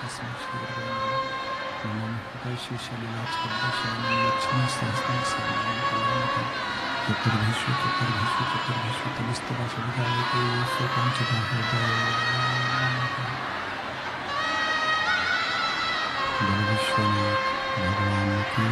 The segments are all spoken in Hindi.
तस्मै श्री गुरुभ्यो नमः। नमो हृदय शीर्षलीलाच्छब्दशयनं लक्ष्मी सहस्रं सदां कल्याणकं चतुर्भीष्व चतुर्भीष्व चतुर्भीष्व तविस्तवासविधायते स्वपञ्चदा हृदय बोलो विश्वनाथ भगवान की।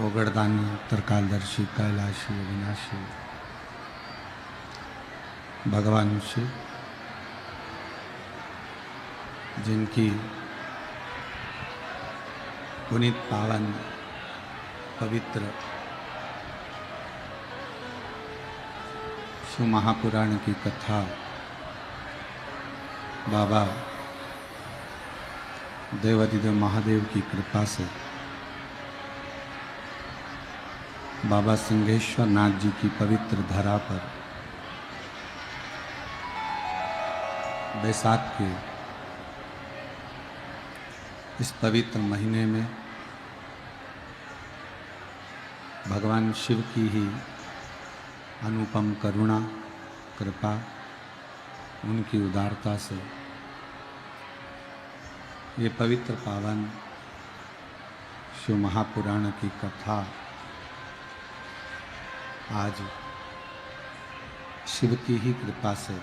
ओगड़दानी त्रिकालदर्शी कैलाशी अविनाशी भगवान शिव, जिनकी पुनीत पावन पवित्र शिव महापुराण की कथा बाबा देवाधिदेव महादेव की कृपा से बाबा सिंहेश्वर नाथ जी की पवित्र धरा पर बैसाख के इस पवित्र महीने में भगवान शिव की ही अनुपम करुणा कृपा, उनकी उदारता से ये पवित्र पावन शिव महापुराण की कथा आज शिव की ही कृपा से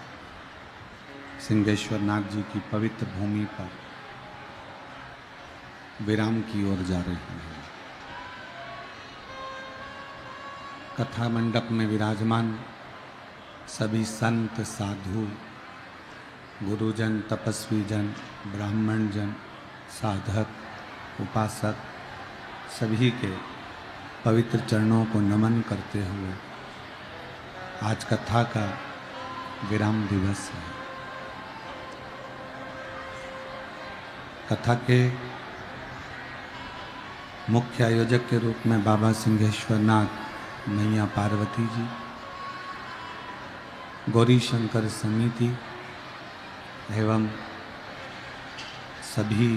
सिंहेश्वर नाथ जी की पवित्र भूमि पर विराम की ओर जा रही है। कथा मंडप में विराजमान सभी संत साधु गुरुजन तपस्वी जन ब्राह्मण जन साधक उपासक सभी के पवित्र चरणों को नमन करते हुए आज कथा का विराम दिवस है। कथा के मुख्य आयोजक के रूप में बाबा सिंहेश्वर नाथ, मैया पार्वती जी, गौरी शंकर समिति एवं सभी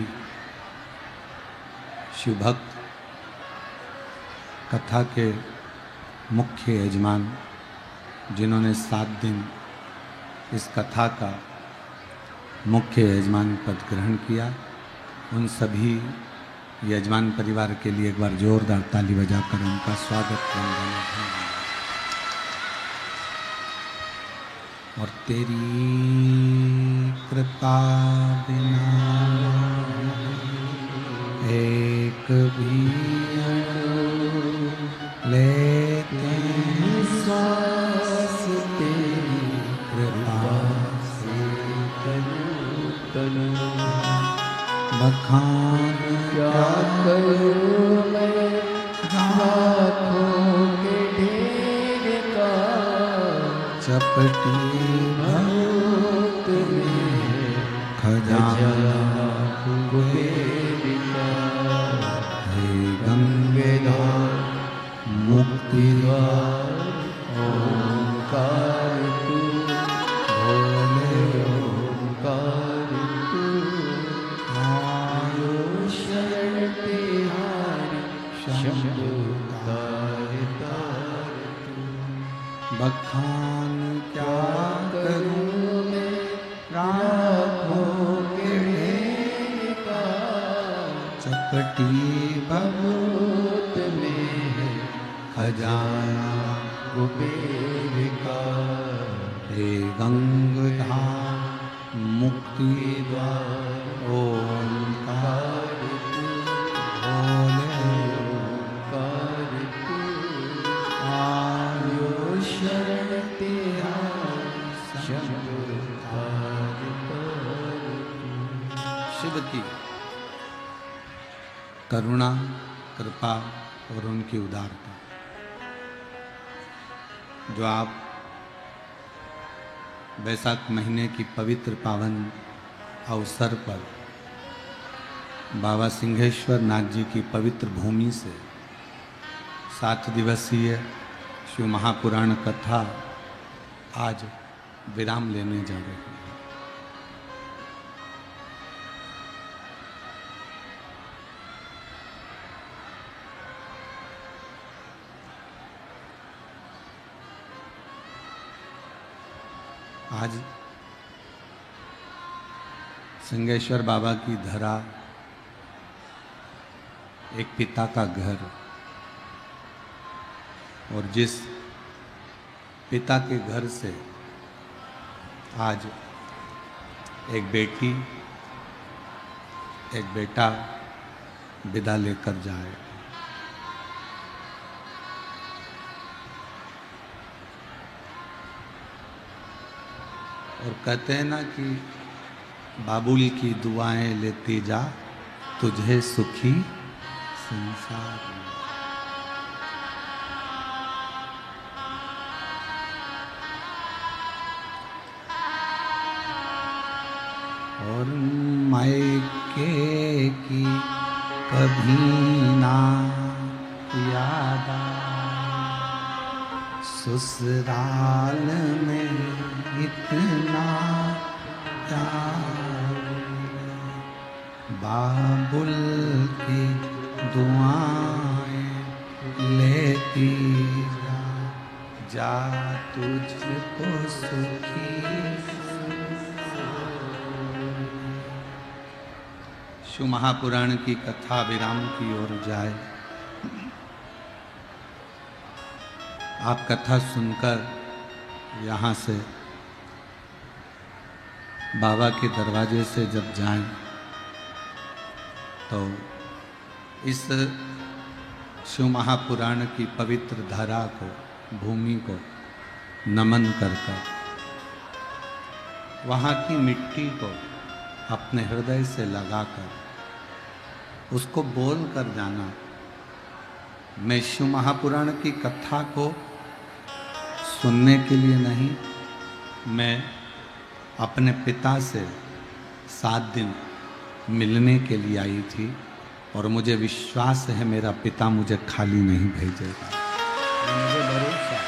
शिवभक्त, कथा के मुख्य यजमान जिन्होंने 7 दिन इस कथा का मुख्य यजमान पद ग्रहण किया, उन सभी यजमान परिवार के लिए एक बार जोरदार ताली बजाकर उनका स्वागत करें। और तेरी कृपा बिना एक भी लेते सांस तेरी कृपा से तनु बखान क्या करूं मैं हाथों के ढेर का चपटी भूत में खजाना कुबेरिका हे गंगेधार मुक्ति द्वार ओंकार तू भोले ओंकार तू आयो शरण तिहारी शंभु तारे तारे तू बखान क्या करूं मैं राखों के ढेर का चपटी भभूत में है खजाना कुबेर का हे गंगधाम मुक्ति द्वार ओंकार तू भोले ओंकार तू आयो शरण तिहारी शंभु तारे तारे तू। शिव की करुणा कृपा और उनकी उदारता जो आप बैसाख महीने की पवित्र पावन अवसर पर बाबा सिंहेश्वर नाथ जी की पवित्र भूमि से 7 दिवसीय शिव महापुराण कथा आज विराम लेने जा रही है। आज सिंहेश्वर बाबा की धरा एक पिता का घर, और जिस पिता के घर से आज एक बेटी एक बेटा विदा लेकर जाए। और कहते हैं ना कि बाबुल की दुआएं लेती जा, तुझे सुखी संसार में। और मायके की कभी ना याद आए, ससुराल में इतना प्यार, बाबुल की दुआएं लेती जा तुझको सुखी। शिव महापुराण की कथा विराम की ओर जाए। आप कथा सुनकर यहाँ से बाबा के दरवाजे से जब जाएं तो इस शिव महापुराण की पवित्र धारा को, भूमि को नमन करकर वहाँ की मिट्टी को अपने हृदय से लगाकर उसको बोल कर जाना, मैं शिव महापुराण की कथा को सुनने के लिए नहीं, मैं अपने पिता से 7 दिन मिलने के लिए आई थी, और मुझे विश्वास है मेरा पिता मुझे खाली नहीं भेजेगा। मुझे भरोसा,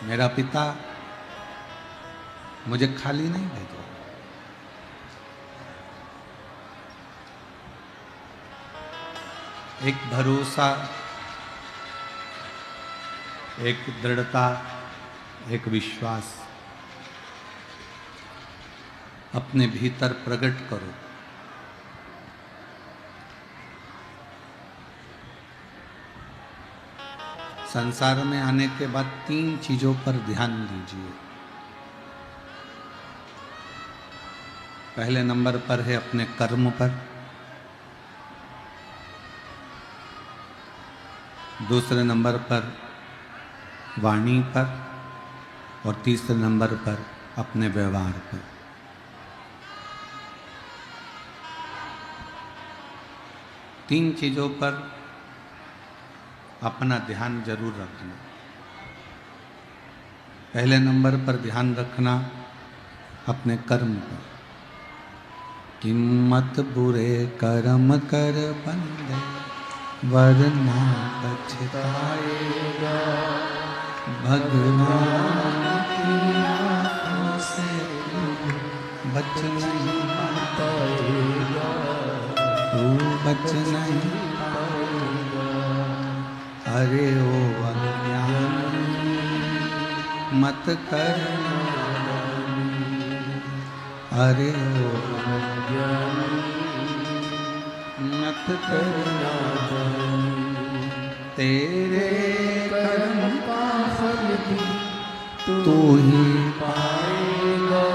मेरा पिता मुझे खाली नहीं भेजेगा। एक भरोसा, एक दृढ़ता, एक विश्वास अपने भीतर प्रकट करो। संसार में आने के बाद 3 चीजों पर ध्यान दीजिए। पहले नंबर पर है अपने कर्म पर, दूसरे नंबर पर वाणी पर, और तीसरे नंबर पर अपने व्यवहार पर। तीन चीजों पर अपना ध्यान जरूर रखना। पहले नंबर पर ध्यान रखना अपने कर्म पर, कि मत बुरे कर्म कर बंदे वरना पछताएगा, भगवान की आँखों से बच नहीं पाएगा, तू बच नहीं पाएगा। अरे ओ अज्ञानी मत करना, अरे ओ अज्ञानी मत करना, तेरे कर्म का फल भी तू ही पाएगा,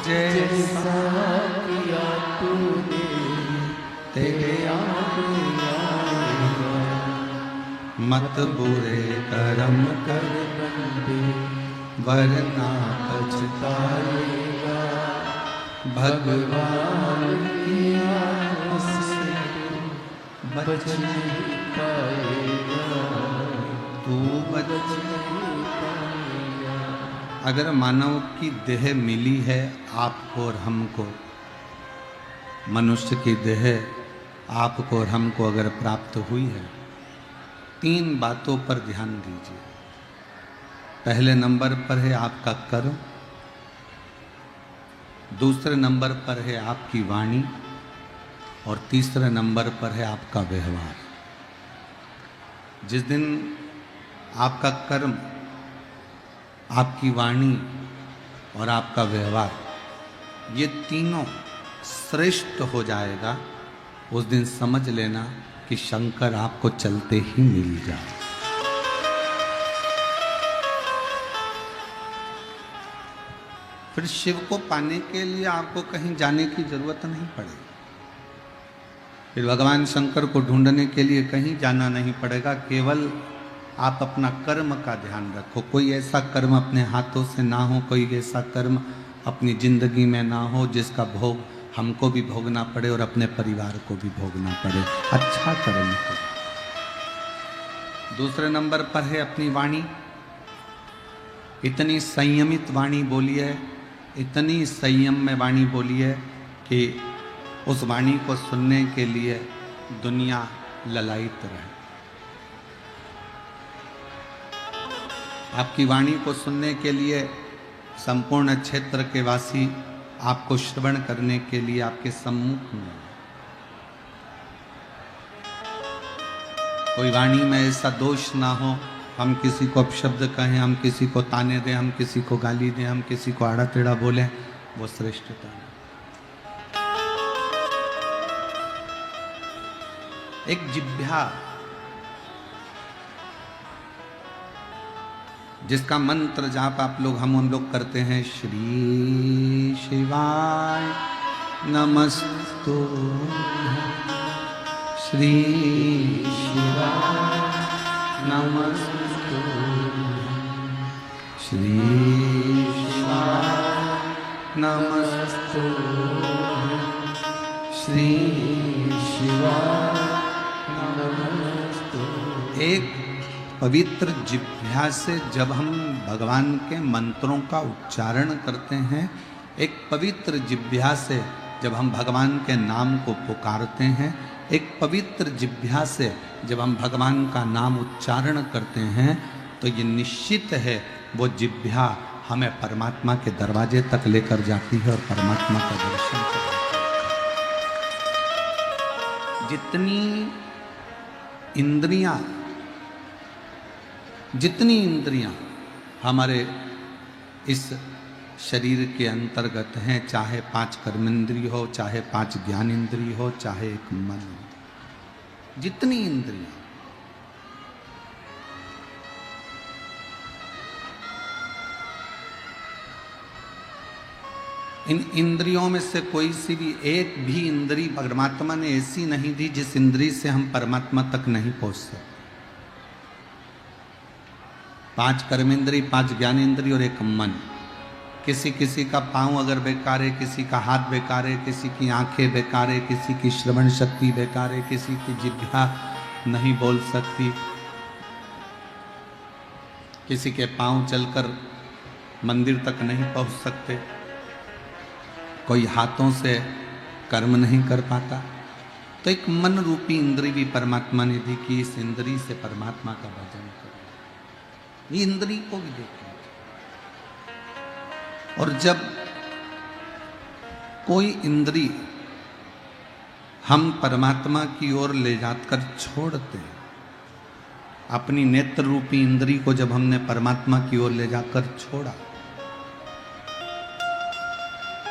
जैसा किया तूने तेरे आगे आएगा। मत बुरे कर्म कर बंदे वरना पछताएगा, भगवान की आँखों से बच नहीं पाएगा, तू बच नहीं पाएगा। अगर मानव की देह मिली है आपको और हमको, मनुष्य की देह आपको और हमको अगर प्राप्त हुई है, 3 बातों पर ध्यान दीजिए। पहले नंबर पर है आपका कर्म, दूसरे नंबर पर है आपकी वाणी और तीसरे नंबर पर है आपका व्यवहार। जिस दिन आपका कर्म, आपकी वाणी और आपका व्यवहार ये तीनों श्रेष्ठ हो जाएगा, उस दिन समझ लेना कि शंकर आपको चलते ही मिल जाए। फिर शिव को पाने के लिए आपको कहीं जाने की जरूरत नहीं पड़ेगी। फिर भगवान शंकर को ढूंढने के लिए कहीं जाना नहीं पड़ेगा। केवल आप अपना कर्म का ध्यान रखो। कोई ऐसा कर्म अपने हाथों से ना हो, कोई ऐसा कर्म अपनी जिंदगी में ना हो जिसका भोग हमको भी भोगना पड़े और अपने परिवार को भी भोगना पड़े। अच्छा कर्म करो। दूसरे नंबर पर है अपनी वाणी। इतनी संयमित वाणी बोलिए, इतनी संयम में वाणी बोलिए कि उस वाणी को सुनने के लिए दुनिया ललायित रहे। आपकी वाणी को सुनने के लिए संपूर्ण क्षेत्र के वासी आपको श्रवण करने के लिए आपके सम्मुख में। कोई वाणी में ऐसा दोष ना हो, हम किसी को अपशब्द कहें, हम किसी को ताने दें, हम किसी को गाली दें, हम किसी को आड़ा टेढ़ा बोलें, वो श्रेष्ठता है। एक जिह्वा जिसका मंत्र जाप आप लोग हम लोग करते हैं, श्री शिवाय नमस्तु, श्री शिवाय नमस्तु, श्री शिवाय नमस्तु, श्री शिवाय नमस्तु। एक पवित्र जिह्वा से जब हम भगवान के मंत्रों का उच्चारण करते हैं, एक पवित्र जिह्वा से जब हम भगवान के नाम को पुकारते हैं, एक पवित्र जिह्वा से जब हम भगवान का नाम उच्चारण करते हैं, तो ये निश्चित है वो जिह्वा हमें परमात्मा के दरवाजे तक लेकर जाती है और परमात्मा का दर्शन कराती है। जितनी इंद्रियां हमारे इस शरीर के अंतर्गत हैं, चाहे 5 कर्मेंद्रिय हो, चाहे 5 ज्ञानेंद्रिय हो, चाहे एक मन हो, जितनी इंद्रियां, इन इंद्रियों में से कोई सी भी एक भी इंद्री परमात्मा ने ऐसी नहीं दी जिस इंद्री से हम परमात्मा तक नहीं पहुंच सकते। 5 कर्मेंद्री, 5 ज्ञानेंद्री और एक मन। किसी का पाँव अगर बेकार है, किसी का हाथ बेकार है, किसी की आंखें बेकार है, किसी की श्रवण शक्ति बेकार है, किसी की जिह्वा नहीं बोल सकती, किसी के पाँव चलकर मंदिर तक नहीं पहुंच सकते, कोई हाथों से कर्म नहीं कर पाता। तो एक मन रूपी इंद्री भी परमात्मा ने दी कि इस इंद्री से परमात्मा का भजन करो। ये इंद्री को भी देखें। और जब कोई इंद्री हम परमात्मा की ओर ले जाकर छोड़ते हैं, अपनी नेत्र रूपी इंद्री को जब हमने परमात्मा की ओर ले जाकर छोड़ा,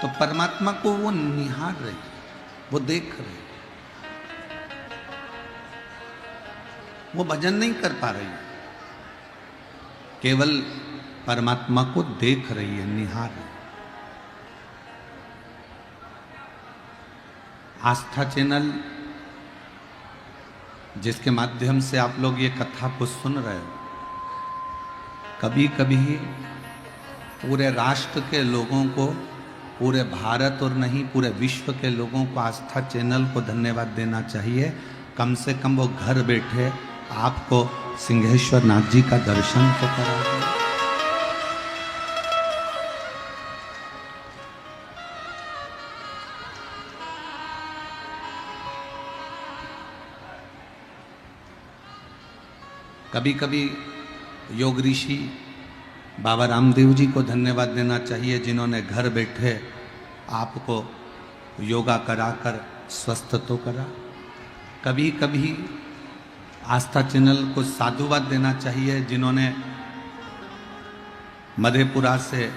तो परमात्मा को वो निहार रही, वो देख रही, वो भजन नहीं कर पा रही, केवल परमात्मा को देख रही है, निहार रही। आस्था चैनल जिसके माध्यम से आप लोग ये कथा को सुन रहे हो, कभी कभी पूरे राष्ट्र के लोगों को, पूरे भारत और नहीं पूरे विश्व के लोगों को आस्था चैनल को धन्यवाद देना चाहिए। कम से कम वो घर बैठे आपको सिंहेश्वर नाथ जी का दर्शन तो करा दें। कभी कभी योग ऋषि बाबा रामदेव जी को धन्यवाद देना चाहिए, जिन्होंने घर बैठे आपको योगा कराकर स्वस्थ तो करा। कभी कभी आस्था चैनल को साधुवाद देना चाहिए, जिन्होंने मधेपुरा से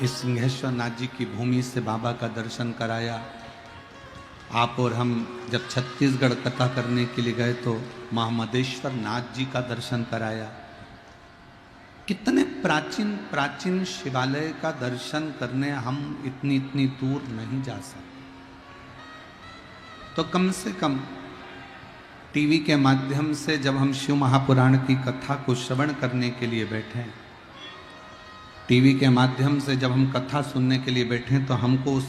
इस सिंहेश्वर नाथ जी की भूमि से बाबा का दर्शन कराया। आप और हम जब छत्तीसगढ़ कथा करने के लिए गए तो महामदेश्वर नाथ जी का दर्शन कराया। कितने प्राचीन प्राचीन शिवालय का दर्शन करने हम इतनी दूर नहीं जा सकते, तो कम से कम टीवी के माध्यम से जब हम शिव महापुराण की कथा को श्रवण करने के लिए बैठे, टीवी के माध्यम से जब हम कथा सुनने के लिए बैठे, तो हमको उस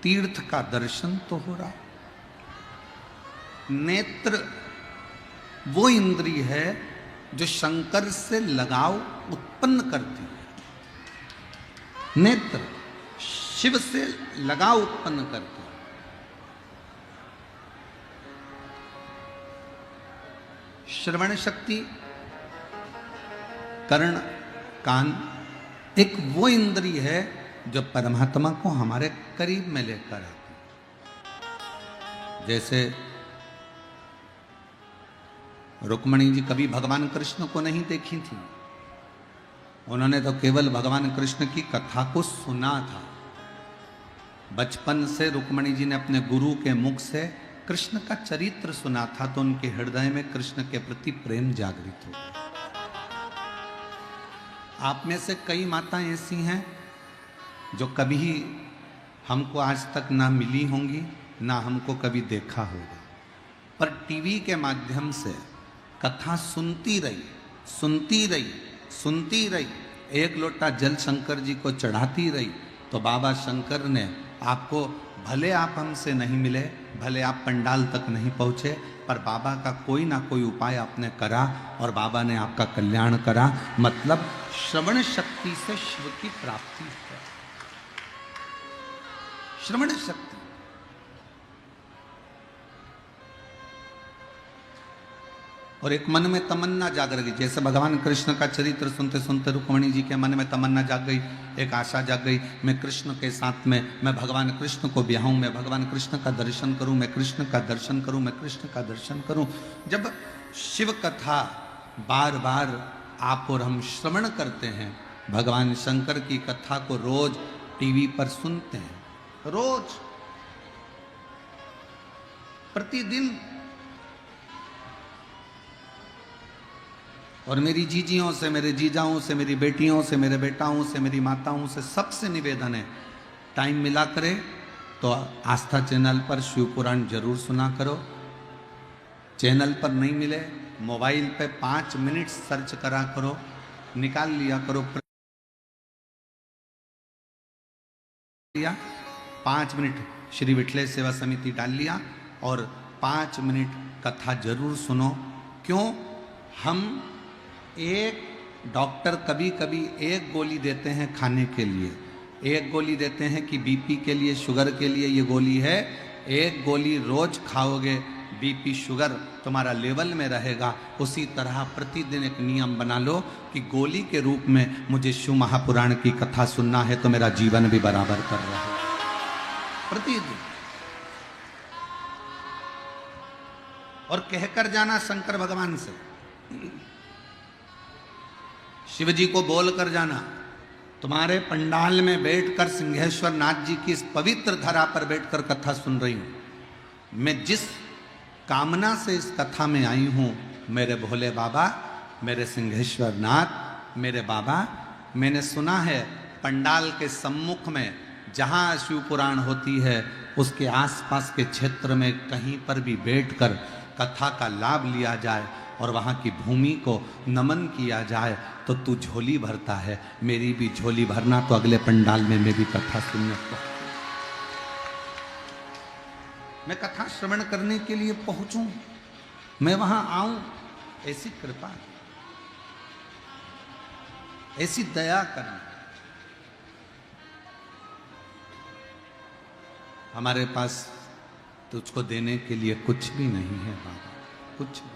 तीर्थ का दर्शन तो हो रहा। नेत्र वो इंद्रिय है जो शंकर से लगाव उत्पन्न करती है। नेत्र शिव से लगाव उत्पन्न करती है। श्रवण शक्ति, कर्ण, कान एक वो इंद्रिय है जो परमात्मा को हमारे करीब में लेकर आती है। जैसे रुक्मणी जी कभी भगवान कृष्ण को नहीं देखी थी, उन्होंने तो केवल भगवान कृष्ण की कथा को सुना था। बचपन से रुक्मणी जी ने अपने गुरु के मुख से कृष्ण का चरित्र सुना था, तो उनके हृदय में कृष्ण के प्रति प्रेम जागृत हो गया। आप में से कई माताएं ऐसी हैं जो कभी हमको आज तक ना मिली होंगी, ना हमको कभी देखा होगा, पर टीवी के माध्यम से कथा सुनती रही, एक लोटा जल शंकर जी को चढ़ाती रही, तो बाबा शंकर ने आपको, भले आप हमसे नहीं मिले, भले आप पंडाल तक नहीं पहुँचे, पर बाबा का कोई ना कोई उपाय आपने करा और बाबा ने आपका कल्याण करा। मतलब श्रवण शक्ति से शिव की प्राप्ति है। श्रवण शक्ति। और एक मन में तमन्ना जाग गई, जैसे भगवान कृष्ण का चरित्र सुनते सुनते रुक्मणी जी के मन में तमन्ना जाग गई, एक आशा जाग गई, मैं कृष्ण के साथ में, मैं भगवान कृष्ण को ब्याहूं, मैं भगवान कृष्ण का दर्शन करूं, मैं कृष्ण का दर्शन करूं, मैं कृष्ण का दर्शन करूं। जब शिव कथा बार बार आप और हम श्रवण करते हैं, भगवान शंकर की कथा को रोज टीवी पर सुनते हैं, रोज प्रतिदिन, और मेरी जीजियों से, मेरे जीजाओं से, मेरी बेटियों से, मेरे बेटाओं से, मेरी माताओं से सबसे निवेदन है, टाइम मिला करे तो आस्था चैनल पर शिव पुराण जरूर सुना करो। चैनल पर नहीं मिले, मोबाइल पे 5 मिनट सर्च करा करो, निकाल लिया करो, 5 मिनट श्री विठले सेवा समिति डाल लिया और 5 मिनट कथा जरूर सुनो। क्यों? हम एक डॉक्टर कभी कभी एक गोली देते हैं खाने के लिए, एक गोली देते हैं कि बीपी के लिए, शुगर के लिए ये गोली है, एक गोली रोज खाओगे बीपी शुगर तुम्हारा लेवल में रहेगा। उसी तरह प्रतिदिन एक नियम बना लो कि गोली के रूप में मुझे शिव महापुराण की कथा सुनना है, तो मेरा जीवन भी बराबर कर रहा है प्रतिदिन। और कहकर जाना शंकर भगवान से, शिव जी को बोल कर जाना, तुम्हारे पंडाल में बैठकर सिंहेश्वर नाथ जी की इस पवित्र धरा पर बैठकर कथा सुन रही हूं, मैं जिस कामना से इस कथा में आई हूं, मेरे भोले बाबा, मेरे सिंहेश्वर नाथ, मेरे बाबा, मैंने सुना है पंडाल के सम्मुख में जहां शिव पुराण होती है उसके आसपास के क्षेत्र में कहीं पर भी बैठकर कथा का लाभ लिया जाए और वहाँ की भूमि को नमन किया जाए तो तू झोली भरता है, मेरी भी झोली भरना, तो अगले पंडाल में मैं भी कथा सुनने को, मैं कथा श्रवण करने के लिए पहुंचूं, मैं वहां आऊं। ऐसी कृपा, ऐसी दया करना। हमारे पास तुझको देने के लिए कुछ भी नहीं है बाबा, कुछ भी।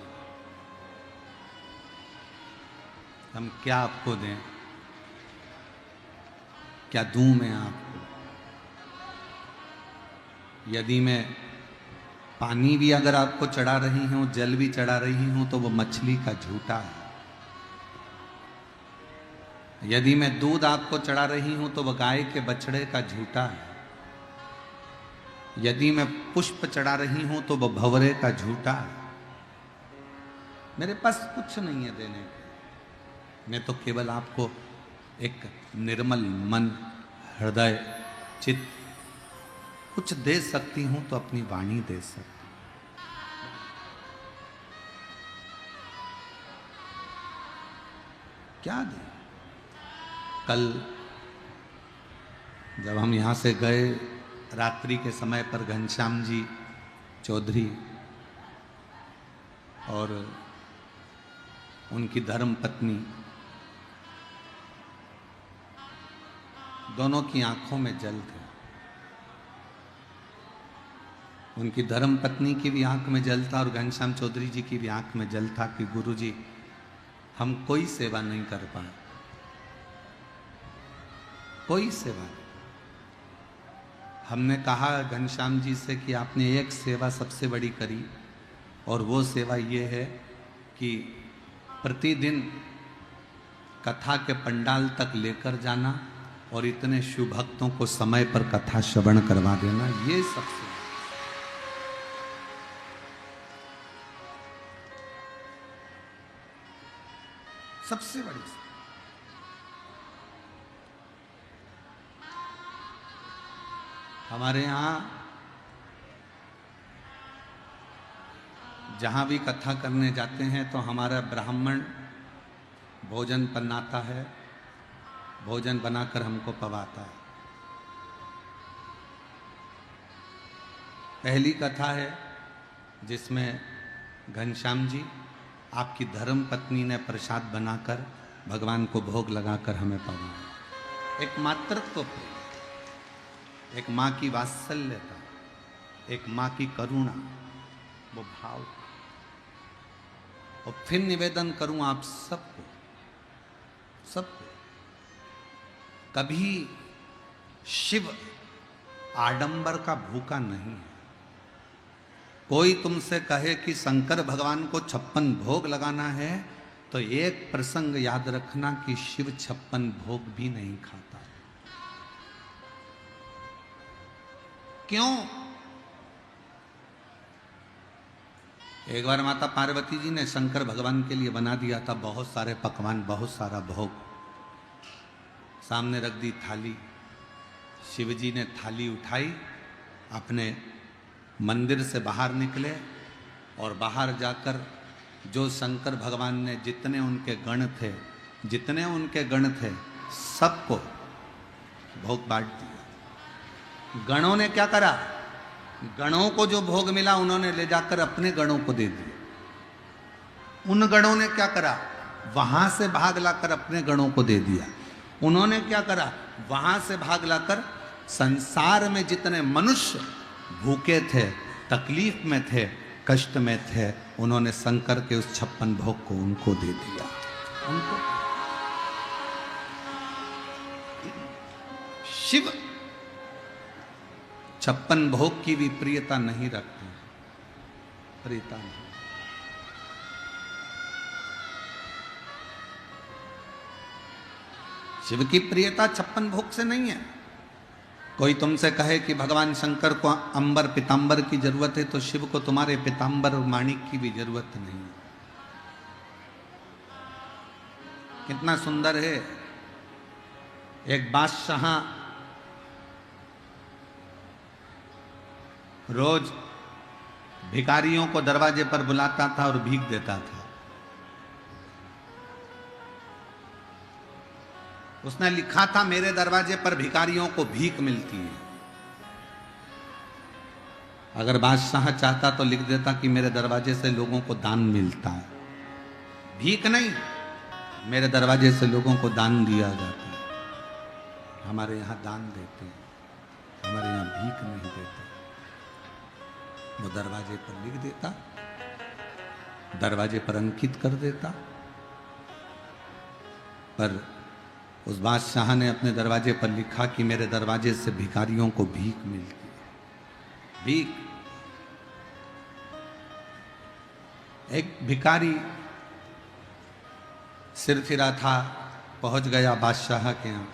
हम क्या आपको दें, क्या दूं मैं आपको। यदि मैं पानी भी अगर आपको चढ़ा रही हूं, जल भी चढ़ा रही हूं, तो वो मछली का झूठा है। यदि मैं दूध आपको चढ़ा रही हूं तो वह गाय के बछड़े का झूठा है। यदि मैं पुष्प चढ़ा रही हूं तो वह भंवरे का झूठा है। मेरे पास कुछ नहीं है देने को। मैं तो केवल आपको एक निर्मल मन, हृदय, चित्त कुछ दे सकती हूं, तो अपनी वाणी दे सकती। क्या दे। कल जब हम यहां से गए रात्रि के समय पर, घनश्याम जी चौधरी और उनकी धर्म पत्नी, दोनों की आंखों में जल थे। उनकी धर्म पत्नी की भी आंख में जल था और घनश्याम चौधरी जी की भी आंख में जल था कि गुरु जी, हम कोई सेवा नहीं कर पाए, कोई सेवा नहीं। हमने कहा घनश्याम जी से कि आपने एक सेवा सबसे बड़ी करी, और वो सेवा ये है कि प्रतिदिन कथा के पंडाल तक लेकर जाना और इतने शिव भक्तों को समय पर कथा श्रवण करवा देना। ये सबसे सबसे बड़ी सेवा। हमारे यहाँ जहाँ भी कथा करने जाते हैं तो हमारा ब्राह्मण भोजन बनाता है, भोजन बनाकर हमको पवाता है। पहली कथा है जिसमें घनश्याम जी, आपकी धर्म पत्नी ने प्रसाद बनाकर भगवान को भोग लगाकर हमें पवाया। एक मातृत्व प्रेम, एक माँ की वात्सल्यता, एक माँ की करुणा, वो भाव। और फिर निवेदन करूं आप सबको, कभी शिव आडंबर का भूखा नहीं है। कोई तुमसे कहे कि शंकर भगवान को 56 भोग लगाना है, तो एक प्रसंग याद रखना कि शिव 56 भोग भी नहीं खाता। क्यों? एक बार माता पार्वती जी ने शंकर भगवान के लिए बना दिया था बहुत सारे पकवान, बहुत सारा भोग, सामने रख दी थाली। शिवजी ने थाली उठाई, अपने मंदिर से बाहर निकले और बाहर जाकर जो शंकर भगवान ने जितने उनके गण थे सबको भोग बांट दिया। गणों ने क्या करा? गणों को जो भोग मिला उन्होंने ले जाकर अपने गणों को दे दिया। उन गणों ने क्या करा? वहां से भाग लाकर अपने गणों को दे दिया। उन्होंने क्या करा? वहां से भाग लाकर संसार में जितने मनुष्य भूखे थे, तकलीफ में थे, कष्ट में थे, उन्होंने शंकर के उस 56 भोग को उनको दे दिया। उनको शिव 56 भोग की भी प्रियता नहीं रखते, प्रियता नहीं। शिव की प्रियता 56 भोग से नहीं है। कोई तुमसे कहे कि भगवान शंकर को अंबर पीतांबर की जरूरत है, तो शिव को तुम्हारे पीतांबर और माणिक की भी जरूरत नहीं है। कितना सुंदर है। एक बादशाह रोज भिखारियों को दरवाजे पर बुलाता था और भीख देता था। उसने लिखा था, मेरे दरवाजे पर भिखारियों को भीख मिलती है। अगर बादशाह चाहता तो लिख देता कि मेरे दरवाजे से लोगों को दान मिलता है। भीख नहीं, मेरे दरवाजे से लोगों को दान दिया जाता है। हमारे यहाँ दान देते हैं, हमारे यहाँ भीख नहीं देते। वो दरवाजे पर लिख देता, दरवाजे पर अंकित कर देता, पर उस बादशाह ने अपने दरवाजे पर लिखा कि मेरे दरवाजे से भिखारियों को भीख मिलती है। भीख। एक भिखारी सिर फिरा था, पहुंच गया बादशाह के यहाँ।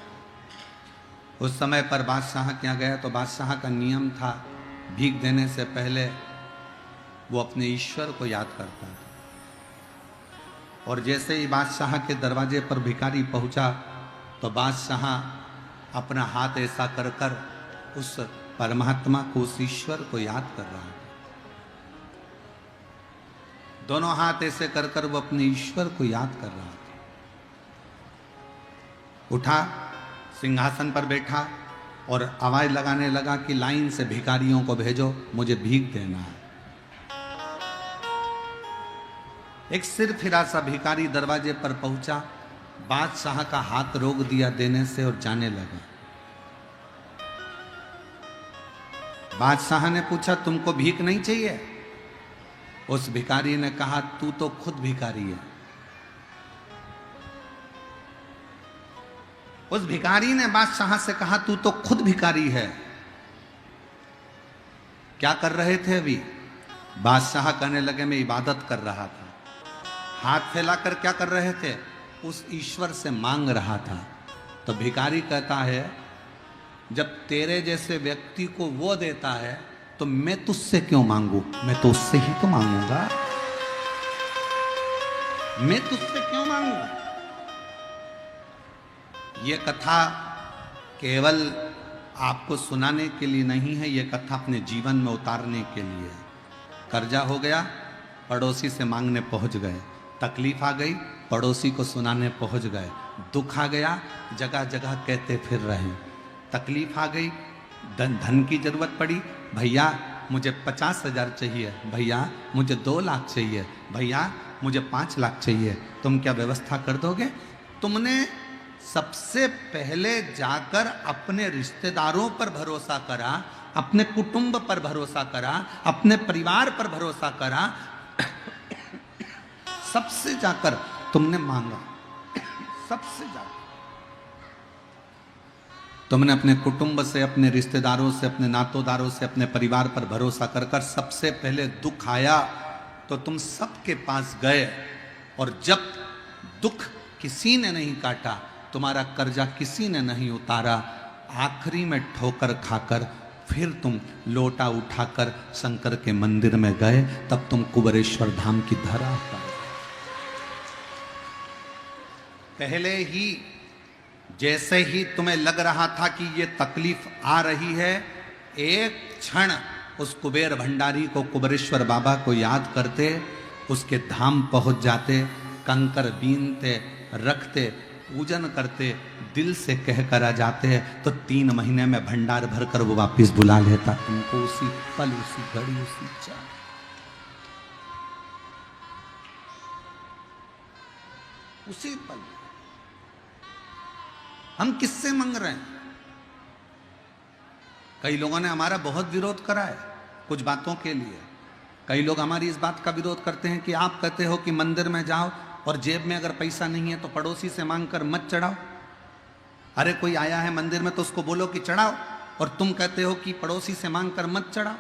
उस समय पर बादशाह के यहाँ गया तो बादशाह का नियम था, भीख देने से पहले वो अपने ईश्वर को याद करता था। और जैसे ही बादशाह के दरवाजे पर भिखारी पहुंचा तो बादशाह अपना हाथ ऐसा कर कर उस परमात्मा को, उस ईश्वर को याद कर रहा था। दोनों हाथ ऐसे कर कर वो अपने ईश्वर को याद कर रहा था। उठा, सिंहासन पर बैठा और आवाज लगाने लगा कि लाइन से भिखारियों को भेजो, मुझे भीख देना है। एक सिर फिरा सा भिखारी दरवाजे पर पहुंचा, बादशाह का हाथ रोक दिया देने से और जाने लगा। बादशाह ने पूछा, तुमको भीख नहीं चाहिए? उस भिखारी ने कहा, तू तो खुद भिखारी है। उस भिखारी ने बादशाह से कहा, तू तो खुद भिखारी है। क्या कर रहे थे अभी? बादशाह कहने लगे, मैं इबादत कर रहा था। हाथ फैलाकर क्या कर रहे थे? उस ईश्वर से मांग रहा था। तो भिखारी कहता है, जब तेरे जैसे व्यक्ति को वो देता है तो मैं तुझसे क्यों मांगू? मैं तो उससे ही तो मांगूंगा। मैं तुझसे क्यों मांगू? ये कथा केवल आपको सुनाने के लिए नहीं है, ये कथा अपने जीवन में उतारने के लिए है। कर्जा हो गया, पड़ोसी से मांगने पहुंच गए। तकलीफ आ गई, पड़ोसी को सुनाने पहुंच गए। दुख आ गया, जगह जगह कहते फिर रहे। तकलीफ आ गई, धन की जरूरत पड़ी, भैया मुझे 50,000 चाहिए, भैया मुझे 2 लाख चाहिए, भैया मुझे 5 लाख चाहिए, तुम क्या व्यवस्था कर दोगे? तुमने सबसे पहले जाकर अपने रिश्तेदारों पर भरोसा करा, अपने कुटुंब पर भरोसा करा, अपने परिवार पर भरोसा करा, सबसे जाकर तुमने मांगा। सबसे जाकर तुमने अपने कुटुंब से, अपने रिश्तेदारों से, अपने नातोदारों से, अपने परिवार पर भरोसा कर कर सबसे पहले दुख आया तो तुम सबके पास गए। और जब दुख किसी ने नहीं काटा, तुम्हारा कर्जा किसी ने नहीं उतारा, आखिरी में ठोकर खाकर फिर तुम लोटा उठाकर शंकर के मंदिर में गए, तब तुम कुबेरेश्वर धाम की धरा पर। पहले ही जैसे ही तुम्हें लग रहा था कि ये तकलीफ आ रही है, एक क्षण उस कुबेर भंडारी को, कुबेरेश्वर बाबा को याद करते, उसके धाम पहुंच जाते, कंकर बीनते, रखते, पूजन करते, दिल से कह कर आ जाते, तो 3 महीने में भंडार भरकर वो वापिस बुला लेता तुमको, उसी पल, उसी घड़ी, उसी चाल। उसी पल। हम किससे मांग रहे हैं? कई लोगों ने हमारा बहुत विरोध करा है कुछ बातों के लिए। कई लोग हमारी इस बात का विरोध करते हैं कि आप कहते हो कि मंदिर में जाओ और जेब में अगर पैसा नहीं है तो पड़ोसी से मांगकर मत चढ़ाओ। अरे कोई आया है मंदिर में तो उसको बोलो कि चढ़ाओ, और तुम कहते हो कि पड़ोसी से मांगकर मत चढ़ाओ।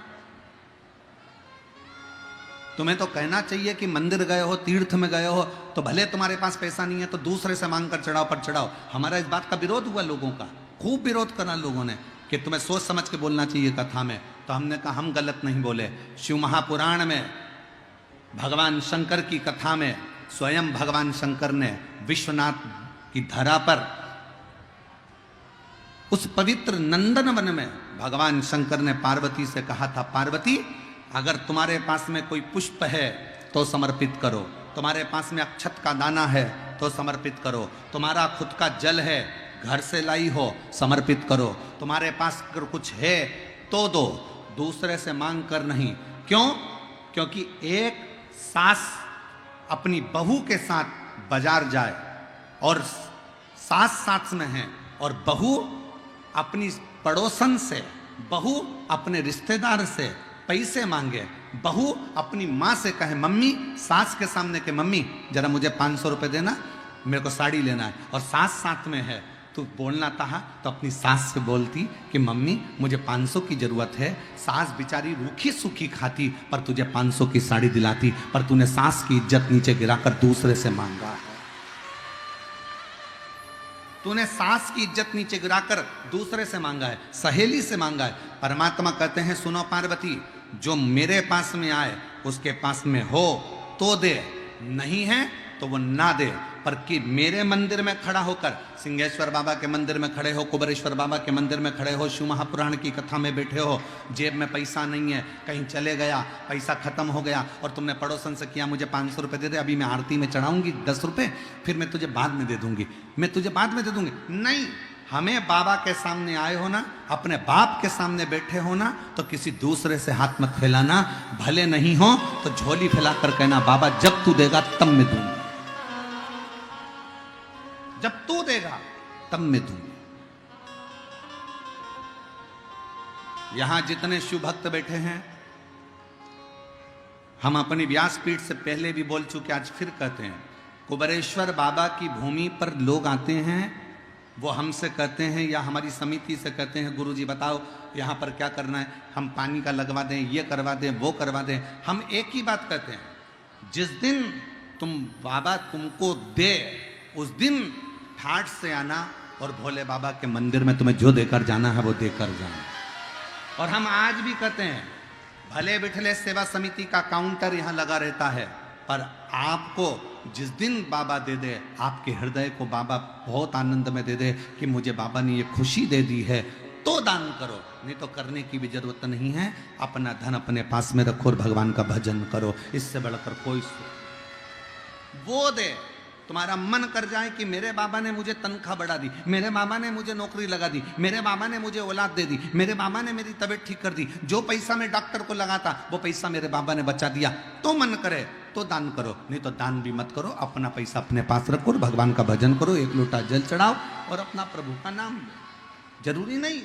तुम्हें तो कहना चाहिए कि मंदिर गए हो, तीर्थ में गए हो, तो भले तुम्हारे पास पैसा नहीं है तो दूसरे से मांग कर चढ़ाओ, पर चढ़ाओ। हमारा इस बात का विरोध हुआ लोगों का, खूब विरोध करा लोगों ने कि तुम्हें सोच समझ के बोलना चाहिए कथा में। तो हमने कहा हम गलत नहीं बोले। शिव महापुराण में भगवान शंकर की कथा में स्वयं भगवान शंकर ने विश्वनाथ की धरा पर, उस पवित्र नंदन वन में भगवान शंकर ने पार्वती से कहा था, पार्वती अगर तुम्हारे पास में कोई पुष्प है तो समर्पित करो, तुम्हारे पास में अक्षत का दाना है तो समर्पित करो, तुम्हारा खुद का जल है घर से लाई हो समर्पित करो, तुम्हारे पास अगर कुछ है तो दो, दूसरे से मांग कर नहीं। क्यों? क्योंकि एक सास अपनी बहू के साथ बाजार जाए और सास साथ में है, और बहू अपनी पड़ोसन से, बहू अपने रिश्तेदार से पैसे मांगे, बहू अपनी माँ से कहे मम्मी, सास के सामने के मम्मी जरा मुझे 500 रुपए देना, मेरे को साड़ी लेना है, और सास साथ में है, तू बोलना था तो अपनी सास से बोलती कि मम्मी मुझे 500 की जरूरत है। सास बेचारी रूखी सूखी खाती पर तुझे 500 की साड़ी दिलाती, पर तूने सास की इज्जत नीचे गिराकर दूसरे से मांगा है। तूने सास की इज्जत नीचे गिराकर दूसरे से मांगा है, सहेली से मांगा है। परमात्मा कहते हैं सुनो पार्वती, जो मेरे पास में आए उसके पास में हो तो दे, नहीं है तो वो ना दे। पर कि मेरे मंदिर में खड़ा होकर, सिंहेश्वर बाबा के मंदिर में खड़े हो, कुबेरेश्वर बाबा के मंदिर में खड़े हो, शिव महापुराण की कथा में बैठे हो, जेब में पैसा नहीं है, कहीं चले गया, पैसा खत्म हो गया, और तुमने पड़ोसन से किया मुझे 500 रुपये दे दे, अभी मैं आरती में चढ़ाऊंगी 10 रुपये, फिर मैं तुझे बाद में दे दूंगी, मैं तुझे बाद में दे दूंगी। नहीं, हमें बाबा के सामने आए हो ना, अपने बाप के सामने बैठे हो ना, तो किसी दूसरे से हाथ मत फैलाना। भले नहीं हो तो झोली फैलाकर कहना बाबा जब तू देगा तब मैं दूंगा, जब तू देगा तब मैं दूंगा। यहां जितने शिव भक्त बैठे हैं, हम अपनी व्यासपीठ से पहले भी बोल चुके, आज फिर कहते हैं, कुबेरेश्वर बाबा की भूमि पर लोग आते हैं, वो हमसे कहते हैं या हमारी समिति से कहते हैं गुरुजी बताओ यहाँ पर क्या करना है, हम पानी का लगवा दें, ये करवा दें, वो करवा दें। हम एक ही बात कहते हैं, जिस दिन तुम बाबा तुमको दे उस दिन ठाठ से आना, और भोले बाबा के मंदिर में तुम्हें जो देकर जाना है वो देकर जाना। और हम आज भी कहते हैं, भले बिठले सेवा समिति का काउंटर यहाँ लगा रहता है, पर आपको जिस दिन बाबा दे दे, आपके हृदय को बाबा बहुत आनंद में दे दे कि मुझे बाबा ने ये खुशी दे दी है, तो दान करो, नहीं तो करने की भी जरूरत नहीं है। अपना धन अपने पास में रखो और भगवान का भजन करो, इससे बढ़कर कोई वो दे। तुम्हारा मन कर जाए कि मेरे बाबा ने मुझे तनख्वाह बढ़ा दी, मेरे बाबा ने मुझे नौकरी लगा दी, मेरे बाबा ने मुझे औलाद दे दी, मेरे बाबा ने मेरी तबीयत ठीक कर दी, जो पैसा मैं डॉक्टर को लगाता वो पैसा मेरे बाबा ने बचा दिया, तो मन करे तो दान करो, नहीं तो दान भी मत करो। अपना पैसा अपने पास रखो और भगवान का भजन करो, एक लोटा जल चढ़ाओ और अपना प्रभु का नाम लो। जरूरी नहीं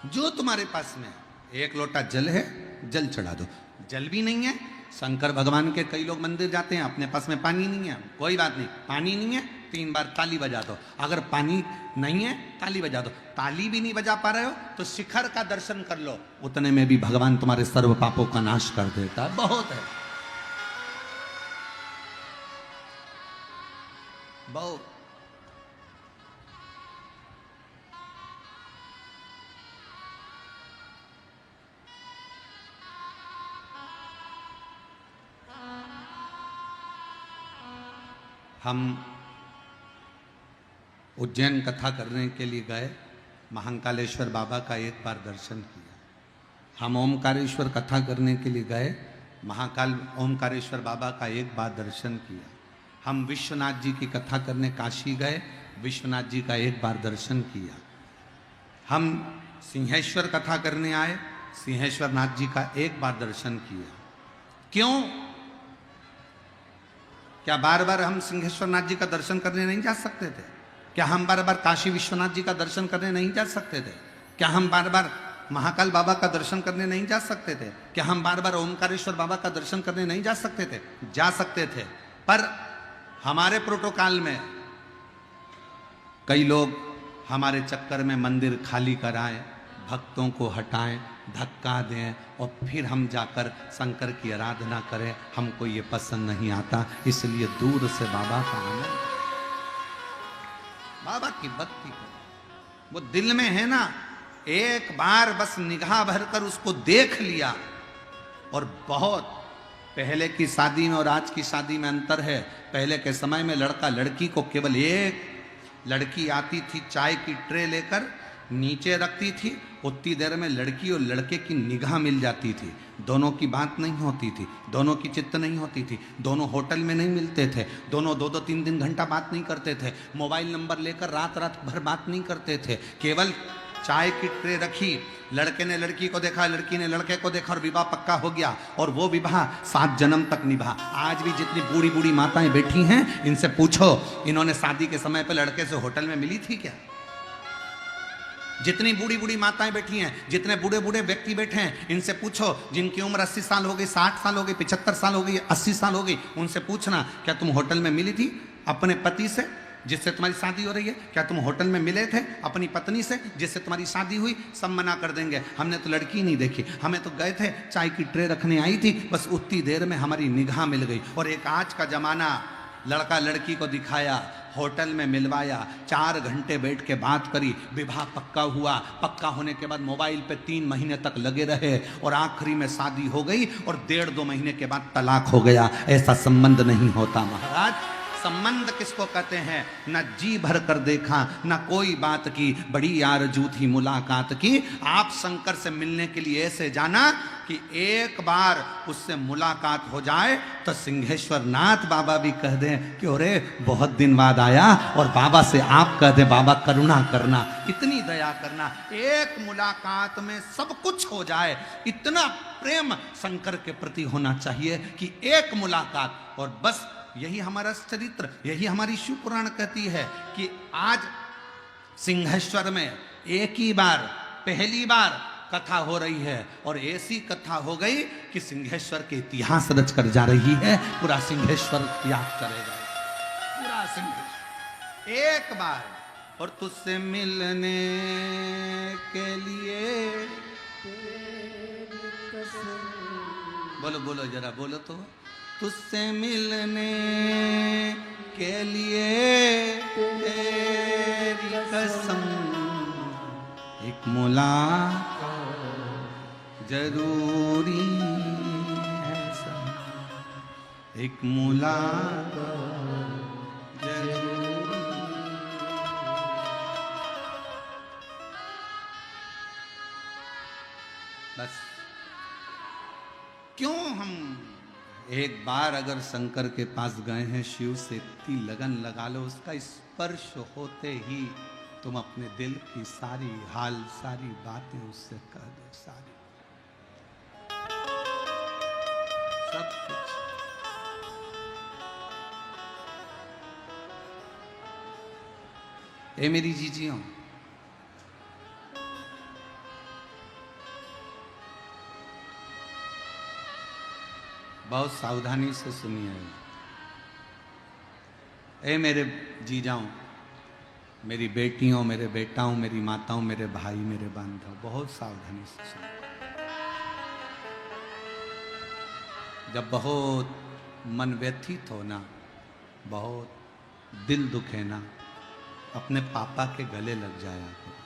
जो तुम्हारे पास में एक लोटा जल है, जल चढ़ा दो। जल भी नहीं है, शंकर भगवान के कई लोग मंदिर जाते हैं, अपने पास में पानी नहीं है, कोई बात नहीं, पानी नहीं है 3 बार ताली बजा दो। अगर पानी नहीं है ताली बजा दो, ताली भी नहीं बजा पा रहे हो तो शिखर का दर्शन कर लो, उतने में भी भगवान तुम्हारे सर्व पापों का नाश कर देता है। बहुत है, बहुत। हम उज्जैन कथा करने के लिए गए, महाकालेश्वर बाबा का एक बार दर्शन किया। हम ओमकारेश्वर कथा करने के लिए गए, महाकाल ओमकारेश्वर बाबा का एक बार दर्शन किया। हम विश्वनाथ जी की कथा करने काशी गए, विश्वनाथ जी का एक बार दर्शन किया। हम सिंहेश्वर कथा करने आए, सिंहेश्वर नाथ जी का एक बार दर्शन किया। क्यों? क्या बार बार हम सिंहेश्वर नाथ जी का दर्शन करने नहीं जा सकते थे? क्या हम बार बार काशी विश्वनाथ जी का दर्शन करने नहीं जा सकते थे? क्या हम बार बार महाकाल बाबा का दर्शन करने नहीं जा सकते थे? क्या हम बार बार ओमकारेश्वर बाबा का दर्शन करने नहीं जा सकते थे? जा सकते थे, पर हमारे प्रोटोकॉल में कई लोग हमारे चक्कर में मंदिर खाली कराएं, भक्तों को हटाएं, धक्का दें और फिर हम जाकर शंकर की आराधना करें। हमको ये पसंद नहीं आता, इसलिए दूर से बाबा का आनंद, बाबा की भक्ति करो। वो दिल में है ना, एक बार बस निगाह भरकर उसको देख लिया। और बहुत पहले की शादी में और आज की शादी में अंतर है। पहले के समय में लड़का लड़की को केवल एक, लड़की आती थी चाय की ट्रे लेकर नीचे रखती थी, उतनी देर में लड़की और लड़के की निगाह मिल जाती थी। दोनों की बात नहीं होती थी, दोनों की चित्त नहीं होती थी, दोनों होटल में नहीं मिलते थे, दोनों 2-2 3-3 घंटा बात नहीं करते थे, मोबाइल नंबर लेकर रात रात भर बात नहीं करते थे। केवल चाय की ट्रे रखी, लड़के ने लड़की को देखा, लड़की ने लड़के को देखा और विवाह पक्का हो गया। और वो विवाह 7 जन्म तक निभा। आज भी जितनी बूढ़ी बूढ़ी माताएं बैठी हैं, इनसे पूछो इन्होंने शादी के समय पर लड़के से होटल में मिली थी क्या? जितनी बूढ़ी बूढ़ी माताएं बैठी हैं, जितने बूढ़े बूढ़े व्यक्ति बैठे हैं, इनसे पूछो जिनकी उम्र 80 साल हो गई, 60 साल हो गई, 75 साल हो गई, 80 साल हो गई, उनसे पूछना क्या तुम होटल में मिली थी अपने पति से जिससे तुम्हारी शादी हो रही है? क्या तुम होटल में मिले थे अपनी पत्नी से जिससे तुम्हारी शादी हुई? सब मना कर देंगे, हमने तो लड़की नहीं देखी, हमें तो गए थे चाय की ट्रे रखने आई थी, बस उतनी देर में हमारी निगाह मिल गई। और एक आज का जमाना, लड़का लड़की को दिखाया, होटल में मिलवाया, 4 घंटे बैठ के बात करी, विवाह पक्का हुआ, पक्का होने के बाद मोबाइल पे 3 महीने तक लगे रहे और आखिरी में शादी हो गई और 1.5-2 महीने के बाद तलाक हो गया। ऐसा संबंध नहीं होता महाराज। संबंध किसको कहते हैं? न जी भर कर देखा, न कोई बात की, बड़ी आरज़ू थी मुलाकात की। आप शंकर से मिलने के लिए ऐसे जाना कि एक बार उससे मुलाकात हो जाए तो सिंहेश्वर नाथ बाबा भी कह दें कि अरे बहुत दिन बाद आया, और बाबा से आप कह दें बाबा करुणा करना, इतनी दया करना। एक मुलाकात में सब कुछ हो जाए, इतना प्रेम शंकर के प्रति होना चाहिए कि एक मुलाकात। और बस यही हमारा चरित्र, यही हमारी शिव पुराण कहती है कि आज सिंहेश्वर में एक ही बार, पहली बार कथा हो रही है, और ऐसी कथा हो गई कि सिंहेश्वर के इतिहास रच कर जा रही है। पूरा सिंहेश्वर याद करेगा, पूरा सिंहेश्वर एक बार। और तुझसे मिलने के लिए, बोलो बोलो जरा बोलो तो, तुझसे मिलने के लिए तेरी कसम, एक मुलाकात जरूरी है सब, एक मुलाकात जरूरी। बस क्यों हम एक बार अगर शंकर के पास गए हैं, शिव से इतनी लगन लगा लो, उसका स्पर्श होते ही तुम अपने दिल की सारी हाल, सारी बातें उससे कह दो, सारी सब कुछ। ए मेरी जीजियों, बहुत सावधानी से सुनिए। ए मेरे जीजाओं, मेरी बेटियों, मेरे बेटाओं, मेरी माताओं, मेरे भाई, मेरे बांधव, बहुत सावधानी से सुनिए। जब बहुत मन व्यथित हो ना, बहुत दिल दुखे ना, अपने पापा के गले लग जाया करो।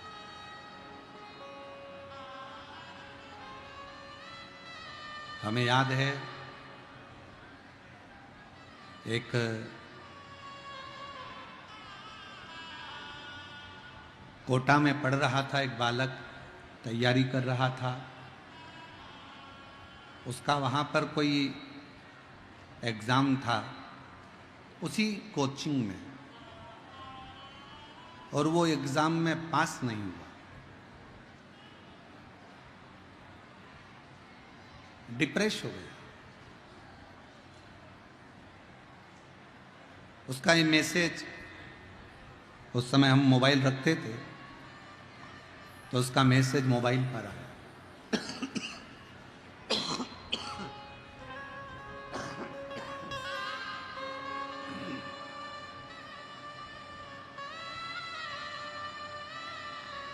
हमें याद है एक कोटा में पढ़ रहा था एक बालक, तैयारी कर रहा था, उसका वहाँ पर कोई एग्ज़ाम था उसी कोचिंग में, और वो एग्ज़ाम में पास नहीं हुआ। डिप्रेस हो गया। उसका ये मैसेज, उस समय हम मोबाइल रखते थे तो उसका मैसेज मोबाइल पर आया।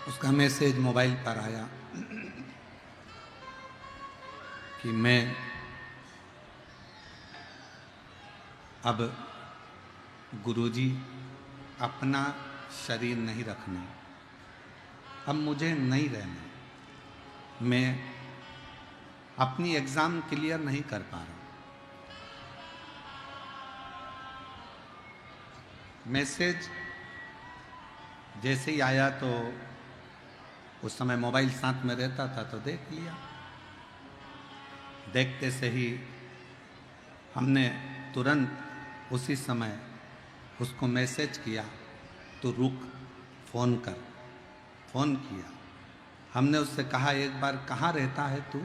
उसका मैसेज मोबाइल पर आया कि मैं अब गुरुजी अपना शरीर नहीं रखना, अब मुझे नहीं रहना, मैं अपनी एग्ज़ाम क्लियर नहीं कर पा रहा। मैसेज जैसे ही आया तो उस समय मोबाइल साथ में रहता था तो देख लिया। देखते से ही हमने तुरंत उसी समय उसको मैसेज किया, तो रुक, फ़ोन कर। फ़ोन किया, हमने उससे कहा एक बार कहाँ रहता है तू?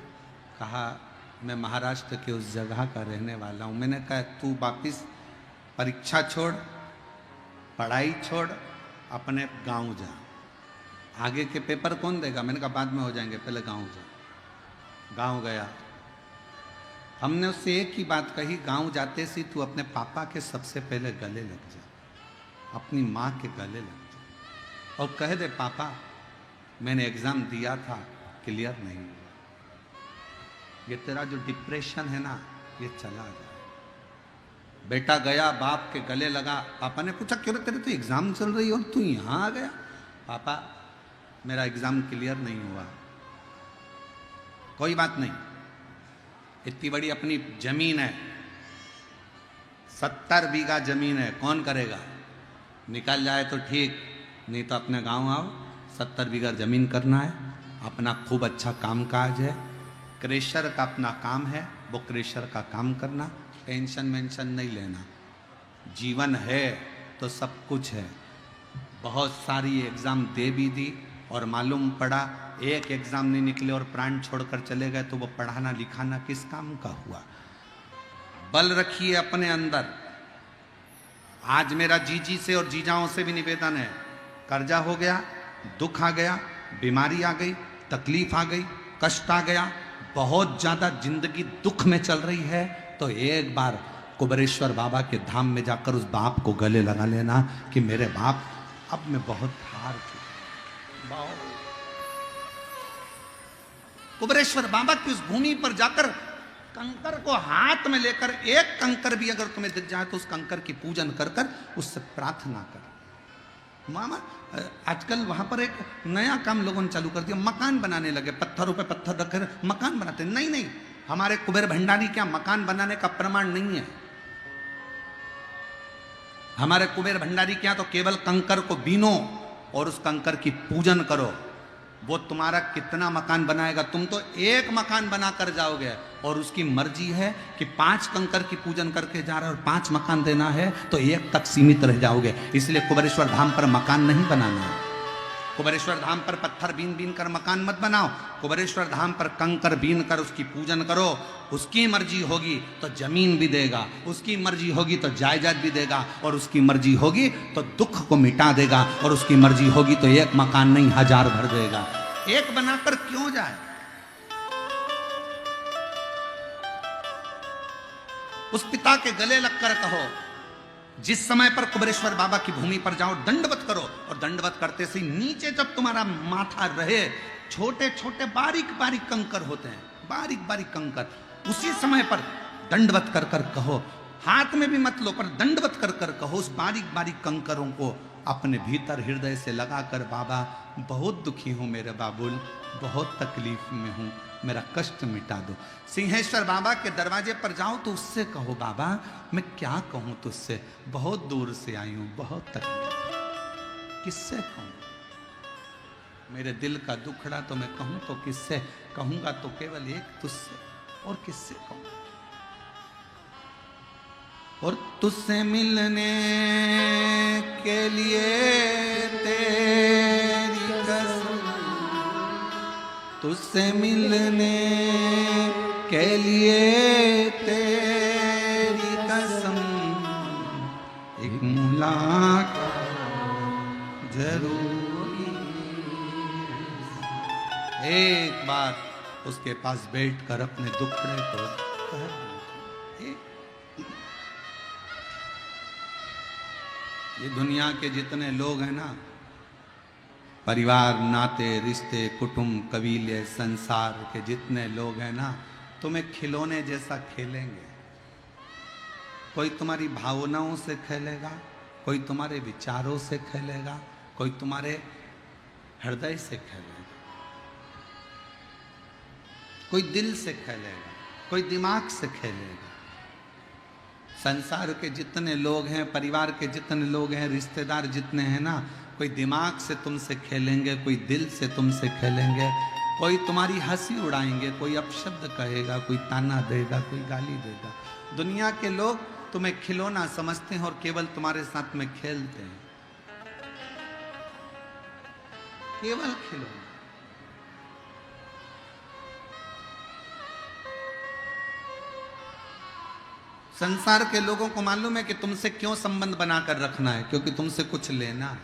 कहा मैं महाराष्ट्र के उस जगह का रहने वाला हूँ। मैंने कहा तू वापिस परीक्षा छोड़, पढ़ाई छोड़, अपने गांव जा, आगे के पेपर कौन देगा? मैंने कहा बाद में हो जाएंगे, पहले गांव जा। गांव गया, हमने उससे एक ही बात कही, गांव जाते सी तू अपने पापा के सबसे पहले गले लग जा, अपनी माँ के गले लग जा और कह दे पापा मैंने एग्जाम दिया था, क्लियर नहीं हुआ, ये तेरा जो डिप्रेशन है ना ये चला जाए। बेटा गया, बाप के गले लगा। पापा ने पूछा क्यों रे, तेरे तो एग्जाम चल रही और तू यहाँ आ गया? पापा मेरा एग्जाम क्लियर नहीं हुआ। कोई बात नहीं, इतनी बड़ी अपनी जमीन है, 70 बीघा जमीन है, कौन करेगा? निकल जाए तो ठीक, नहीं तो अपने गांव आओ, 70 बीघा जमीन करना है, अपना खूब अच्छा काम काज है, क्रेशर का अपना काम है, वो क्रेशर का काम करना, टेंशन वेंशन नहीं लेना। जीवन है तो सब कुछ है। बहुत सारी एग्ज़ाम दे भी दी और मालूम पड़ा एक एग्ज़ाम नहीं निकले और प्राण छोड़कर चले गए, तो वो पढ़ाना लिखाना किस काम का हुआ? बल रखिए अपने अंदर। आज मेरा जीजी से और जीजाओं से भी निवेदन है, कर्जा हो गया, दुख आ गया, बीमारी आ गई, तकलीफ आ गई, कष्ट आ गया, बहुत ज़्यादा जिंदगी दुख में चल रही है, तो एक बार कुबेरेश्वर बाबा के धाम में जाकर उस बाप को गले लगा लेना कि मेरे बाप अब मैं बहुत हार चुका। कुबेरेश्वर बाबा की उस भूमि पर जाकर कंकर को हाथ में लेकर, एक कंकर भी अगर तुम्हें दिख जाए तो उस कंकर की पूजन कर कर उससे प्रार्थना कर। मामा आजकल वहां पर एक नया काम लोगों ने चालू कर दिया, मकान बनाने लगे, पत्थरों पे पत्थर रखकर मकान बनाते। नहीं नहीं, हमारे कुबेर भंडारी क्या मकान बनाने का प्रमाण नहीं है। हमारे कुबेर भंडारी क्या तो केवल कंकर को बीनो और उस कंकर की पूजन करो, वो तुम्हारा कितना मकान बनाएगा। तुम तो एक मकान बनाकर जाओगे और उसकी मर्जी है कि 5 कंकर की पूजन करके जा रहे हो और 5 मकान देना है तो एक तक सीमित रह जाओगे। इसलिए कुबेरेश्वर धाम पर मकान नहीं बनाना है। कुबेरेश्वर धाम पर पत्थर बीन बीन कर मकान मत बनाओ, कुबेरेश्वर धाम पर कंकर बीन कर उसकी पूजन करो। उसकी मर्जी होगी तो जमीन भी देगा, उसकी मर्जी होगी तो जायदाद भी देगा, और उसकी मर्जी होगी तो दुख को मिटा देगा, और उसकी मर्जी होगी तो एक मकान नहीं 1000 भर देगा। एक बनाकर क्यों जाए? उस पिता के गले लगकर कहो, जिस समय पर कुबेरेश्वर बाबा की भूमि पर जाओ दंडवत करो, और दंडवत करते से नीचे जब तुम्हारा माथा रहे, छोटे छोटे बारीक बारीक कंकर होते हैं, बारीक बारीक कंकर, उसी समय पर दंडवत कर कर कहो, हाथ में भी मत लो पर दंडवत कर कर कहो उस बारीक बारीक कंकरों को अपने भीतर हृदय से लगाकर, बाबा बहुत दुखी हूं मेरे बाबुल, बहुत तकलीफ में हूं, मेरा कष्ट मिटा दो। सिंहेश्वर बाबा के दरवाजे पर जाओ तो उससे कहो, बाबा मैं क्या कहूं तुझसे, बहुत दूर से आई हूं, बहुत तकलीफ, किससे कहूं? मेरे दिल का दुखड़ा तो मैं कहूं तो किससे कहूंगा? तो केवल एक तुझसे, और किससे कहूं? और तुझसे मिलने के लिए तेरी कसम, तुझसे मिलने के लिए तेरी कसम, एक मुलाकात जरूरी, एक बार उसके पास बैठकर अपने दुखड़े को कह। ये दुनिया के जितने लोग हैं ना, परिवार, नाते, रिश्ते, कुटुंब, कबीले, संसार के जितने लोग हैं ना, तुम्हें खिलौने जैसा खेलेंगे। कोई तुम्हारी भावनाओं से खेलेगा, कोई तुम्हारे विचारों से खेलेगा, कोई तुम्हारे हृदय से खेलेगा, कोई दिल से खेलेगा, कोई दिमाग से खेलेगा। संसार के जितने लोग हैं, परिवार के जितने लोग हैं, रिश्तेदार जितने हैं ना, कोई दिमाग से तुमसे खेलेंगे, कोई दिल से तुमसे खेलेंगे, कोई तुम्हारी हंसी उड़ाएंगे, कोई अपशब्द कहेगा, कोई ताना देगा, कोई गाली देगा। दुनिया के लोग तुम्हें खिलौना समझते हैं और केवल तुम्हारे साथ में खेलते हैं, केवल खिलौना। संसार के लोगों को मालूम है कि तुमसे क्यों संबंध बनाकर रखना है, क्योंकि तुमसे कुछ लेना है।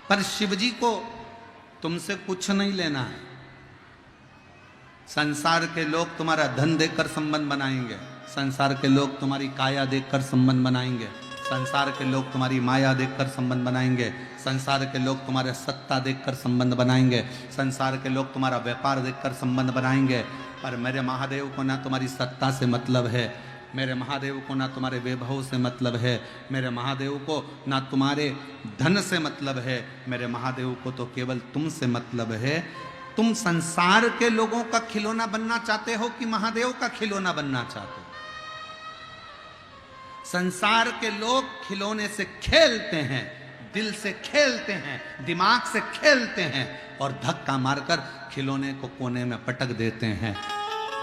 पर शिव जी को तुमसे कुछ नहीं लेना है। संसार के लोग तुम्हारा धन देखकर संबंध बनाएंगे, संसार के लोग तुम्हारी काया देखकर संबंध बनाएंगे, संसार के लोग तुम्हारी माया देखकर संबंध बनाएंगे, संसार के लोग तुम्हारे सत्ता देखकर संबंध बनाएंगे, संसार के लोग तुम्हारा व्यापार देखकर संबंध बनाएंगे। पर मेरे महादेव को ना तुम्हारी सत्ता से मतलब है, मेरे महादेव को ना तुम्हारे वैभव से मतलब है, मेरे महादेव को ना तुम्हारे धन से मतलब है, मेरे महादेव को तो केवल तुमसे मतलब है। तुम संसार के लोगों का खिलौना बनना चाहते हो कि महादेव का खिलौना बनना चाहते हो? संसार के लोग खिलौने से खेलते हैं, दिल से खेलते हैं, दिमाग से खेलते हैं और धक्का मारकर खिलौने को कोने में पटक देते हैं।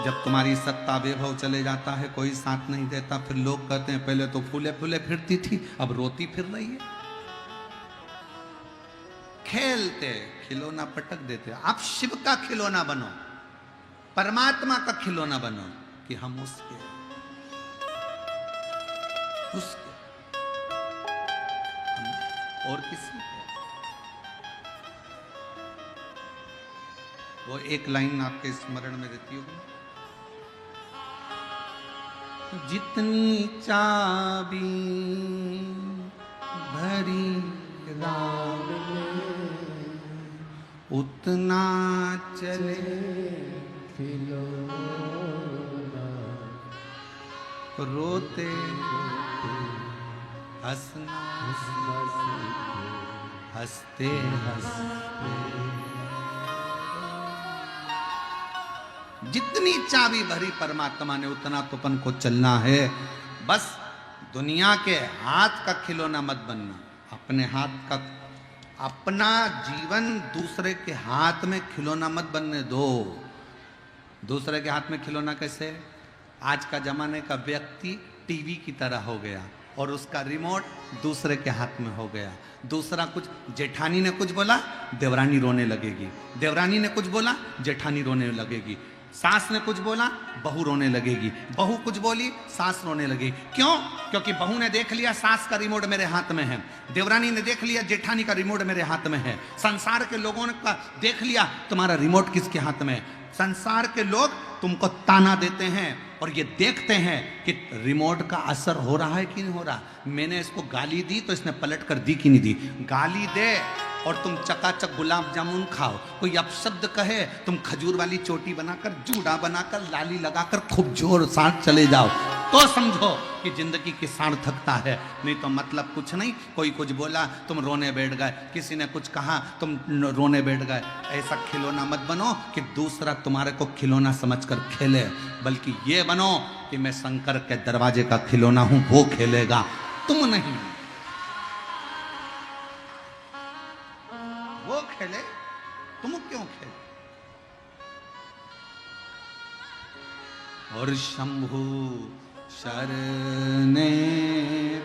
जब तुम्हारी सत्ता वैभव चले जाता है, कोई साथ नहीं देता, फिर लोग कहते हैं पहले तो फूले फूले फिरती थी, अब रोती फिर रही है। खेलते, खिलौना पटक देते। आप शिव का खिलौना बनो, परमात्मा का खिलौना बनो कि हम उसके और किसी को। वो एक लाइन आपके स्मरण में रहती होगी, जितनी चाबी भरी राग में उतना चले खिलौना, रोते हंसना हंसते हंसते। जितनी चाबी भरी परमात्मा ने उतना तो अपन को चलना है। बस दुनिया के हाथ का खिलौना मत बनना, अपने हाथ का, अपना जीवन दूसरे के हाथ में खिलौना मत बनने दो। दूसरे के हाथ में खिलौना कैसे? आज का जमाने का व्यक्ति टीवी की तरह हो गया और उसका रिमोट दूसरे के हाथ में हो गया। दूसरा कुछ, जेठानी ने कुछ बोला देवरानी रोने लगेगी, देवरानी ने कुछ बोला जेठानी रोने लगेगी, सास ने कुछ बोला बहू रोने लगेगी, बहू कुछ बोली सास रोने लगेगी। क्यों? क्योंकि बहू ने देख लिया सास का रिमोट मेरे हाथ में है, देवरानी ने देख लिया जेठानी का रिमोट मेरे हाथ में है, संसार के लोगों ने देख लिया तुम्हारा रिमोट किसके हाथ में है। संसार के लोग तुमको ताना देते हैं और ये देखते हैं कि रिमोट का असर हो रहा है कि नहीं हो रहा। मैंने इसको गाली दी तो इसने पलट कर दी कि नहीं दी। गाली दे और तुम चकाचक गुलाब जामुन खाओ, कोई अपशब्द कहे तुम खजूर वाली चोटी बनाकर, जूड़ा बनाकर, लाली लगाकर खूब जोर साथ चले जाओ, तो समझो कि जिंदगी की सार्थकता है। नहीं तो मतलब कुछ नहीं। कोई कुछ बोला तुम रोने बैठ गए, किसी ने कुछ कहा तुम रोने बैठ गए। ऐसा खिलौना मत बनो कि दूसरा तुम्हारे को खिलौना समझकर खेले, बल्कि ये बनो कि मैं शंकर के दरवाजे का खिलौना हूं, वो खेलेगा, तुम नहीं। वो खेले, तुम क्यों खेले? और शंभु शरणे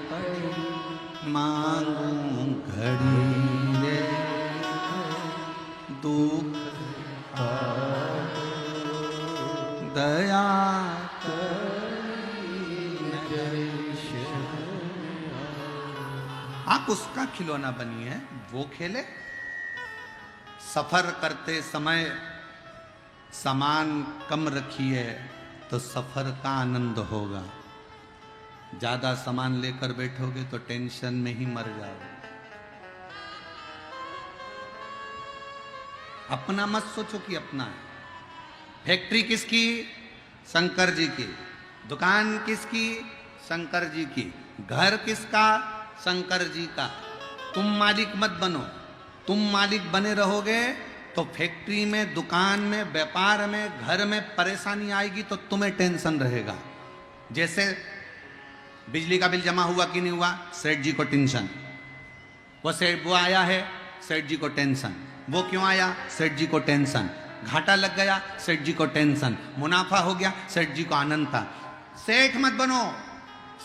पड़ी मांगू घड़ी रे, दुख दया आप उसका खिलौना बनिए, वो खेले। सफर करते समय सामान कम रखिए तो सफर का आनंद होगा। ज्यादा सामान लेकर बैठोगे तो टेंशन में ही मर जाओगे। अपना मत सोचो कि अपना है। फैक्ट्री किसकी? शंकर जी की। दुकान किसकी? शंकर जी की। घर किसका? शंकर जी का। तुम मालिक मत बनो। तुम मालिक बने रहोगे तो फैक्ट्री में, दुकान में, व्यापार में, घर में परेशानी आएगी तो तुम्हें टेंशन रहेगा। जैसे बिजली का बिल जमा हुआ कि नहीं हुआ, सेठ जी को टेंशन। वो आया है, सेठ जी को टेंशन। वो क्यों आया? सेठ जी को टेंशन। घाटा लग गया, सेठ जी को टेंशन। मुनाफा हो गया, सेठ जी को आनंद था। सेठ मत बनो,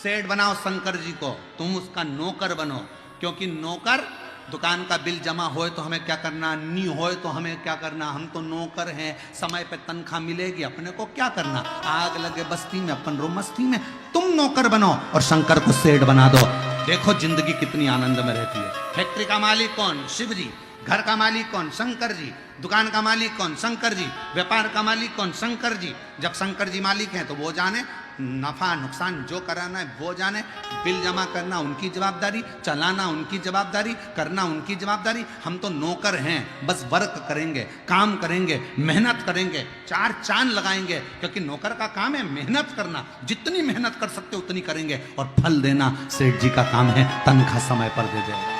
सेठ बनाओ शंकर जी को। तुम उसका नौकर बनो, क्योंकि नौकर, दुकान का बिल जमा होए तो हमें क्या करना, नहीं होए तो हमें क्या करना, हम तो नौकर हैं। समय पे तनख्वाह मिलेगी, अपने को क्या करना। आग लगे बस्ती में, अपन रो मस्ती में। तुम नौकर बनो और शंकर को सेठ बना दो। देखो जिंदगी कितनी आनंद में रहती है। फैक्ट्री का मालिक कौन? शिव जी। घर का मालिक कौन? शंकर जी। दुकान का मालिक कौन? शंकर जी। व्यापार का मालिक कौन? शंकर जी। जब शंकर जी मालिक हैं तो वो जाने, नफा नुकसान जो कराना है वो जाने, बिल जमा करना उनकी जवाबदारी, चलाना उनकी जवाबदारी, करना उनकी जवाबदारी। हम तो नौकर हैं, बस वर्क करेंगे, काम करेंगे, मेहनत करेंगे, चार चांद लगाएंगे, क्योंकि नौकर का काम है मेहनत करना। जितनी मेहनत कर सकते उतनी करेंगे, और फल देना सेठ जी का काम है, तनख्वाह समय पर दे देगा।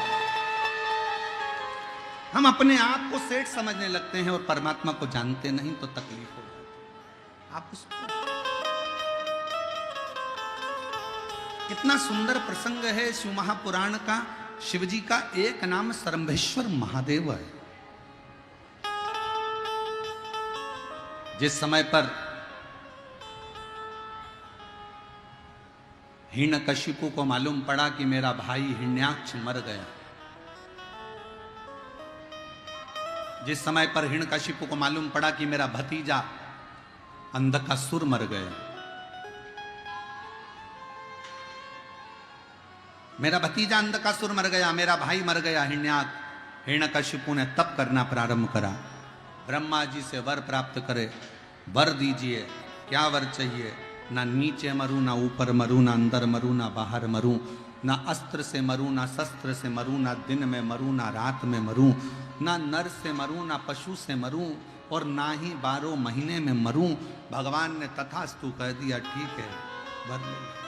हम अपने आप को सेठ समझने लगते हैं और परमात्मा को जानते नहीं तो तकलीफ हो जाती। आप उसको, कितना सुंदर प्रसंग है शिव महापुराण का। शिव जी का एक नाम सरंभेश्वर महादेव है। जिस समय पर हिरण्यकशिपु को मालूम पड़ा कि मेरा भाई हिरण्याक्ष मर गया, जिस समय पर हिरण्यकशिपु को मालूम पड़ा कि मेरा भतीजा अंधकासुर मर गया, मेरा भतीजा अंधकासुर मर गया, मेरा भाई मर गया हिरण्यकशिपु ने तप करना प्रारंभ करा। ब्रह्मा जी से वर प्राप्त करे, वर दीजिए, क्या वर चाहिए? ना नीचे मरूं, ना ऊपर मरूं, ना अंदर मरूं, ना बाहर मरूं, ना अस्त्र से मरूं, ना शस्त्र से मरूं, ना दिन में मरूं, ना रात में मरूं, ना नर से मरूं, ना पशु से मरूं, और ना ही 12 महीने में मरूं। भगवान ने तथास्तु कह दिया, ठीक है, वर ले।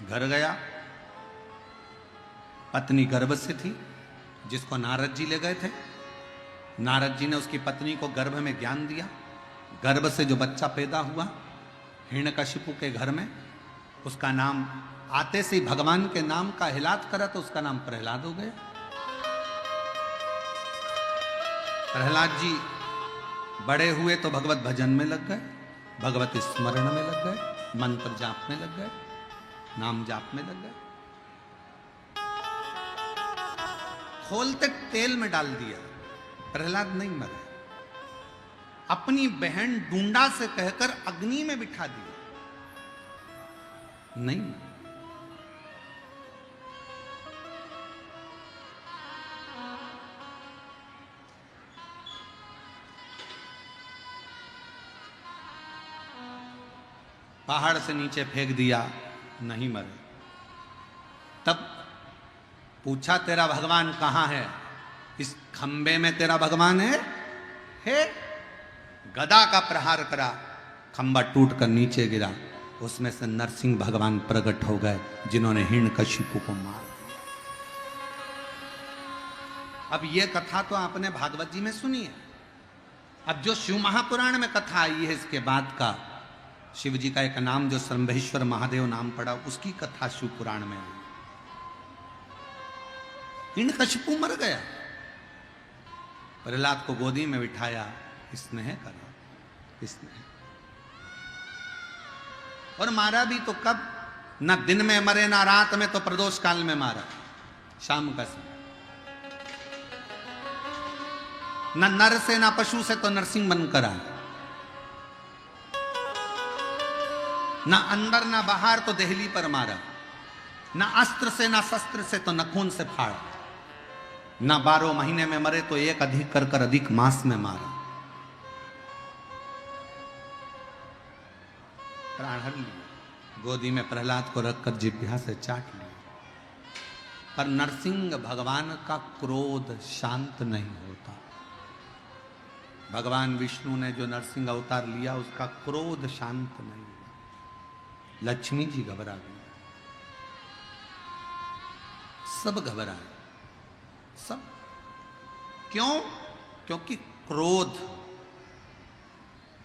घर गया, पत्नी गर्भ से थी, जिसको नारद जी ले गए थे। नारद जी ने उसकी पत्नी को गर्भ में ज्ञान दिया। गर्भ से जो बच्चा पैदा हुआ हिरण्यकशिपु के घर में, उसका नाम आते से ही भगवान के नाम का हिलात करा तो उसका नाम प्रहलाद हो गया। प्रहलाद जी बड़े हुए तो भगवत भजन में लग गए, भगवत स्मरण में लग गए, मंत्र जाप में लग गए, नाम जाप में लग गए। खोलते तेल में डाल दिया, प्रहलाद नहीं मरे। अपनी बहन डूंडा से कहकर अग्नि में बिठा दिया, नहीं। पहाड़ से नीचे फेंक दिया, नहीं मरे। तब पूछा, तेरा भगवान कहां है? इस खंबे में तेरा भगवान है? गदा का प्रहार करा, खंबा टूट कर नीचे गिरा। उसमें से नरसिंह भगवान प्रकट हो गए, जिन्होंने हिरण्यकशिपु को मार दिया। अब यह कथा तो आपने भागवत जी में सुनी है। अब जो शिव महापुराण में कथा आई है, इसके बाद का शिव जी का एक नाम जो सरंभेश्वर महादेव नाम पड़ा, उसकी कथा शिव पुराण में आई। हिरण्यकशिपु मर गया, प्रहलाद को गोदी में बिठाया, स्नेह करा, स्नेह। और मारा भी तो कब? ना दिन में मरे, ना रात में, तो प्रदोष काल में मारा, शाम का समय। ना नर से ना पशु से तो नरसिंह बनकर आया, ना अंदर ना बाहर तो देहली पर मारा, ना अस्त्र से ना शस्त्र से तो नखून से फाड़ा, ना 12 महीने में मरे तो एक अधिक कर अधिक मास में मारा। प्राण हर लिया, गोदी में प्रहलाद को रखकर जिह्वा से चाट लिया। पर नरसिंह भगवान का क्रोध शांत नहीं होता। भगवान विष्णु ने जो नरसिंह अवतार लिया, उसका क्रोध शांत नहीं हुआ। लक्ष्मी जी घबरा गई, सब घबराए, सब। क्यों? क्योंकि क्रोध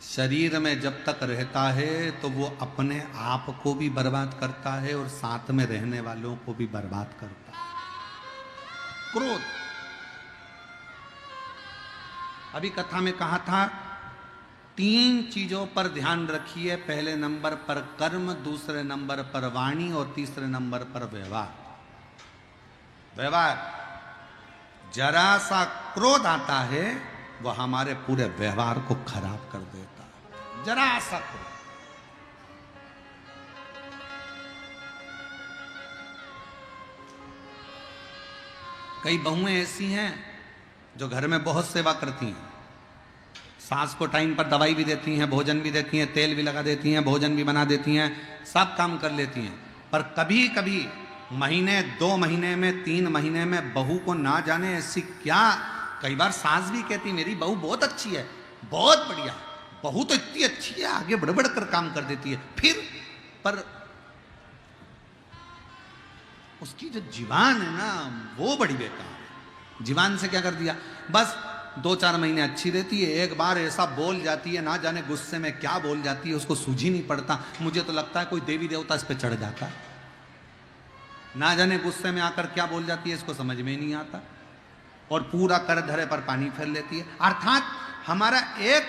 शरीर में जब तक रहता है तो वो अपने आप को भी बर्बाद करता है और साथ में रहने वालों को भी बर्बाद करता है। क्रोध। अभी कथा में कहा था, 3 चीजों पर ध्यान रखिए। पहले नंबर पर कर्म, दूसरे नंबर पर वाणी और तीसरे नंबर पर व्यवहार। व्यवहार, जरा सा क्रोध आता है वह हमारे पूरे व्यवहार को खराब कर देता है। जरा सा क्रोध। कई बहुएं ऐसी हैं जो घर में बहुत सेवा करती हैं, सास को टाइम पर दवाई भी देती हैं, भोजन भी देती हैं, तेल भी लगा देती हैं, भोजन भी बना देती हैं, सब काम कर लेती हैं, पर कभी कभी महीने 2 महीने में 3 महीने में बहू को ना जाने ऐसी क्या, कई बार सास भी कहती मेरी बहू बहुत अच्छी है, बहुत बढ़िया, बहू तो इतनी अच्छी है, आगे बढ़ बढ़ कर काम कर देती है, फिर पर उसकी जो जीवान है ना वो बड़ी बेकार है। जीवान से क्या कर दिया, बस 2-4 महीने अच्छी रहती है, एक बार ऐसा बोल जाती है, ना जाने गुस्से में क्या बोल जाती है, उसको सूझ ही नहीं पड़ता। मुझे तो लगता है कोई देवी देवता इस पे चढ़ जाता, ना जाने गुस्से में आकर क्या बोल जाती है, इसको समझ में ही नहीं आता, और पूरा कर धरे पर पानी फेर लेती है। अर्थात हमारा एक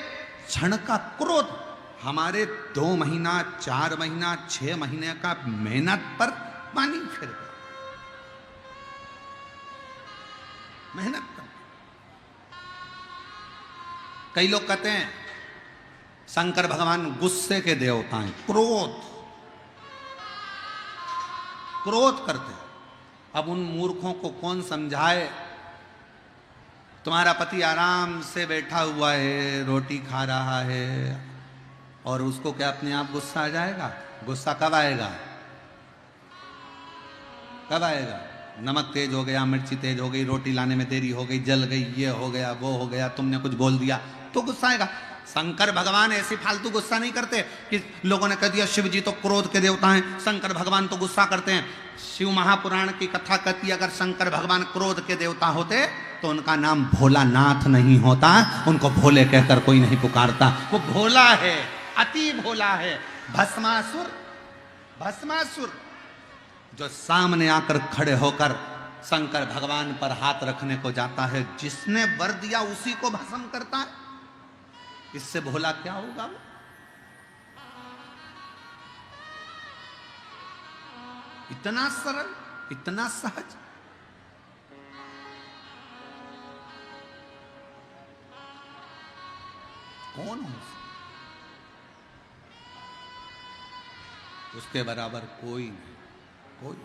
क्षण का क्रोध हमारे 2 महीना 4 महीना 6 महीने का मेहनत पर पानी फेर गया। मेहनत कर, कई लोग कहते हैं शंकर भगवान गुस्से के देवता हैं, क्रोध करते हैं। अब उन मूर्खों को कौन समझाए, तुम्हारा पति आराम से बैठा हुआ है, रोटी खा रहा है, और उसको क्या अपने आप गुस्सा आ जाएगा? गुस्सा कब आएगा? कब आएगा? नमक तेज हो गया, मिर्ची तेज हो गई, रोटी लाने में देरी हो गई, जल गई, ये हो गया, वो हो गया, तुमने कुछ बोल दिया तो गुस्सा आएगा। शंकर भगवान ऐसी फालतू गुस्सा नहीं करते कि लोगों ने कह दिया शिव जी तो क्रोध के देवता हैं, शंकर भगवान तो गुस्सा करते हैं। शिव महापुराण की कथा कहती है अगर शंकर भगवान क्रोध के देवता होते तो उनका नाम भोलानाथ नहीं होता, उनको भोले कहकर कोई नहीं पुकारता। वो भोला है, अति भोला है। भस्मासुर जो सामने आकर खड़े होकर शंकर भगवान पर हाथ रखने को जाता है, जिसने वर दिया उसी को भस्म करता है, इससे भोला क्या होगा? इतना सरल, इतना सहज। कौन हो उसके बराबर? कोई नहीं, कोई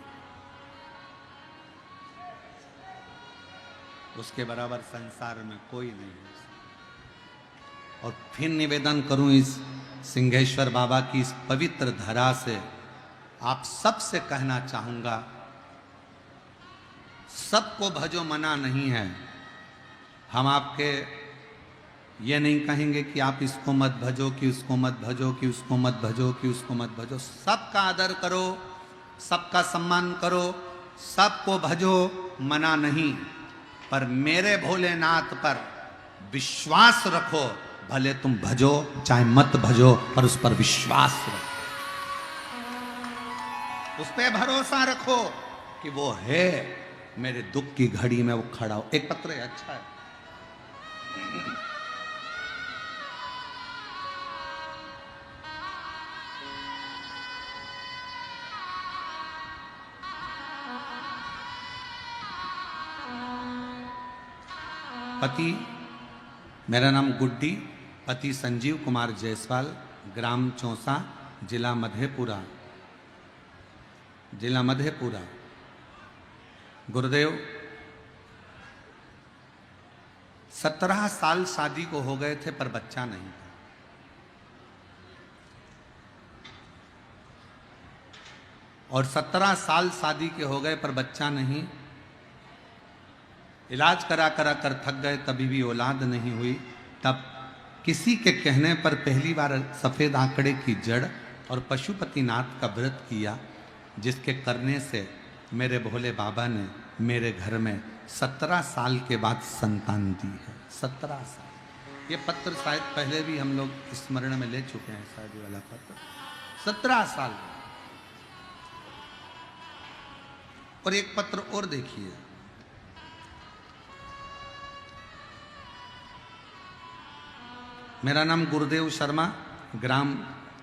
उसके बराबर संसार में कोई नहीं है। और फिर निवेदन करूं इस सिंहेश्वर बाबा की इस पवित्र धरा से, आप सबसे कहना चाहूंगा, सबको भजो मना नहीं है। हम आपके ये नहीं कहेंगे कि आप इसको मत भजो, कि उसको मत भजो, कि उसको मत भजो, कि उसको मत भजो। सबका आदर करो, सबका सम्मान करो, सबको भजो, मना नहीं। पर मेरे भोलेनाथ पर विश्वास रखो, भले तुम भजो चाहे मत भजो, पर उस पर विश्वास रखो, उस पर भरोसा रखो कि वो है, मेरे दुख की घड़ी में वो खड़ा हो। एक पत्र है, अच्छा है, पति मेरा नाम गुड्डी, पति संजीव कुमार जायसवाल, ग्राम चौसा, जिला मधेपुरा, जिला मधेपुरा। गुरुदेव 17 साल शादी को हो गए थे पर बच्चा नहीं था। और 17 साल शादी के हो गए पर बच्चा नहीं, इलाज करा करा कर थक गए, तभी भी औलाद नहीं हुई। तब किसी के कहने पर पहली बार सफ़ेद आंकड़े की जड़ और पशुपतिनाथ का व्रत किया, जिसके करने से मेरे भोले बाबा ने मेरे घर में 17 साल के बाद संतान दी है। 17 साल। ये पत्र शायद पहले भी हम लोग स्मरण में ले चुके हैं, शादी वाला पत्र। 17 साल। और एक पत्र और देखिए, मेरा नाम गुरुदेव शर्मा, ग्राम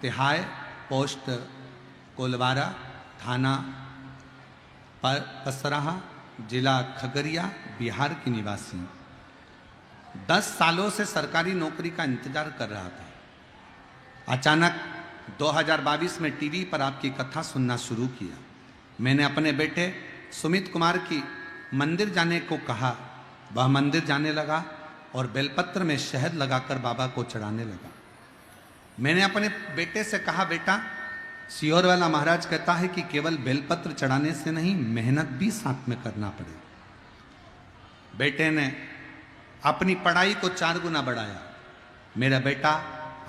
तिहाय, पोस्ट कोलवारा, थाना पसराहा, जिला खगड़िया, बिहार की निवासी। 10 सालों से सरकारी नौकरी का इंतजार कर रहा था। अचानक 2022 में टीवी पर आपकी कथा सुनना शुरू किया। मैंने अपने बेटे सुमित कुमार की मंदिर जाने को कहा, वह मंदिर जाने लगा और बेलपत्र में शहद लगाकर बाबा को चढ़ाने लगा। मैंने अपने बेटे से कहा, बेटा सियोर वाला महाराज कहता है कि केवल बेलपत्र चढ़ाने से नहीं, मेहनत भी साथ में करना पड़ेगा। बेटे ने अपनी पढ़ाई को 4 गुना बढ़ाया। मेरा बेटा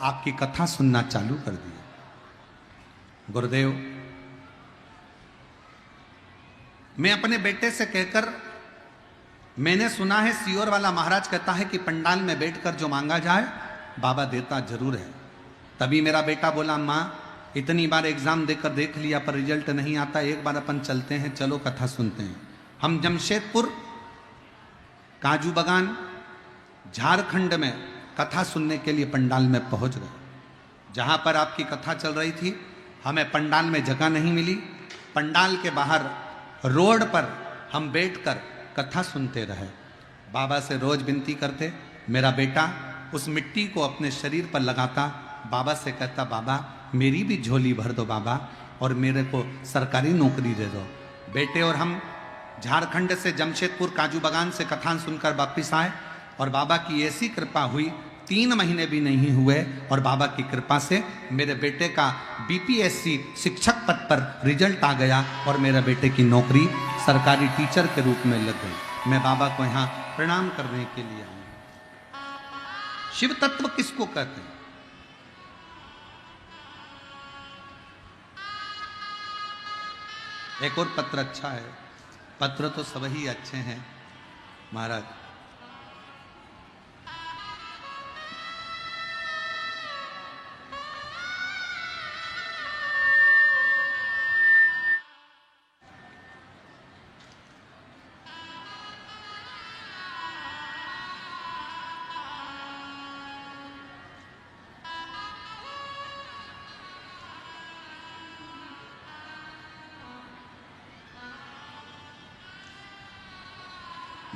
आपकी कथा सुनना चालू कर दिया। गुरुदेव, मैं अपने बेटे से कहकर, मैंने सुना है सियोर वाला महाराज कहता है कि पंडाल में बैठकर जो मांगा जाए बाबा देता जरूर है। तभी मेरा बेटा बोला, माँ इतनी बार एग्जाम देकर देख लिया पर रिजल्ट नहीं आता, एक बार अपन चलते हैं, चलो कथा सुनते हैं। हम जमशेदपुर काजू बागान झारखंड में कथा सुनने के लिए पंडाल में पहुंच गए। जहां पर आपकी कथा चल रही थी, हमें पंडाल में जगह नहीं मिली। पंडाल के बाहर रोड पर हम बैठकर कथा सुनते रहे। बाबा से रोज विनती करते। मेरा बेटा उस मिट्टी को अपने शरीर पर लगाता, बाबा से कहता, बाबा मेरी भी झोली भर दो बाबा, और मेरे को सरकारी नौकरी दे दो। बेटे और हम झारखंड से जमशेदपुर काजू बागान से कथा सुनकर वापिस आए और बाबा की ऐसी कृपा हुई, 3 महीने भी नहीं हुए और बाबा की कृपा से मेरे बेटे का बीपीएससी शिक्षक पद पर रिजल्ट आ गया और मेरे बेटे की नौकरी सरकारी टीचर के रूप में लग गई। मैं बाबा को यहाँ प्रणाम करने के लिए आया। शिव तत्व किसको कहते हैं? एक और पत्र अच्छा है। पत्र तो सब ही अच्छे हैं महाराज।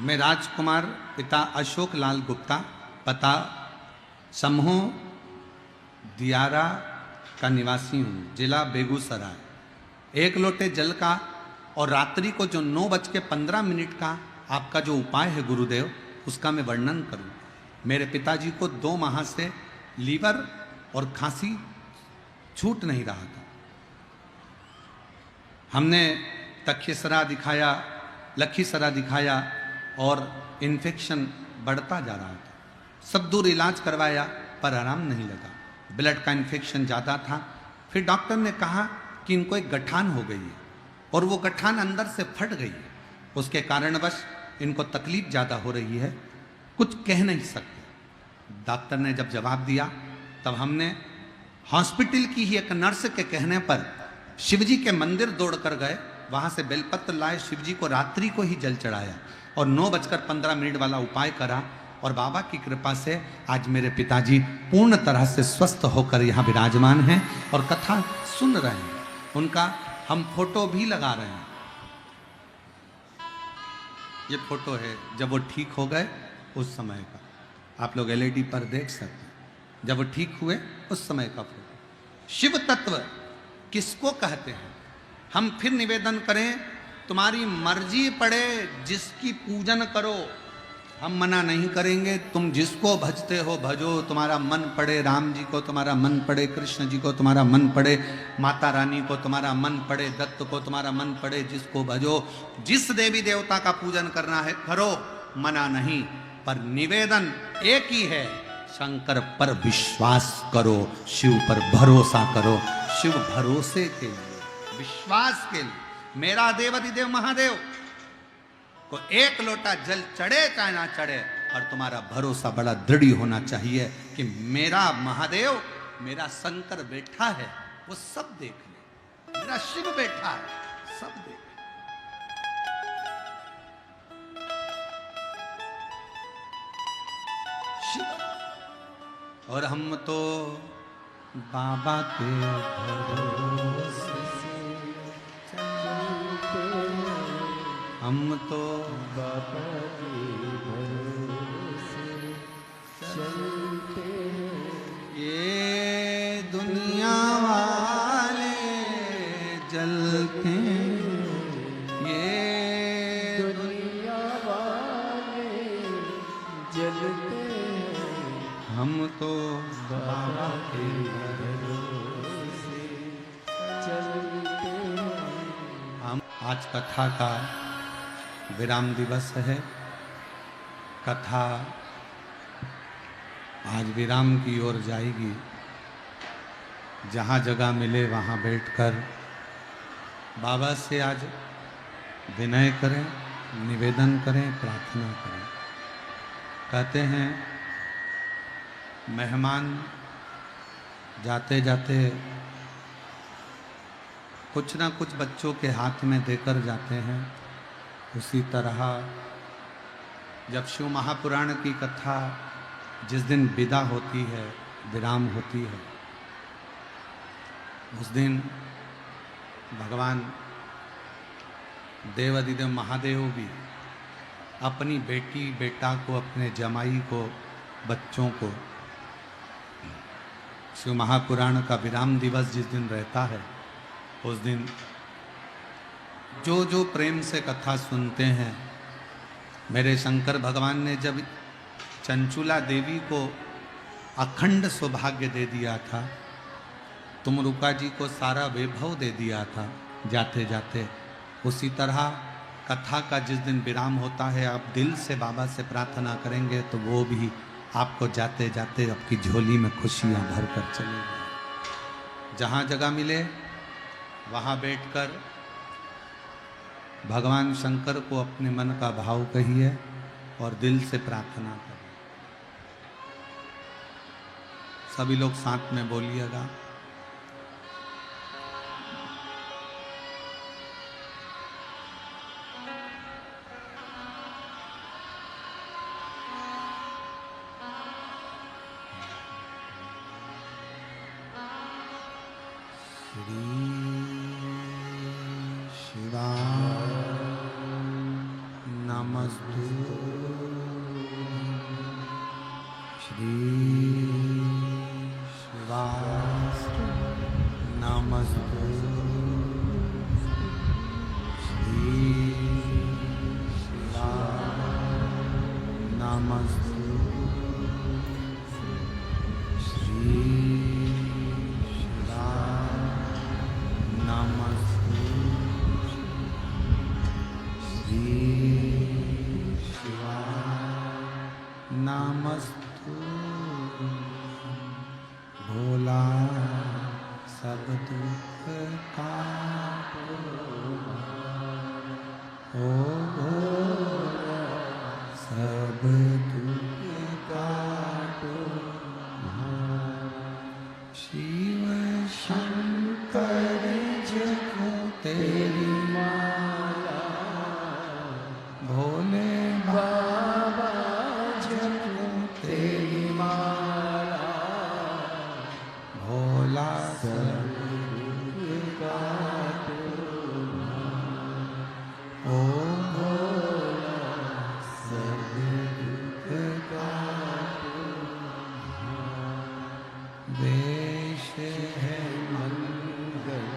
मैं राजकुमार पिता अशोक लाल गुप्ता, पता समूह दियारा का निवासी हूँ, जिला बेगूसराय। 1 लोटे जल का और रात्रि को जो 9:15 का आपका जो उपाय है गुरुदेव, उसका मैं वर्णन करूँ। मेरे पिताजी को 2 माह से लीवर और खांसी छूट नहीं रहा था। हमने तक्षसरा दिखाया, लखीसरा दिखाया और इन्फेक्शन बढ़ता जा रहा था। सब दूर इलाज करवाया पर आराम नहीं लगा। ब्लड का इन्फेक्शन ज़्यादा था। फिर डॉक्टर ने कहा कि इनको एक गठान हो गई है और वो गठान अंदर से फट गई है, उसके कारणवश इनको तकलीफ ज़्यादा हो रही है, कुछ कह नहीं सकते। डॉक्टर ने जब जवाब दिया तब हमने हॉस्पिटल की ही एक नर्स के कहने पर शिवजी के मंदिर दौड़ कर गए। वहाँ से बेलपत्र लाए, शिवजी को रात्रि को ही जल चढ़ाया और 9:15 वाला उपाय करा और बाबा की कृपा से आज मेरे पिताजी पूर्ण तरह से स्वस्थ होकर यहाँ विराजमान हैं और कथा सुन रहे हैं। उनका हम फोटो भी लगा रहे हैं। ये फोटो है जब वो ठीक हो गए उस समय का, आप लोग एलईडी पर देख सकते हैं। जब वो ठीक हुए उस समय का फोटो। शिव तत्व किसको कहते हैं? हम फिर निवेदन करें, तुम्हारी मर्जी पड़े जिसकी पूजन करो, हम मना नहीं करेंगे। तुम जिसको भजते हो भजो, तुम्हारा मन पड़े राम जी को, तुम्हारा मन पड़े कृष्ण जी को, तुम्हारा मन पड़े माता रानी को, तुम्हारा मन पड़े दत्त को, तुम्हारा मन पड़े जिसको भजो। जिस देवी देवता का पूजन करना है करो, मना नहीं। पर निवेदन एक ही है, शंकर पर विश्वास करो, शिव पर भरोसा करो। शिव भरोसे के लिए, विश्वास के लिए। मेरा देवाधिदेव महादेव को 1 लोटा जल चढ़े चाहे ना चढ़े, और तुम्हारा भरोसा बड़ा दृढ़ होना चाहिए कि मेरा महादेव, मेरा शंकर बैठा है, वो सब देख ले। मेरा शिव बैठा है, सब देख ले। शिव। और हम तो बाबा के भरोसे, हम तो बाबा के भरोसे चलते हैं। ये दुनिया वाले जलते, ये दुनिया हम तो बाबा के भरोसे चलते हम। आज कथा का विराम दिवस है। कथा आज विराम की ओर जाएगी। जहाँ जगह मिले वहाँ बैठकर बाबा से आज विनय करें, निवेदन करें, प्रार्थना करें। कहते हैं मेहमान जाते जाते कुछ ना कुछ बच्चों के हाथ में देकर जाते हैं। उसी तरह जब शिव महापुराण की कथा जिस दिन विदा होती है, विराम होती है, उस दिन भगवान देवाधिदेव महादेव भी अपनी बेटी बेटा को, अपने जमाई को, बच्चों को शिव महापुराण का विराम दिवस जिस दिन रहता है, उस दिन जो जो प्रेम से कथा सुनते हैं। मेरे शंकर भगवान ने जब चंचुला देवी को अखंड सौभाग्य दे दिया था, तुमरुका जी को सारा वैभव दे दिया था जाते जाते, उसी तरह कथा का जिस दिन विराम होता है, आप दिल से बाबा से प्रार्थना करेंगे तो वो भी आपको जाते जाते आपकी झोली में खुशियां भर कर चलेगी। जहाँ जगह मिले वहाँ बैठकर भगवान शंकर को अपने मन का भाव कहिए और दिल से प्रार्थना करें। सभी लोग साथ में बोलिएगा। नमस्तु भोला सब दुख काटो, ओ भोला सब दुख काटो। शिव शंकर जपो तेरी माला, भोले बाबा जपो तेरी माला, भोला सब दुख काटो, ओ भोला सब दुख काटो। वेश है मंगल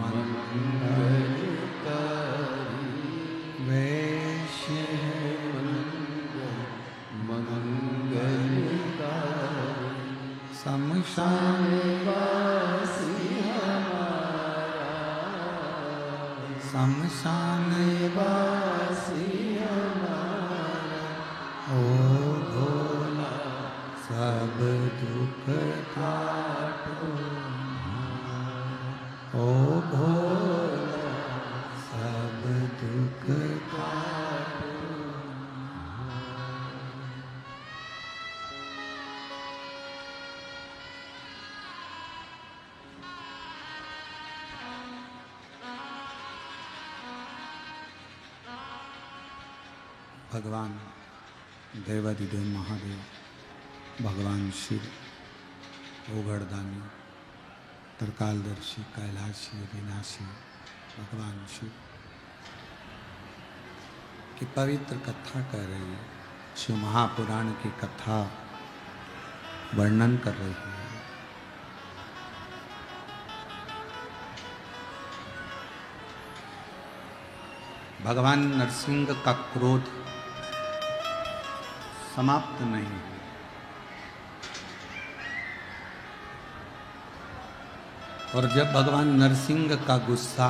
मंगलकारी, वेश है मंगल मंगलकारी। शमशान वासी हमारा, शमशान वासी हमारा, ओ भोला सब दुख काटो, ओ भोला सब दुख काटो। भगवान देवाधिदेव महादेव, भगवान शिव, ओगड़दानी, त्रिकालदर्शी, कैलाशी, विनाशी भगवान शिव की पवित्र कथा कर रही है। शिव महापुराण की कथा वर्णन कर रही है। भगवान नरसिंह का क्रोध समाप्त नहीं हुआ। और जब भगवान नरसिंह का गुस्सा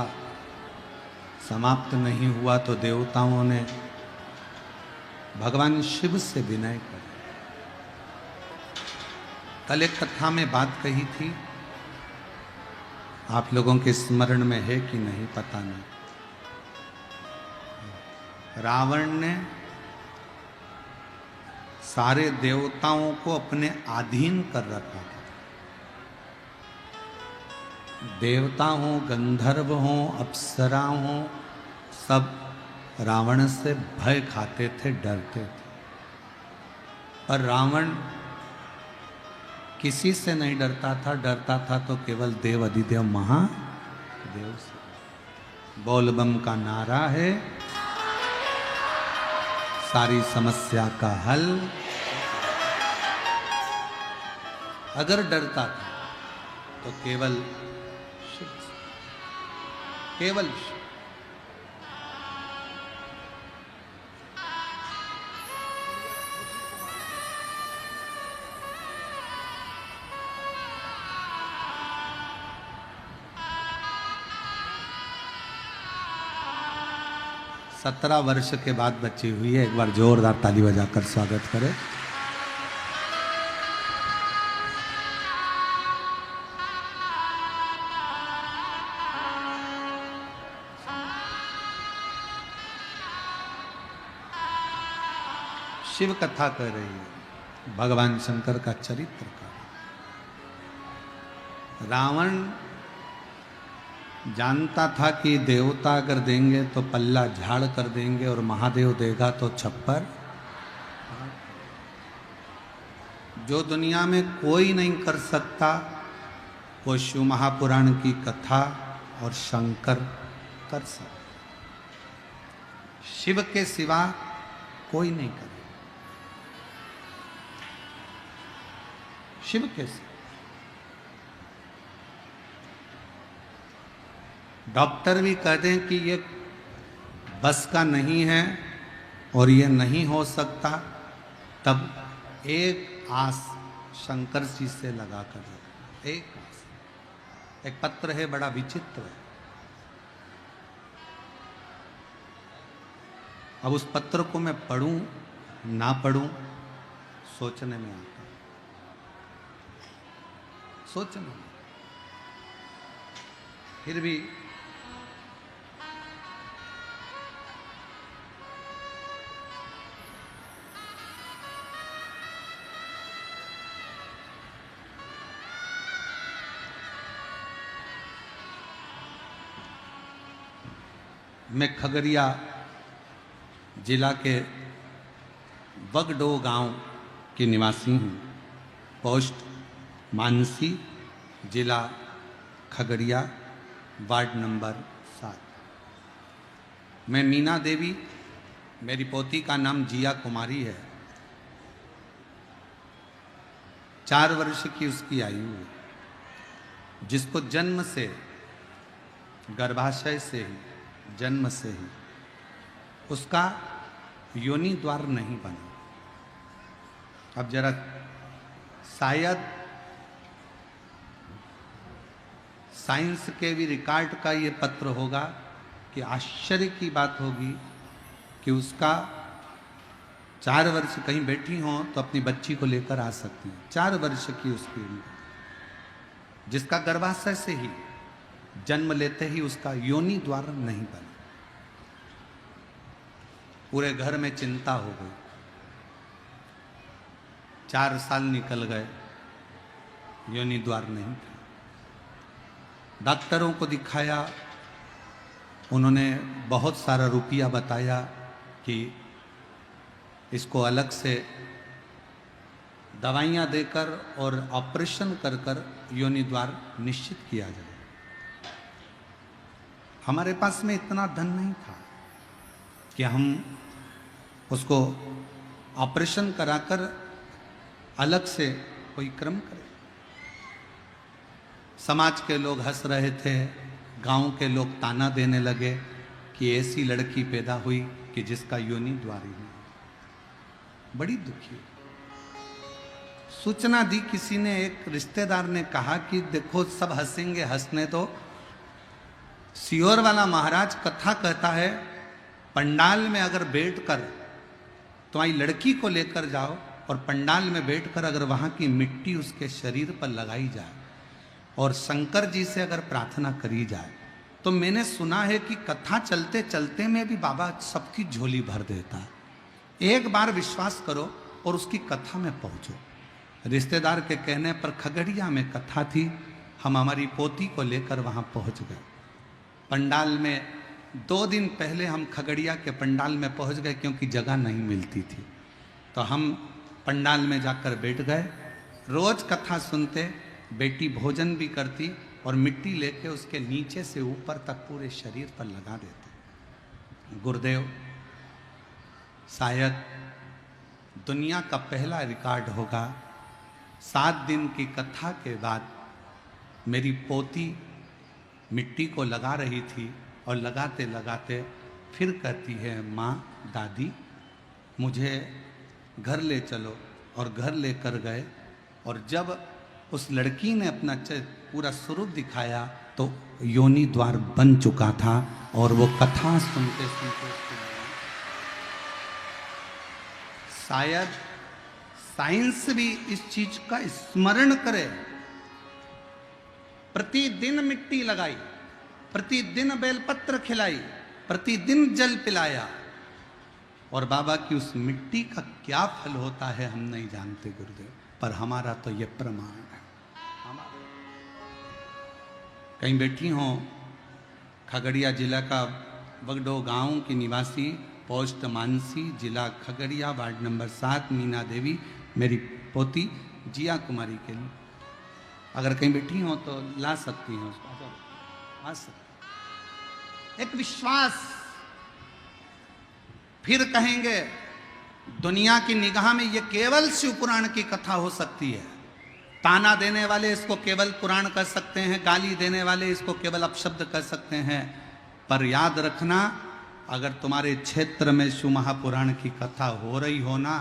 समाप्त नहीं हुआ तो देवताओं ने भगवान शिव से विनय कर, कल एक कथा में बात कही थी, आप लोगों के स्मरण में है कि नहीं पता नहीं। रावण ने सारे देवताओं को अपने अधीन कर रखा था। देवता हो, गंधर्व हो, अप्सरा हो, सब रावण से भय खाते थे, डरते थे। पर रावण किसी से नहीं डरता था, डरता था तो केवल देव अधिदेव महादेव से। बोलबम का नारा है सारी समस्या का हल। अगर डरता था तो केवल शिव, केवल शिव। सत्रह वर्ष के बाद बच्ची हुई है, एक बार जोरदार ताली बजाकर स्वागत करें। शिव कथा कर रही है, भगवान शंकर का चरित्र का। रावण जानता था कि देवता अगर देंगे तो पल्ला झाड़ कर देंगे और महादेव देगा तो छप्पर। जो दुनिया में कोई नहीं कर सकता वो शिव महापुराण की कथा और शंकर कर सकता। शिव के सिवा कोई नहीं करे। शिव के सिवा डॉक्टर भी कहते हैं कि ये बस का नहीं है और ये नहीं हो सकता, तब एक आस शंकर जी से लगा कर रखा। एक आस। एक पत्र है, बड़ा विचित्र है। अब उस पत्र को मैं पढ़ूं ना पढ़ूं सोचने में आता, सोचने में। फिर भी मैं खगड़िया जिला के वगडो गांव की निवासी हूँ। पोस्ट मानसी, जिला खगड़िया, वार्ड नंबर 7। मैं मीना देवी, मेरी पोती का नाम जिया कुमारी है। 4 वर्ष की उसकी आयु है, जिसको जन्म से, गर्भाशय से ही, जन्म से ही उसका योनि द्वार नहीं बना। अब जरा शायद साइंस के भी रिकॉर्ड का ये पत्र होगा कि आश्चर्य की बात होगी कि उसका 4 वर्ष, कहीं बैठी हो तो अपनी बच्ची को लेकर आ सकती है। 4 वर्ष की उसकी उम्र, जिसका गर्भाशय से ही, जन्म लेते ही उसका योनि द्वार नहीं बना। पूरे घर में चिंता हो गई। 4 साल निकल गए, योनि द्वार नहीं था। डॉक्टरों को दिखाया, उन्होंने बहुत सारा रुपया बताया कि इसको अलग से दवाइयाँ देकर और ऑपरेशन कर कर योनि द्वार निश्चित किया जाए। हमारे पास में इतना धन नहीं था कि हम उसको ऑपरेशन कराकर अलग से कोई क्रम करें। समाज के लोग हंस रहे थे, गांव के लोग ताना देने लगे कि ऐसी लड़की पैदा हुई कि जिसका योनि द्वार ही नहीं। बड़ी दुखी। सूचना दी किसी ने, एक रिश्तेदार ने कहा कि देखो सब हंसेंगे, हंसने तो सीहोर वाला महाराज कथा कहता है, पंडाल में अगर बैठकर तुम्हारी लड़की को लेकर जाओ और पंडाल में बैठकर अगर वहां की मिट्टी उसके शरीर पर लगाई जाए और शंकर जी से अगर प्रार्थना करी जाए, तो मैंने सुना है कि कथा चलते चलते में भी बाबा सबकी झोली भर देता है। एक बार विश्वास करो और उसकी कथा में पहुंचो। रिश्तेदार के कहने पर खगड़िया में कथा थी, हम हमारी पोती को लेकर वहां पहुंच गए। पंडाल में 2 दिन पहले हम खगड़िया के पंडाल में पहुंच गए क्योंकि जगह नहीं मिलती थी, तो हम पंडाल में जाकर बैठ गए। रोज कथा सुनते, बेटी भोजन भी करती और मिट्टी लेके उसके नीचे से ऊपर तक पूरे शरीर पर लगा देते। गुरुदेव, शायद दुनिया का पहला रिकॉर्ड होगा, 7 दिन की कथा के बाद मेरी पोती मिट्टी को लगा रही थी और लगाते लगाते फिर कहती है, माँ दादी मुझे घर ले चलो, और घर लेकर गए। और जब उस लड़की ने अपना पूरा स्वरूप दिखाया तो योनि द्वार बन चुका था, और वो कथा सुनते सुनते शायद साइंस भी इस चीज का स्मरण करे। प्रतिदिन मिट्टी लगाई, प्रतिदिन बेलपत्र खिलाई, प्रतिदिन जल पिलाया, और बाबा की उस मिट्टी का क्या फल होता है हम नहीं जानते गुरुदेव, पर हमारा तो ये प्रमाण है। कहीं बैठी हो, खगड़िया जिला का बगडो गांव की निवासी, पोस्ट मानसी, जिला खगड़िया, वार्ड नंबर 7, मीना देवी मेरी पोती जिया कुमारी के लिए अगर कहीं बैठी हो तो ला सकती हो उसको, आ सकती। एक विश्वास, फिर कहेंगे दुनिया की निगाह में ये केवल शिव पुराण की कथा हो सकती है। ताना देने वाले इसको केवल पुराण कर सकते हैं, गाली देने वाले इसको केवल अपशब्द कर सकते हैं, पर याद रखना, अगर तुम्हारे क्षेत्र में शिव महापुराण की कथा हो रही हो ना,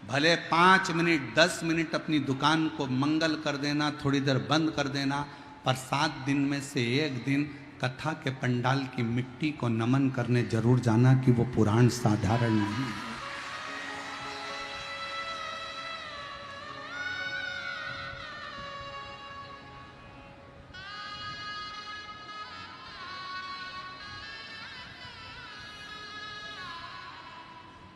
भले 5 मिनट 10 मिनट अपनी दुकान को मंगल कर देना, थोड़ी देर बंद कर देना, पर 7 दिन में से एक दिन कथा के पंडाल की मिट्टी को नमन करने जरूर जाना, कि वो पुराण साधारण नहीं है।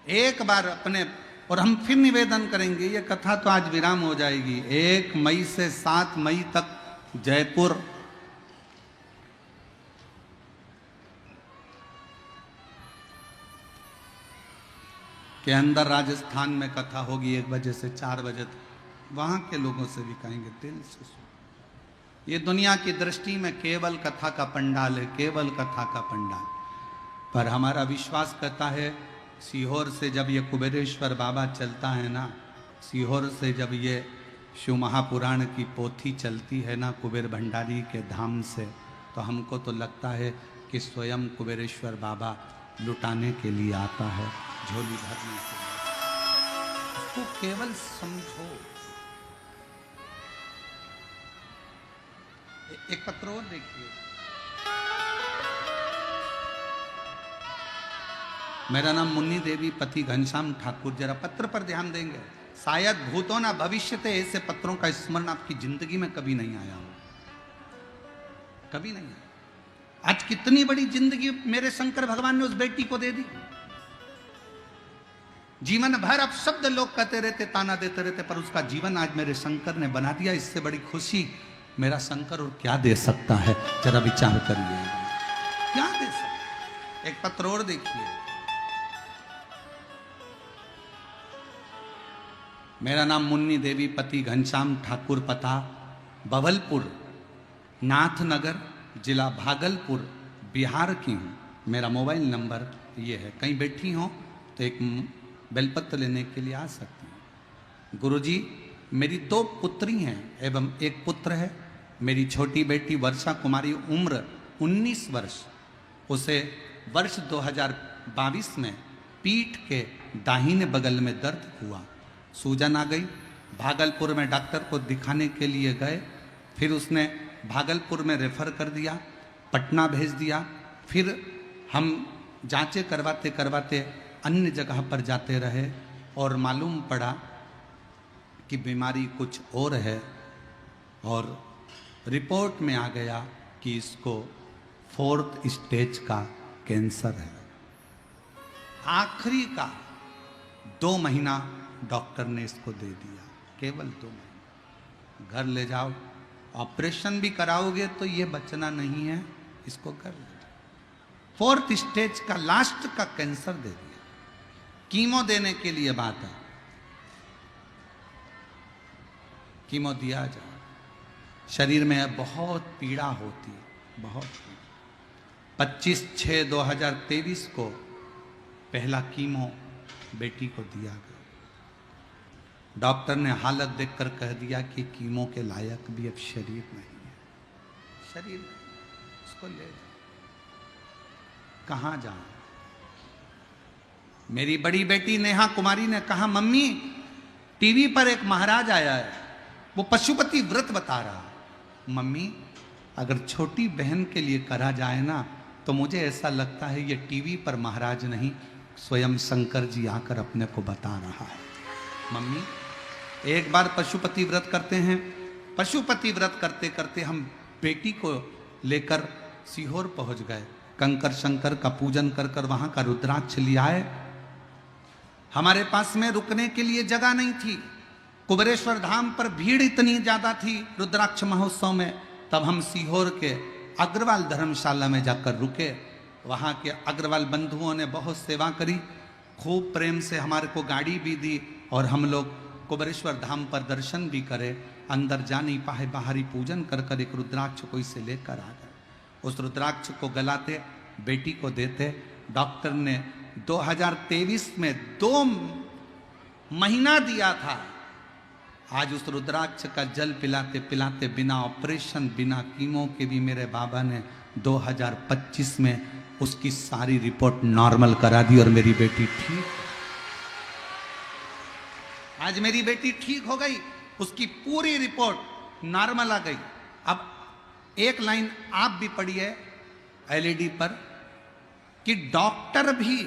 एक बार अपने, और हम फिर निवेदन करेंगे, ये कथा तो आज विराम हो जाएगी। 1 मई से 7 मई तक जयपुर, के अंदर राजस्थान में कथा होगी 1 बजे से 4 बजे तक। वहां के लोगों से भी कहेंगे दिल से सुनो, ये दुनिया की दृष्टि में केवल कथा का पंडाल है, केवल कथा का पंडाल, पर हमारा विश्वास कहता है सीहोर से जब ये कुबेरेश्वर बाबा चलता है ना, सीहोर से जब ये शिव महापुराण की पोथी चलती है ना कुबेर भंडारी के धाम से, तो हमको तो लगता है कि स्वयं कुबेरेश्वर बाबा लुटाने के लिए आता है, झोली भरने के लिए। उसको केवल समझो। एक पत्र और देखिए, मेरा नाम मुन्नी देवी, पति घनश्याम ठाकुर। जरा पत्र पर ध्यान देंगे, शायद भूतो ना भविष्यते ऐसे पत्रों का स्मरण आपकी जिंदगी में कभी नहीं आया हो, कभी नहीं आया। आज कितनी बड़ी जिंदगी मेरे शंकर भगवान ने उस बेटी को दे दी। जीवन भर अब शब्द लोग कहते रहते, ताना देते रहते, पर उसका जीवन आज मेरे शंकर ने बना दिया। इससे बड़ी खुशी मेरा शंकर और क्या दे सकता है, जरा विचार करिए, क्या दे सकता। एक पत्र और देखिए, मेरा नाम मुन्नी देवी, पति घनश्याम ठाकुर, पता बवलपुर, नाथनगर, जिला भागलपुर, बिहार की हूँ। मेरा मोबाइल नंबर ये है। कहीं बैठी हो तो एक बेलपत्र लेने के लिए आ सकती हैं। गुरुजी, मेरी 2 पुत्री हैं एवं 1 पुत्र है। मेरी छोटी बेटी वर्षा कुमारी, उम्र 19 वर्ष, उसे वर्ष 2022 में पीठ के दाहिने बगल में दर्द हुआ, सूजन आ गई, भागलपुर में डॉक्टर को दिखाने के लिए गए, फिर उसने भागलपुर में रेफर कर दिया, पटना भेज दिया, फिर हम जांचें करवाते करवाते अन्य जगह पर जाते रहे और मालूम पड़ा कि बीमारी कुछ और है और रिपोर्ट में आ गया कि इसको 4th स्टेज का कैंसर है। आखिरी का 2 महीना डॉक्टर ने इसको दे दिया, केवल 2 महीना। घर ले जाओ, ऑपरेशन भी कराओगे तो ये बचना नहीं है, इसको कर ले जाओ। 4th स्टेज का लास्ट का कैंसर दे दिया। कीमो देने के लिए बात है, कीमो दिया जाए। शरीर में बहुत पीड़ा होती है, बहुत। 25/6/2023 को पहला कीमो बेटी को दिया गया। डॉक्टर ने हालत देखकर कह दिया कि कीमो के लायक भी अब शरीर नहीं है, शरीर नहीं, उसको ले जाओ। कहाँ जाऊं? मेरी बड़ी बेटी नेहा कुमारी ने कहा, मम्मी टीवी पर एक महाराज आया है, वो पशुपति व्रत बता रहा है। मम्मी अगर छोटी बहन के लिए करा जाए ना तो मुझे ऐसा लगता है ये टीवी पर महाराज नहीं, स्वयं शंकर जी आकर अपने को बता रहा है। मम्मी एक बार पशुपति व्रत करते हैं। पशुपति व्रत करते करते हम बेटी को लेकर सीहोर पहुंच गए। कंकर शंकर का पूजन कर कर वहां का रुद्राक्ष ले आए। हमारे पास में रुकने के लिए जगह नहीं थी। कुबेरेश्वर धाम पर भीड़ इतनी ज्यादा थी रुद्राक्ष महोत्सव में, तब हम सीहोर के अग्रवाल धर्मशाला में जाकर रुके। वहाँ के अग्रवाल बंधुओं ने बहुत सेवा करी, खूब प्रेम से हमारे को गाड़ी भी दी और हम लोग कुबेरेश्वर धाम पर दर्शन भी करे। अंदर जा नहीं पाए, बाहरी पूजन कर कर एक रुद्राक्ष को इसे लेकर आ गए। उस रुद्राक्ष को गलाते, बेटी को देते। डॉक्टर ने 2023 में 2 महीना दिया था। आज उस रुद्राक्ष का जल पिलाते पिलाते बिना ऑपरेशन बिना कीमो के भी मेरे बाबा ने 2025 में उसकी सारी रिपोर्ट नॉर्मल करा दी और मेरी बेटी ठीक। आज मेरी बेटी ठीक हो गई, उसकी पूरी रिपोर्ट नॉर्मल आ गई। अब एक लाइन आप भी पढ़िए एलईडी पर कि डॉक्टर भी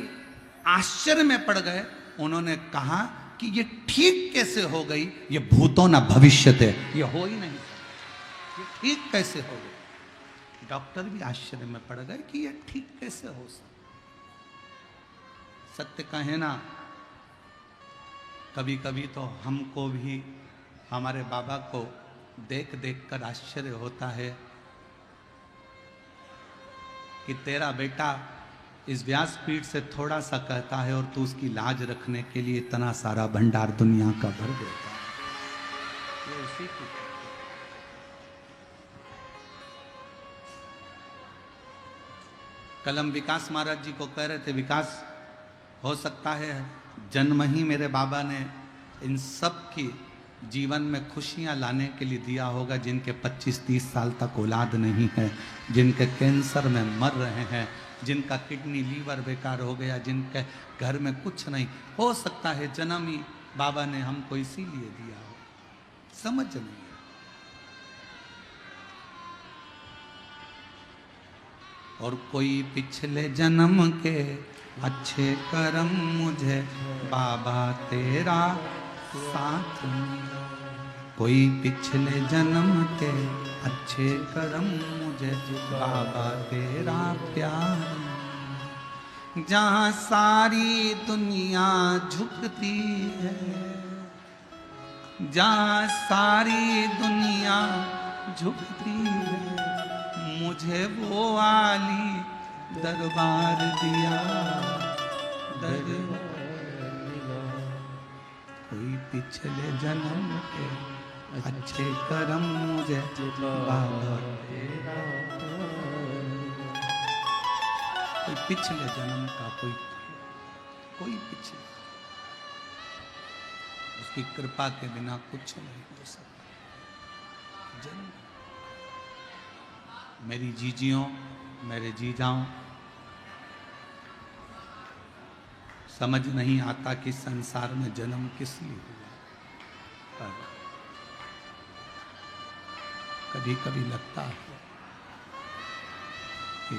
आश्चर्य में पड़ गए। उन्होंने कहा कि ये ठीक कैसे हो गई, ये भूतों न भविष्य थे, ये हो ही नहीं, ये ठीक कैसे हो गई। डॉक्टर भी आश्चर्य में पड़ गए कि ये ठीक कैसे हो सकता। सत्य कहे ना, कभी कभी तो हमको भी हमारे बाबा को देख देख कर आश्चर्य होता है कि तेरा बेटा इस व्यासपीठ से थोड़ा सा कहता है और तू उसकी लाज रखने के लिए इतना सारा भंडार दुनिया का भर देता है। ये उसी की कलम विकास महाराज जी को कह रहे थे, विकास हो सकता है जन्म ही मेरे बाबा ने इन सब की जीवन में खुशियां लाने के लिए दिया होगा, जिनके 25-30 साल तक औलाद नहीं है, जिनके कैंसर में मर रहे हैं, जिनका किडनी लीवर बेकार हो गया, जिनके घर में कुछ नहीं। हो सकता है जन्म ही बाबा ने हमको इसीलिए दिया हो, समझ नहीं। और कोई पिछले जन्म के अच्छे कर्म मुझे बाबा तेरा साथ मिला। कोई पिछले जन्म के अच्छे कर्म मुझे बाबा तेरा प्यार। जहाँ सारी दुनिया झुकती है, जहाँ सारी दुनिया झुकती है, मुझे वो आली दरबार दिया, दरबार। कोई पिछले जन्म के अच्छे कर्म मुझे बाबा तेरा। कोई पिछले जन्म का कोई पिछले, उसकी कृपा के बिना कुछ नहीं हो सकता। जन्म मेरी जीजियों, मेरे जीजाओं, समझ नहीं आता कि संसार में जन्म किस लिए हुआ। पर कभी कभी लगता है कि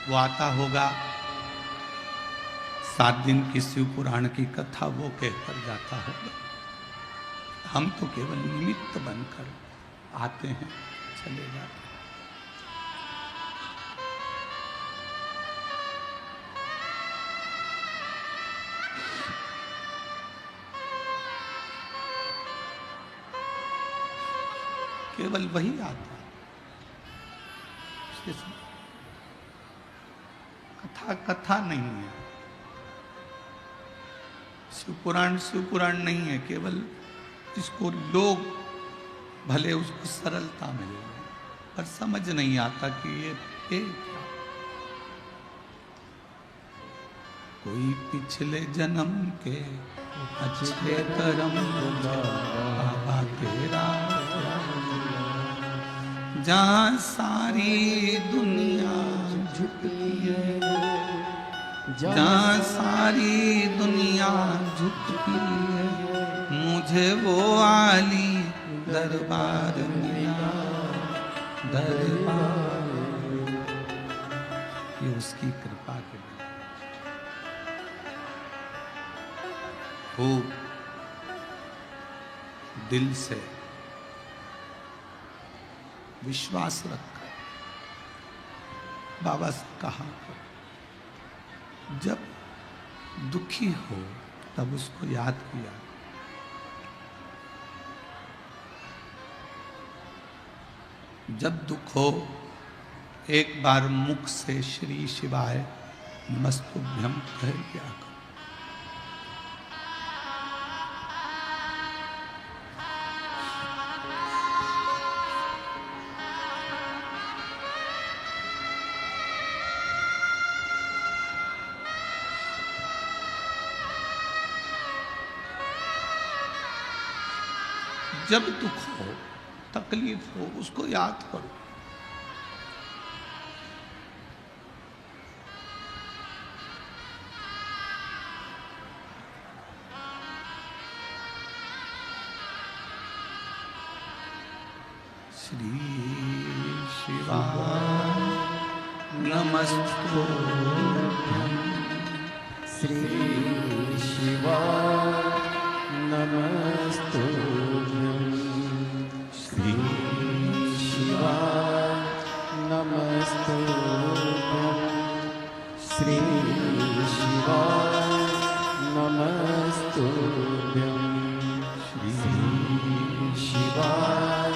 वो आता होगा, 7 दिन की शिव पुराण की कथा वो कहकर जाता होगा, हम तो केवल निमित्त बनकर आते हैं, चले जाते हैं। केवल वही आता है। कथा कथा नहीं है, शिव पुराण नहीं है, केवल जिसको लोग भले उसको सरलता मिले पर समझ नहीं आता कि ये क्या। कोई पिछले जन्म के अच्छे कर्म बाबा तेरा, जहाँ सारी दुनिया झुकती है, जहाँ सारी दुनिया झुकती है, मुझे वो आली दरबार मिला, दरबार। ये उसकी कृपा के लिए खूब दिल से विश्वास रखकर बाबा से कहा, जब दुखी हो तब उसको याद किया, जब दुख हो एक बार मुख से श्री शिवाय नमस्तुभ्यं कह दिया करो। जब दुख हो, तकलीफ हो, उसको याद करो। श्री शिवाय नमस्तुभ्यं, श्री शिवाय नमस्तुभ्यं, श्री शिवाय नमस्तुभ्यं, श्री शिवाय नमस्तुभ्यं, श्री शिवाय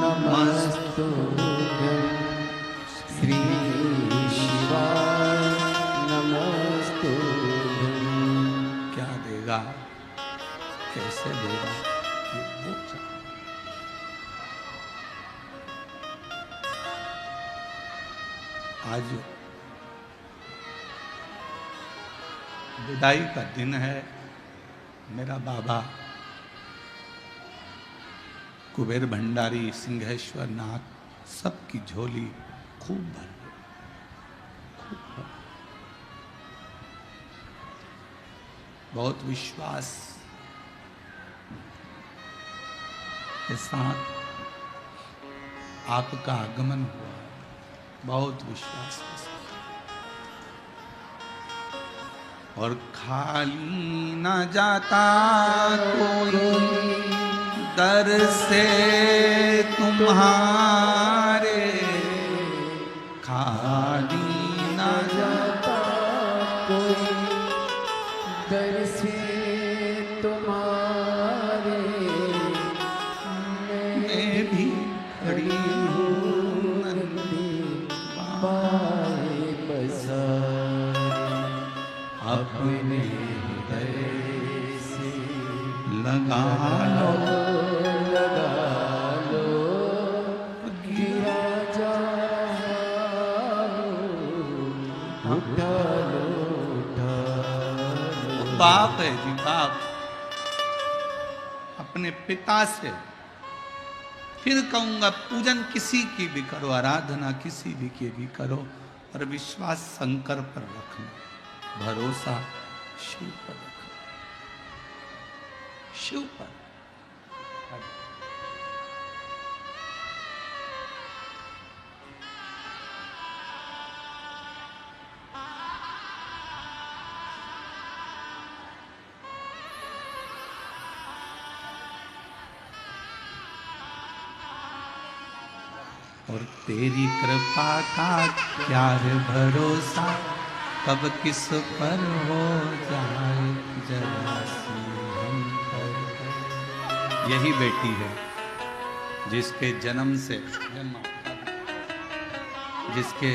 नमस्तुभ्यं, श्री शिवाय नमस्तुभ्यं। क्या देगा, कैसे देगा, ये वो जाने। आज विदाई का दिन है। मेरा बाबा कुबेर भंडारी, सिंहेश्वर नाथ, सबकी झोली खूब भर गई, खूब भर। बहुत विश्वास के साथ आपका आगमन हुआ, बहुत विश्वास के साथ। और खाली न जाता कोई दर से तुम्हारे, खाली न जाता कोई दर से तुम्हारे, मैं भी खड़ी हूँ नंदी बाए बसारे, अपने हृदय से लगा लो, लगा लो, गिरा जाओ, उठा लो, उठा लो। बाप है जी, बाप। अपने पिता से फिर कहूंगा, पूजन किसी की भी करो, आराधना किसी भी की भी करो, और विश्वास शंकर पर रखना, भरोसा शिव पर रखना, शिव पर। और तेरी कृपा का क्या है भरोसा, कब किस पर हो जाए जरा सी हम पर। यही बेटी है जिसके जन्म से जिसके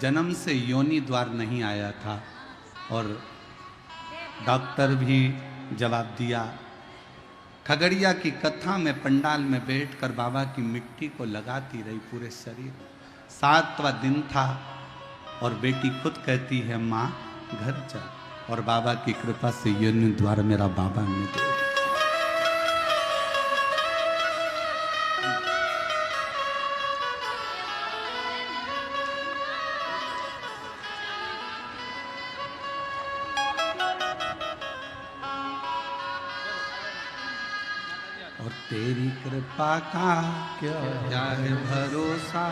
जन्म से योनि द्वार नहीं आया था, और डॉक्टर भी जवाब दिया। खगड़िया की कथा में पंडाल में बैठकर बाबा की मिट्टी को लगाती रही पूरे शरीर। 7वां दिन था और बेटी खुद कहती है माँ घर चल, और बाबा की कृपा से योनि द्वार मेरा बाबा निकले। और तेरी कृपा का क्या है भरोसा,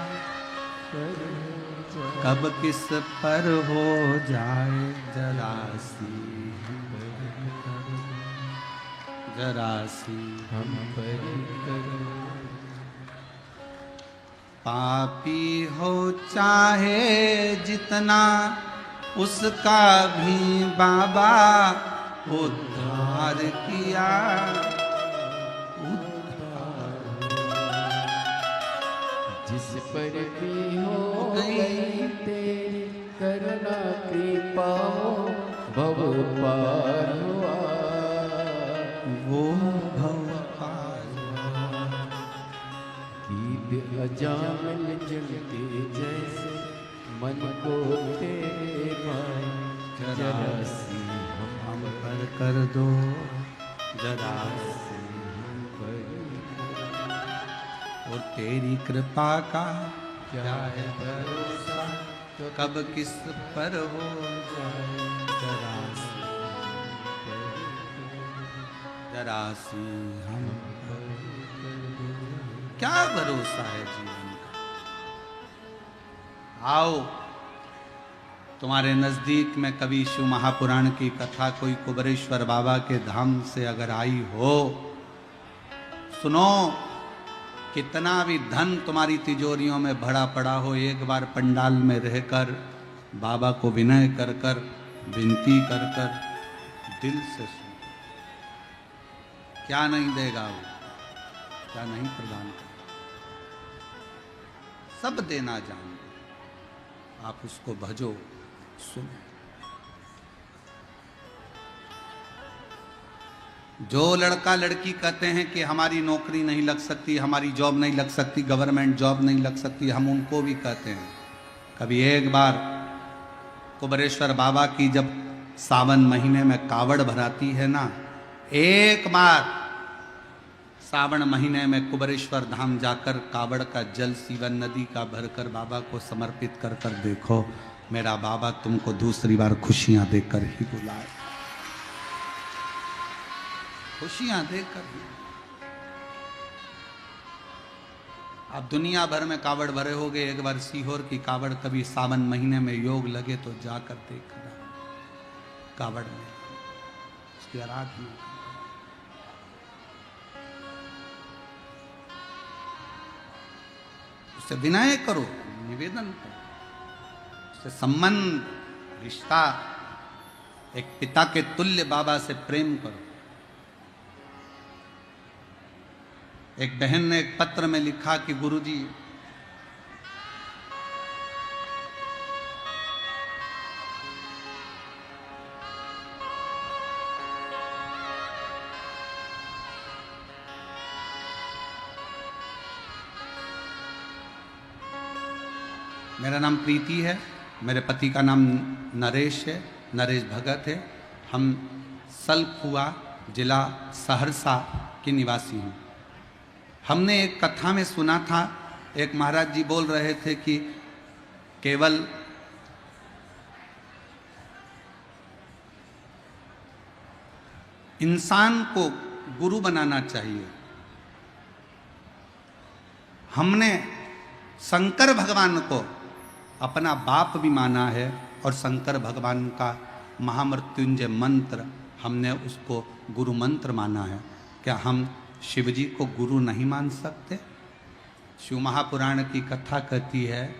कब किस पर हो जाए जरा सी हम पर करो। पापी हो चाहे जितना, उसका भी बाबा उद्धार किया। जिस पर भी हो गई तेरी करुणा कृपा, भव पार हुआ वो भव पार। दीद अजामिल जलते जैसे मन को तेरे भाई, जरा सी हम पर कर दो जरा सी। और तेरी कृपा का क्या है भरोसा, कब किस पर हो जाए जरा सी हम पर। क्या भरोसा है जीवन का। आओ तुम्हारे नजदीक में कभी शिव महापुराण की कथा कोई कुबरेश्वर बाबा के धाम से अगर आई हो, सुनो। कितना भी धन तुम्हारी तिजोरियों में भरा पड़ा हो, एक बार पंडाल में रहकर बाबा को विनय कर कर विनती कर कर दिल से सुनो। क्या नहीं देगा वो, क्या नहीं प्रदान करेगा, सब देना जान। आप उसको भजो, सुनो। जो लड़का लड़की कहते हैं कि हमारी नौकरी नहीं लग सकती, हमारी जॉब नहीं लग सकती, गवर्नमेंट जॉब नहीं लग सकती, हम उनको भी कहते हैं। कभी एक बार कुबरेश्वर बाबा की जब सावन महीने में कावड़ भराती है ना, एक बार सावन महीने में कुबरेश्वर धाम जाकर कावड़ का जल सीवन नदी का भरकर बाबा को समर्पित कर कर देखो, मेरा बाबा तुमको दूसरी बार खुशियां देकर ही बुलाए, खुशियां देकर ही। आप दुनिया भर में कावड़ भरे होगे, एक बार सीहोर की कावड़ कभी सावन महीने में योग लगे तो जाकर देखना कावड़ में उसकी आराधना। उससे विनय करो, निवेदन करो, उससे संबंध रिश्ता एक पिता के तुल्य बाबा से प्रेम करो। एक बहन ने एक पत्र में लिखा कि गुरुजी मेरा नाम प्रीति है, मेरे पति का नाम नरेश है, नरेश भगत है। हम सलखुआ जिला सहरसा के निवासी हैं। हमने एक कथा में सुना था एक महाराज जी बोल रहे थे कि केवल इंसान को गुरु बनाना चाहिए। हमने शंकर भगवान को अपना बाप भी माना है और शंकर भगवान का महामृत्युंजय मंत्र हमने उसको गुरु मंत्र माना है। क्या हम शिव जी को गुरु नहीं मान सकते? शिव महापुराण की कथा कहती है,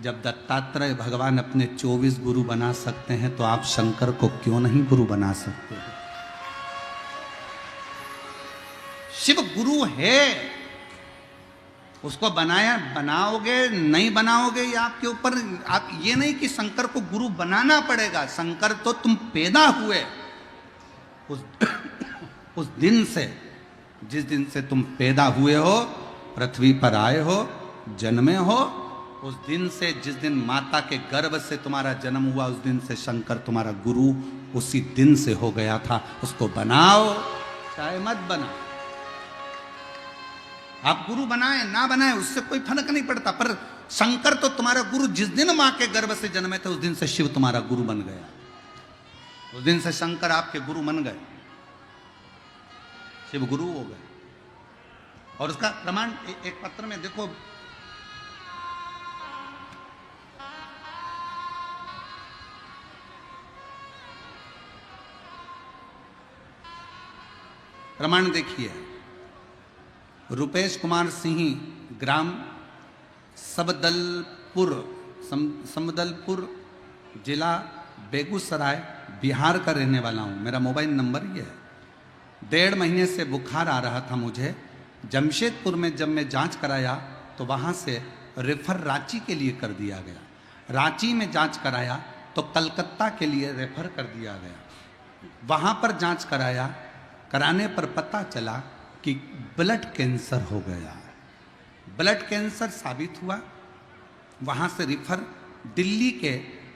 जब दत्तात्रेय भगवान अपने 24 गुरु बना सकते हैं तो आप शंकर को क्यों नहीं गुरु बना सकते? शिव गुरु है, उसको बनाओगे नहीं बनाओगे ये आपके ऊपर। आप ये नहीं कि शंकर को गुरु बनाना पड़ेगा। शंकर तो तुम पैदा हुए उस दिन से, जिस दिन से तुम पैदा हुए हो, पृथ्वी पर आए हो, जन्मे हो, उस दिन से, जिस दिन माता के गर्भ से तुम्हारा जन्म हुआ, उस दिन से शंकर तुम्हारा गुरु उसी दिन से हो गया था। उसको बनाओ चाहे मत बनाओ। आप गुरु बनाए ना बनाए उससे कोई फर्क नहीं पड़ता, पर शंकर तो तुम्हारा गुरु जिस दिन मां के गर्भ से जन्मे थे, उस दिन से शिव तुम्हारा गुरु बन गया। उस दिन से शंकर आपके गुरु बन गए, शिव गुरु हो गए। और उसका प्रमाण एक पत्र में देखो, प्रमाण देखिए। रुपेश कुमार सिंह, ग्राम समदलपुर, जिला बेगूसराय, बिहार का रहने वाला हूँ। मेरा मोबाइल नंबर ये है। 1.5 महीने से बुखार आ रहा था मुझे। जमशेदपुर में जब मैं जांच कराया तो वहाँ से रेफर रांची के लिए कर दिया गया। रांची में जांच कराया तो कलकत्ता के लिए रेफर कर दिया गया। वहाँ पर जांच कराने पर पता चला कि ब्लड कैंसर हो गया। ब्लड कैंसर साबित हुआ। वहाँ से रेफर दिल्ली के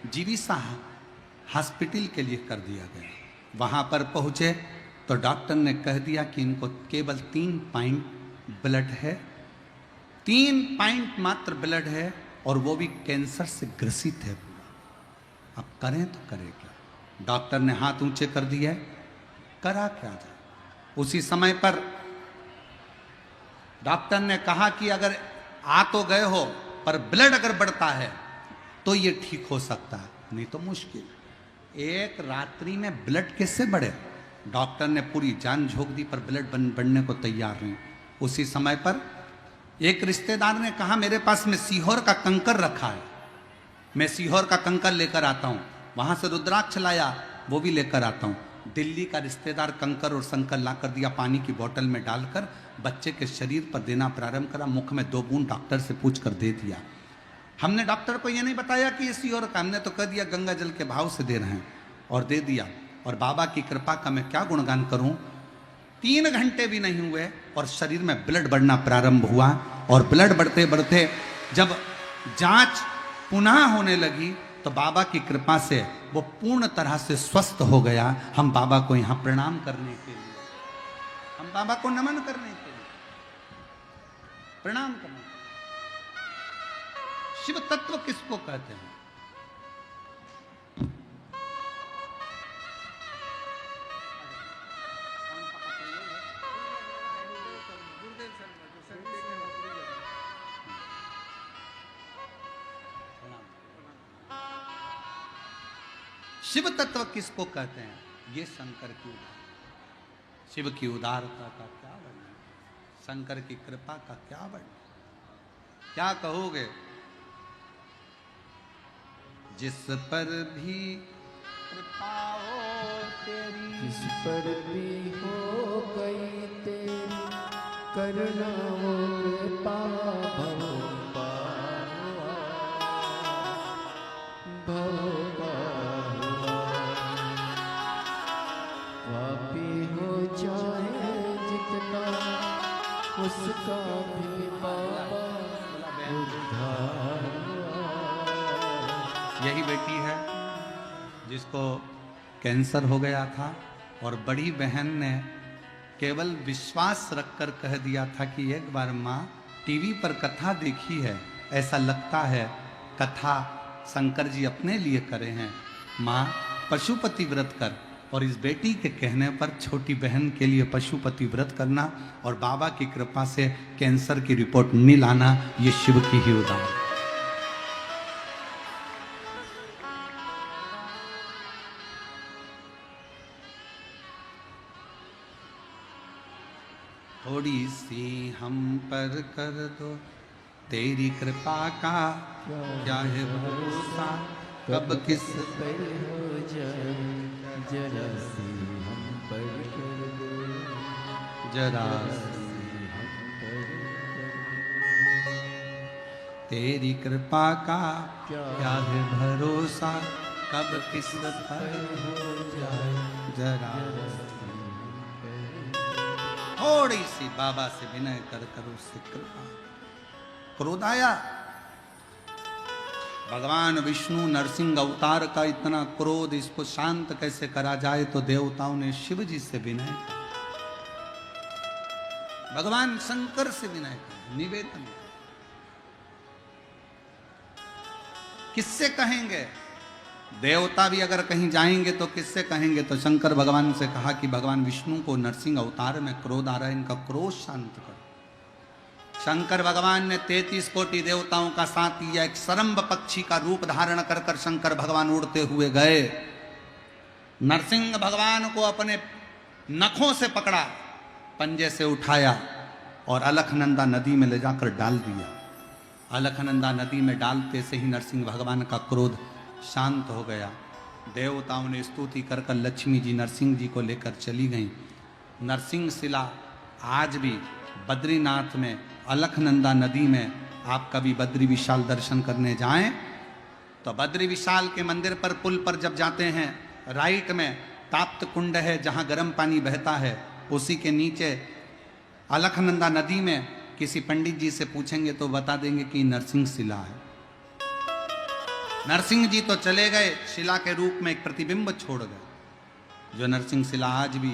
जीविसा हॉस्पिटल के लिए कर दिया गया। वहाँ पर पहुँचे तो डॉक्टर ने कह दिया कि इनको केवल 3 पॉइंट ब्लड है, 3 पॉइंट मात्र ब्लड है, और वो भी कैंसर से ग्रसित है पूरा। अब करें तो करें क्या? डॉक्टर ने हाथ ऊंचे कर दिया, करा क्या जाए। उसी समय पर डॉक्टर ने कहा कि अगर आ तो गए हो, पर ब्लड अगर बढ़ता है तो ये ठीक हो सकता है, नहीं तो मुश्किल। एक रात्रि में ब्लड कैसे बढ़े? डॉक्टर ने पूरी जान झोंक दी, पर ब्लड बढ़ने को तैयार नहीं। उसी समय पर एक रिश्तेदार ने कहा, मेरे पास में सीहोर का कंकर रखा है, मैं सीहोर का कंकर लेकर आता हूँ। वहाँ से रुद्राक्ष लाया, वो भी लेकर आता हूँ। दिल्ली का रिश्तेदार कंकर और शंकर ला कर दिया, पानी की बोतल में डालकर बच्चे के शरीर पर देना प्रारंभ करा। मुख में 2 बूंद डॉक्टर से पूछ कर दे दिया। हमने डॉक्टर को ये नहीं बताया कि ये सीहोर का, हमने तो कह दिया गंगा जल के भाव से दे रहे हैं, और दे दिया। और बाबा की कृपा का मैं क्या गुणगान करूं। 3 घंटे भी नहीं हुए और शरीर में ब्लड बढ़ना प्रारंभ हुआ। और ब्लड बढ़ते बढ़ते जब जांच पुनः होने लगी तो बाबा की कृपा से वो पूर्ण तरह से स्वस्थ हो गया। हम बाबा को यहाँ प्रणाम करने के लिए, हम बाबा को नमन करने के लिए, प्रणाम करने। शिव तत्व किसको कहते हैं? शिव तत्व किसको कहते हैं? ये शंकर की उदारता। शिव की उदारता का क्या वर्णन, शंकर की कृपा का क्या वर्णन, क्या कहोगे? जिस पर भी कृपा हो तेरी, जिस पर भी हो गई तेरी करुणा हो कृपा, उसका भी बाबा उद्धार। यही बेटी है जिसको कैंसर हो गया था और बड़ी बहन ने केवल विश्वास रखकर कह दिया था कि एक बार माँ टीवी पर कथा देखी है, ऐसा लगता है कथा शंकर जी अपने लिए करे हैं। माँ पशुपति व्रत कर, और इस बेटी के कहने पर छोटी बहन के लिए पशुपति व्रत करना और बाबा की कृपा से कैंसर की रिपोर्ट नहीं लाना, ये शिव की ही उदार। थोड़ी सी हम पर कर दो तेरी कृपा का, क्या है भरोसा कब किस पर हो जाए, जरा सी हम पर कर दो, जरा सी हम पर कर तेरी कृपा का, क्या क्या है भरोसा कब किस पर हो जाए, जरा सी हम पर। थोड़ी सी बाबा से विनय कर कर उससे कृपा। क्रोध आया, भगवान विष्णु नरसिंह अवतार का इतना क्रोध, इसको शांत कैसे करा जाए, तो देवताओं ने शिव जी से विनय किया, भगवान शंकर से विनय किया, निवेदन। किससे कहेंगे? देवता भी अगर कहीं जाएंगे तो किससे कहेंगे? तो शंकर भगवान से कहा कि भगवान विष्णु को नरसिंह अवतार में क्रोध आ रहा है, इनका क्रोध शांत करो। शंकर भगवान ने 33 कोटि देवताओं का साथ लिया, एक सरम्ब पक्षी का रूप धारण कर कर शंकर भगवान उड़ते हुए गए। नरसिंह भगवान को अपने नखों से पकड़ा, पंजे से उठाया और अलखनंदा नदी में ले जाकर डाल दिया। अलखनंदा नदी में डालते से ही नरसिंह भगवान का क्रोध शांत हो गया। देवताओं ने स्तुति कर कर लक्ष्मी जी नरसिंह जी को लेकर चली गईं। नरसिंह शिला आज भी बद्रीनाथ में अलखनंदा नदी में, आप कभी बद्री विशाल दर्शन करने जाएं तो बद्री विशाल के मंदिर पर पुल पर जब जाते हैं, राइट में ताप्त कुंड है जहां गर्म पानी बहता है, उसी के नीचे अलखनंदा नदी में किसी पंडित जी से पूछेंगे तो बता देंगे कि नरसिंह शिला है। नरसिंह जी तो चले गए, शिला के रूप में एक प्रतिबिंब छोड़ गए, जो नरसिंह शिला आज भी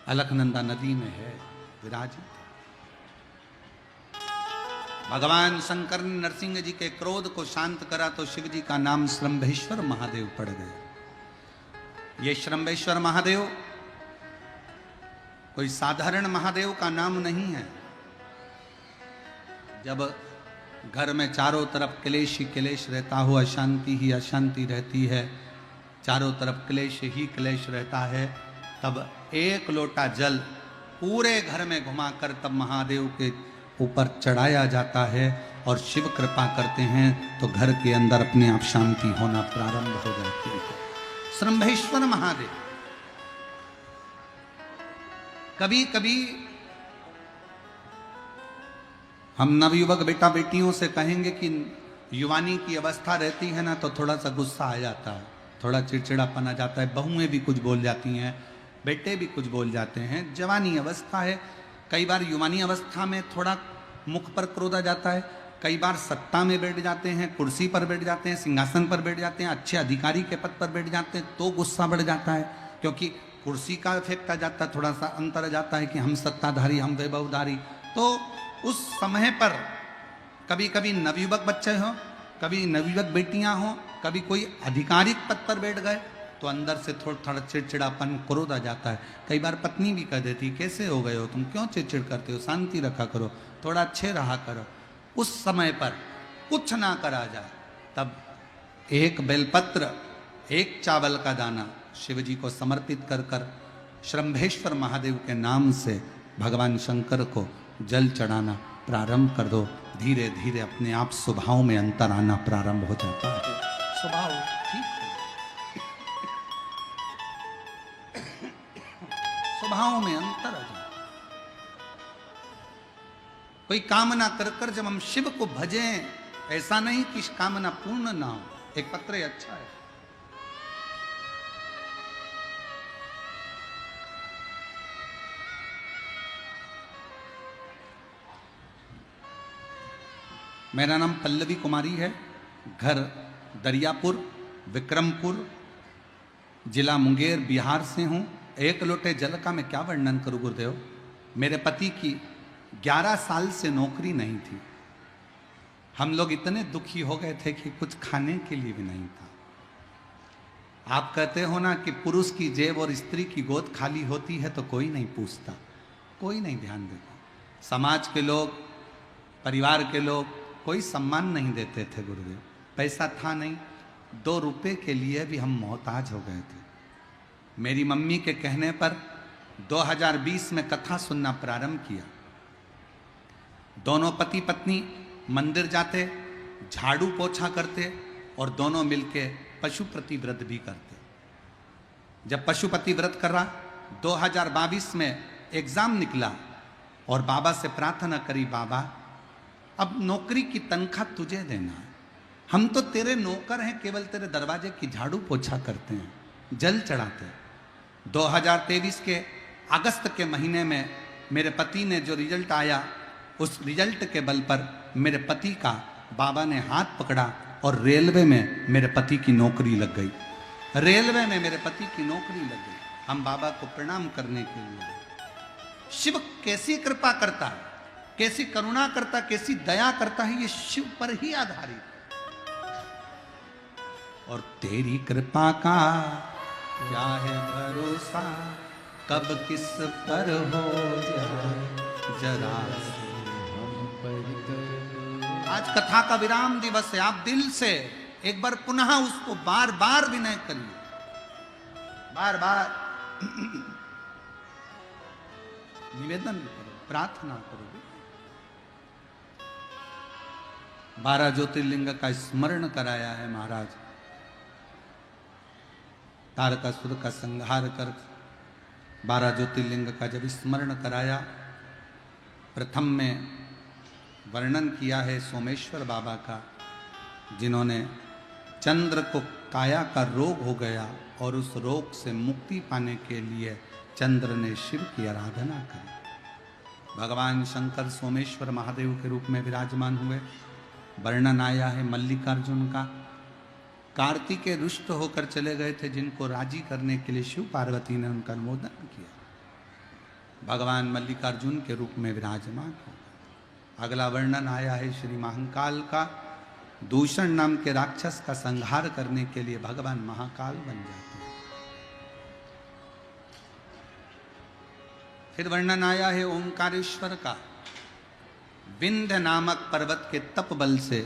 अलखनंदा नदी में है विराजित। भगवान शंकर ने नरसिंह जी के क्रोध को शांत करा तो शिव जी का नाम श्रंभेश्वर महादेव पड़ गया। ये श्रंभेश्वर महादेव कोई साधारण महादेव का नाम नहीं है। जब घर में चारों तरफ क्लेश ही क्लेश रहता हो, अशांति ही अशांति रहती है, चारों तरफ क्लेश ही क्लेश रहता है, तब एक लोटा जल पूरे घर में घुमाकर तब महादेव के ऊपर चढ़ाया जाता है और शिव कृपा करते हैं तो घर के अंदर अपने आप शांति होना प्रारंभ हो जाती है। श्रंभेश्वर महादेव। कभी कभी हम नवयुवक बेटा बेटियों से कहेंगे कि युवानी की अवस्था रहती है ना, तो थोड़ा सा गुस्सा आ जाता है, थोड़ा चिड़चिड़ापन आ जाता है, बहुएं भी कुछ बोल जाती हैं, बेटे भी कुछ बोल जाते हैं। जवानी अवस्था है, कई बार युवानी अवस्था में थोड़ा मुख पर क्रोध आ जाता है, कई बार सत्ता में बैठ जाते हैं, कुर्सी पर बैठ जाते हैं, सिंहासन पर बैठ जाते हैं, अच्छे अधिकारी के पद पर बैठ जाते हैं तो गुस्सा बढ़ जाता है, क्योंकि कुर्सी का इफेक्ट आ जाता है, थोड़ा सा अंतर आ जाता है कि हम सत्ताधारी, हम वैभवधारी। तो उस समय पर कभी कभी नवयुवक बच्चे हों, कभी नवयुवक बेटियां हों, कभी कोई आधिकारिक पद पर बैठ गए तो अंदर से थोड़ा चिड़चिड़ापन क्रोध आ जाता है। कई बार पत्नी भी कह देती, कैसे हो गए हो तुम, क्यों चिड़चिड़ करते हो, शांति रखा करो, थोड़ा अच्छे रहा करो। उस समय पर कुछ ना करा जाए तब एक बेलपत्र, एक चावल का दाना शिव जी को समर्पित कर कर श्रंभेश्वर महादेव के नाम से भगवान शंकर को जल चढ़ाना प्रारंभ कर दो। धीरे धीरे अपने आप स्वभाव में अंतर आना प्रारंभ हो जाता है। स्वभाव ठीक है, स्वभाव में अंतर आ जाता है। कोई कामना कर कर जब हम शिव को भजें, ऐसा नहीं कि कामना पूर्ण ना हो। एक पत्र अच्छा है, मेरा नाम पल्लवी कुमारी है, घर दरियापुर, विक्रमपुर, जिला मुंगेर, बिहार से हूँ। एक लोटे जल का मैं क्या वर्णन करूँ गुरुदेव। मेरे पति की 11 साल से नौकरी नहीं थी। हम लोग इतने दुखी हो गए थे कि कुछ खाने के लिए भी नहीं था। आप कहते हो ना कि पुरुष की जेब और स्त्री की गोद खाली होती है तो कोई नहीं पूछता, कोई नहीं ध्यान देता। समाज के लोग, परिवार के लोग कोई सम्मान नहीं देते थे गुरुदेव। पैसा था नहीं, 2 रुपए के लिए भी हम मोहताज हो गए थे। मेरी मम्मी के कहने पर 2020 में कथा सुनना प्रारंभ किया। दोनों पति पत्नी मंदिर जाते, झाड़ू पोछा करते और दोनों मिलके पशुपति व्रत भी करते। जब पशुपति व्रत कर रहा 2022 में एग्जाम निकला और बाबा से प्रार्थना करी, बाबा अब नौकरी की तनख्वाह तुझे देना है, हम तो तेरे नौकर हैं, केवल तेरे दरवाजे की झाड़ू पोछा करते हैं, जल चढ़ाते हैं। 2023 के अगस्त के महीने में मेरे पति ने जो रिजल्ट आया, उस रिजल्ट के बल पर मेरे पति का बाबा ने हाथ पकड़ा और रेलवे में मेरे पति की नौकरी लग गई। रेलवे में मेरे पति की नौकरी लग गई। हम बाबा को प्रणाम करने के लिए आए। शिव कैसी कृपा करता है, कैसी करुणा करता, कैसी दया करता है, ये शिव पर ही आधारित। और तेरी कृपा का क्या है भरोसा, कब किस पर हो जाए जरा हम पर कर। आज कथा का विराम दिवस है। आप दिल से एक बार पुनः उसको बार बार विनय करिए, बार बार निवेदन करो, प्रार्थना करो। 12 ज्योतिर्लिंग का स्मरण कराया है महाराज। तारकासुर का संहार कर 12 ज्योतिर्लिंग का जब स्मरण कराया, प्रथम में वर्णन किया है सोमेश्वर बाबा का, जिन्होंने चंद्र को काया का रोग हो गया और उस रोग से मुक्ति पाने के लिए चंद्र ने शिव की आराधना की। भगवान शंकर सोमेश्वर महादेव के रूप में विराजमान हुए। वर्णन आया है मल्लिकार्जुन का, कार्तिकेय रुष्ट होकर चले गए थे, जिनको राजी करने के लिए शिव पार्वती ने उनका अनुमोदन किया। भगवान मल्लिकार्जुन के रूप में विराजमान हो। अगला वर्णन आया है श्री महाकाल का। दूषण नाम के राक्षस का संहार करने के लिए भगवान महाकाल बन जाते हैं। फिर वर्णन आया है ओंकारेश्वर का। विंध्य नामक पर्वत के तप बल से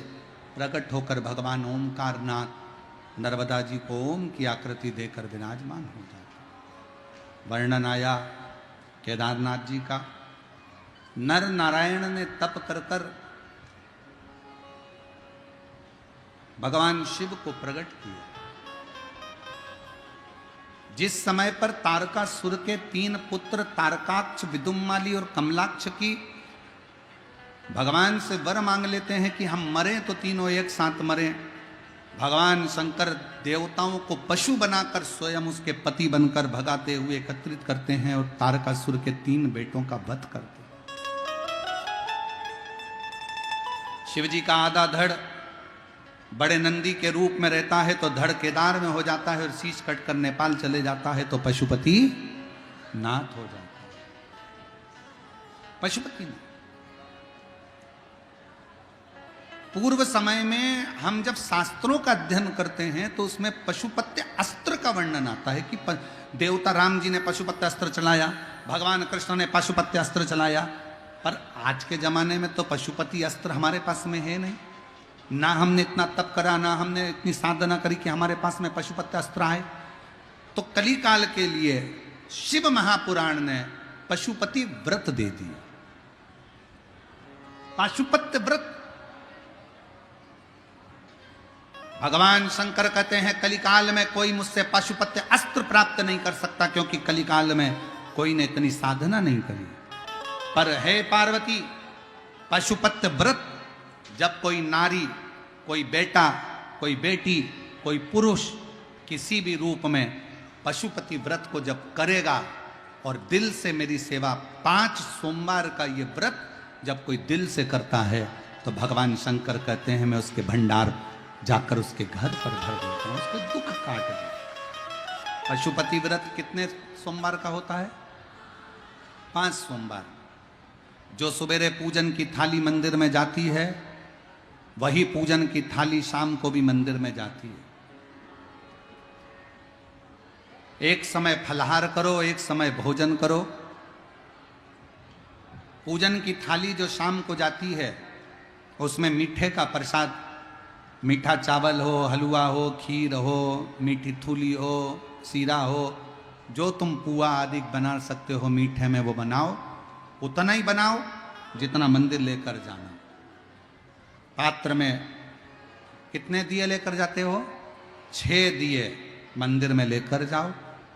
प्रकट होकर भगवान ओंकारनाथ नर्मदा जी को ओम की आकृति देकर विराजमान हो जाते। वर्णन आया केदारनाथ जी का। नर नारायण ने तप कर कर भगवान शिव को प्रकट किया। जिस समय पर तारकासुर के 3 पुत्र तारकाक्ष, विदुम्माली और कमलाक्ष की भगवान से वर मांग लेते हैं कि हम मरें तो तीनों एक साथ मरें, भगवान शंकर देवताओं को पशु बनाकर स्वयं उसके पति बनकर भगाते हुए एकत्रित करते हैं और तारकासुर के 3 बेटों का वध करते हैं। शिवजी का आधा धड़ बड़े नंदी के रूप में रहता है तो धड़ केदार में हो जाता है, और शीश कटकर नेपाल चले जाता है तो पशुपति नाथ हो जाता है। पशुपति नाथ। पूर्व समय में हम जब शास्त्रों का अध्ययन करते हैं तो उसमें पशुपत्य अस्त्र का वर्णन आता है कि देवता राम जी ने पशुपत्य अस्त्र चलाया, भगवान कृष्ण ने पशुपत्य अस्त्र चलाया। पर आज के जमाने में तो पशुपति अस्त्र हमारे पास में है नहीं। ना हमने इतना तप करा, ना हमने इतनी साधना करी कि हमारे पास में पशुपत्य अस्त्र आए। तो कली काल के लिए शिव महापुराण ने पशुपति व्रत दे दिया। पशुपत्य व्रत भगवान शंकर कहते हैं कलिकाल में कोई मुझसे पशुपत्य अस्त्र प्राप्त नहीं कर सकता, क्योंकि कलिकाल में कोई ने इतनी साधना नहीं करी। पर हे पार्वती, पशुपत्य व्रत जब कोई नारी, कोई बेटा, कोई बेटी, कोई पुरुष किसी भी रूप में पशुपति व्रत को जब करेगा और दिल से मेरी सेवा, 5 सोमवार का ये व्रत जब कोई दिल से करता है तो भगवान शंकर कहते हैं मैं उसके भंडार जाकर उसके घर पर भर देता हूं, उसके दुख काट देता। पशुपति व्रत कितने सोमवार का होता है? 5 सोमवार। जो सवेरे पूजन की थाली मंदिर में जाती है, वही पूजन की थाली शाम को भी मंदिर में जाती है। एक समय फलाहार करो, एक समय भोजन करो। पूजन की थाली जो शाम को जाती है, उसमें मीठे का प्रसाद, मीठा चावल हो, हलवा हो, खीर हो, मीठी थूली हो, सीरा हो, जो तुम पुआ आदि बना सकते हो मीठे में वो बनाओ। उतना ही बनाओ जितना मंदिर लेकर जाना। पात्र में कितने दिए लेकर जाते हो? 6 दिए मंदिर में लेकर जाओ,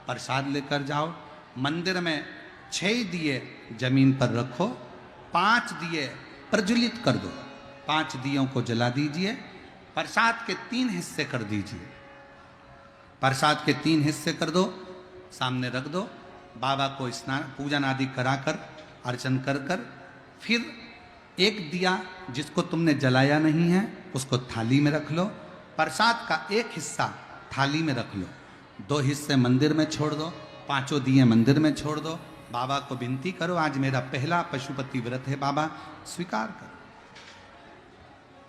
प्रसाद लेकर जाओ। मंदिर में 6 दिए जमीन पर रखो, 5 दिए प्रज्वलित कर दो, 5 दियों को जला दीजिए। प्रसाद के 3 हिस्से कर दीजिए। प्रसाद के 3 हिस्से कर दो, सामने रख दो। बाबा को स्नान पूजन आदि कराकर अर्चन कर कर फिर एक दिया जिसको तुमने जलाया नहीं है उसको थाली में रख लो। प्रसाद का एक हिस्सा थाली में रख लो, 2 हिस्से मंदिर में छोड़ दो, 5 दिए मंदिर में छोड़ दो। बाबा को विनती करो, आज मेरा पहला पशुपति व्रत है, बाबा स्वीकार करो।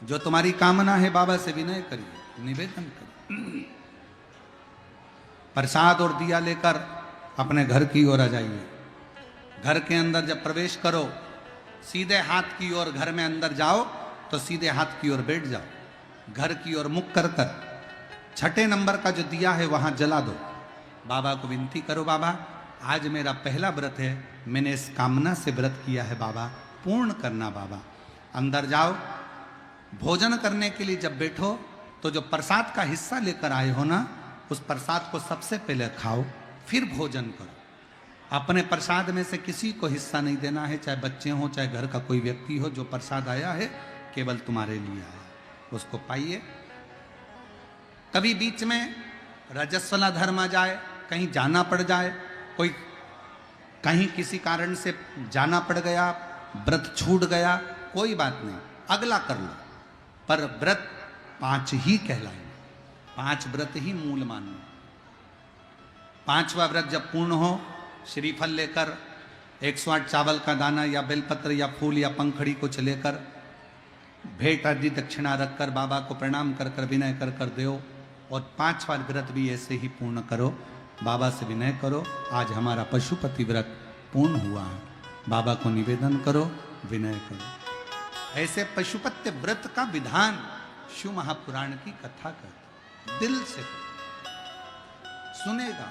जो तुम्हारी कामना है बाबा से विनय करिए, निवेदन करिए। प्रसाद और दिया लेकर अपने घर की ओर आ जाइए। घर के अंदर जब प्रवेश करो, सीधे हाथ की ओर घर में अंदर जाओ तो सीधे हाथ की ओर बैठ जाओ। घर की ओर मुख कर कर 6ठे नंबर का जो दिया है वहां जला दो। बाबा को विनती करो, बाबा आज मेरा पहला व्रत है, मैंने इस कामना से व्रत किया है, बाबा पूर्ण करना। बाबा अंदर जाओ। भोजन करने के लिए जब बैठो तो जो प्रसाद का हिस्सा लेकर आए हो ना, उस प्रसाद को सबसे पहले खाओ, फिर भोजन करो। अपने प्रसाद में से किसी को हिस्सा नहीं देना है, चाहे बच्चे हो चाहे घर का कोई व्यक्ति हो। जो प्रसाद आया है केवल तुम्हारे लिए आया, उसको पाइए। कभी बीच में रजस्वला धर्म आ जाए, कहीं जाना पड़ जाए, कोई कहीं किसी कारण से जाना पड़ गया, व्रत छूट गया, कोई बात नहीं, अगला कर लो। पर व्रत 5 ही कहलाए, 5 व्रत ही मूल मानना। 5वां व्रत जब पूर्ण हो, श्रीफल लेकर 108 चावल का दाना या बेलपत्र या फूल या पंखड़ी कुछ लेकर भेंट आदि दक्षिणा रखकर बाबा को प्रणाम कर कर विनय कर कर दो। और 5वां व्रत भी ऐसे ही पूर्ण करो। बाबा से विनय करो, आज हमारा पशुपति व्रत पूर्ण हुआ है। बाबा को निवेदन करो, विनय करो। ऐसे पशुपति व्रत का विधान शिव महापुराण की कथा कर दिल से सुनेगा।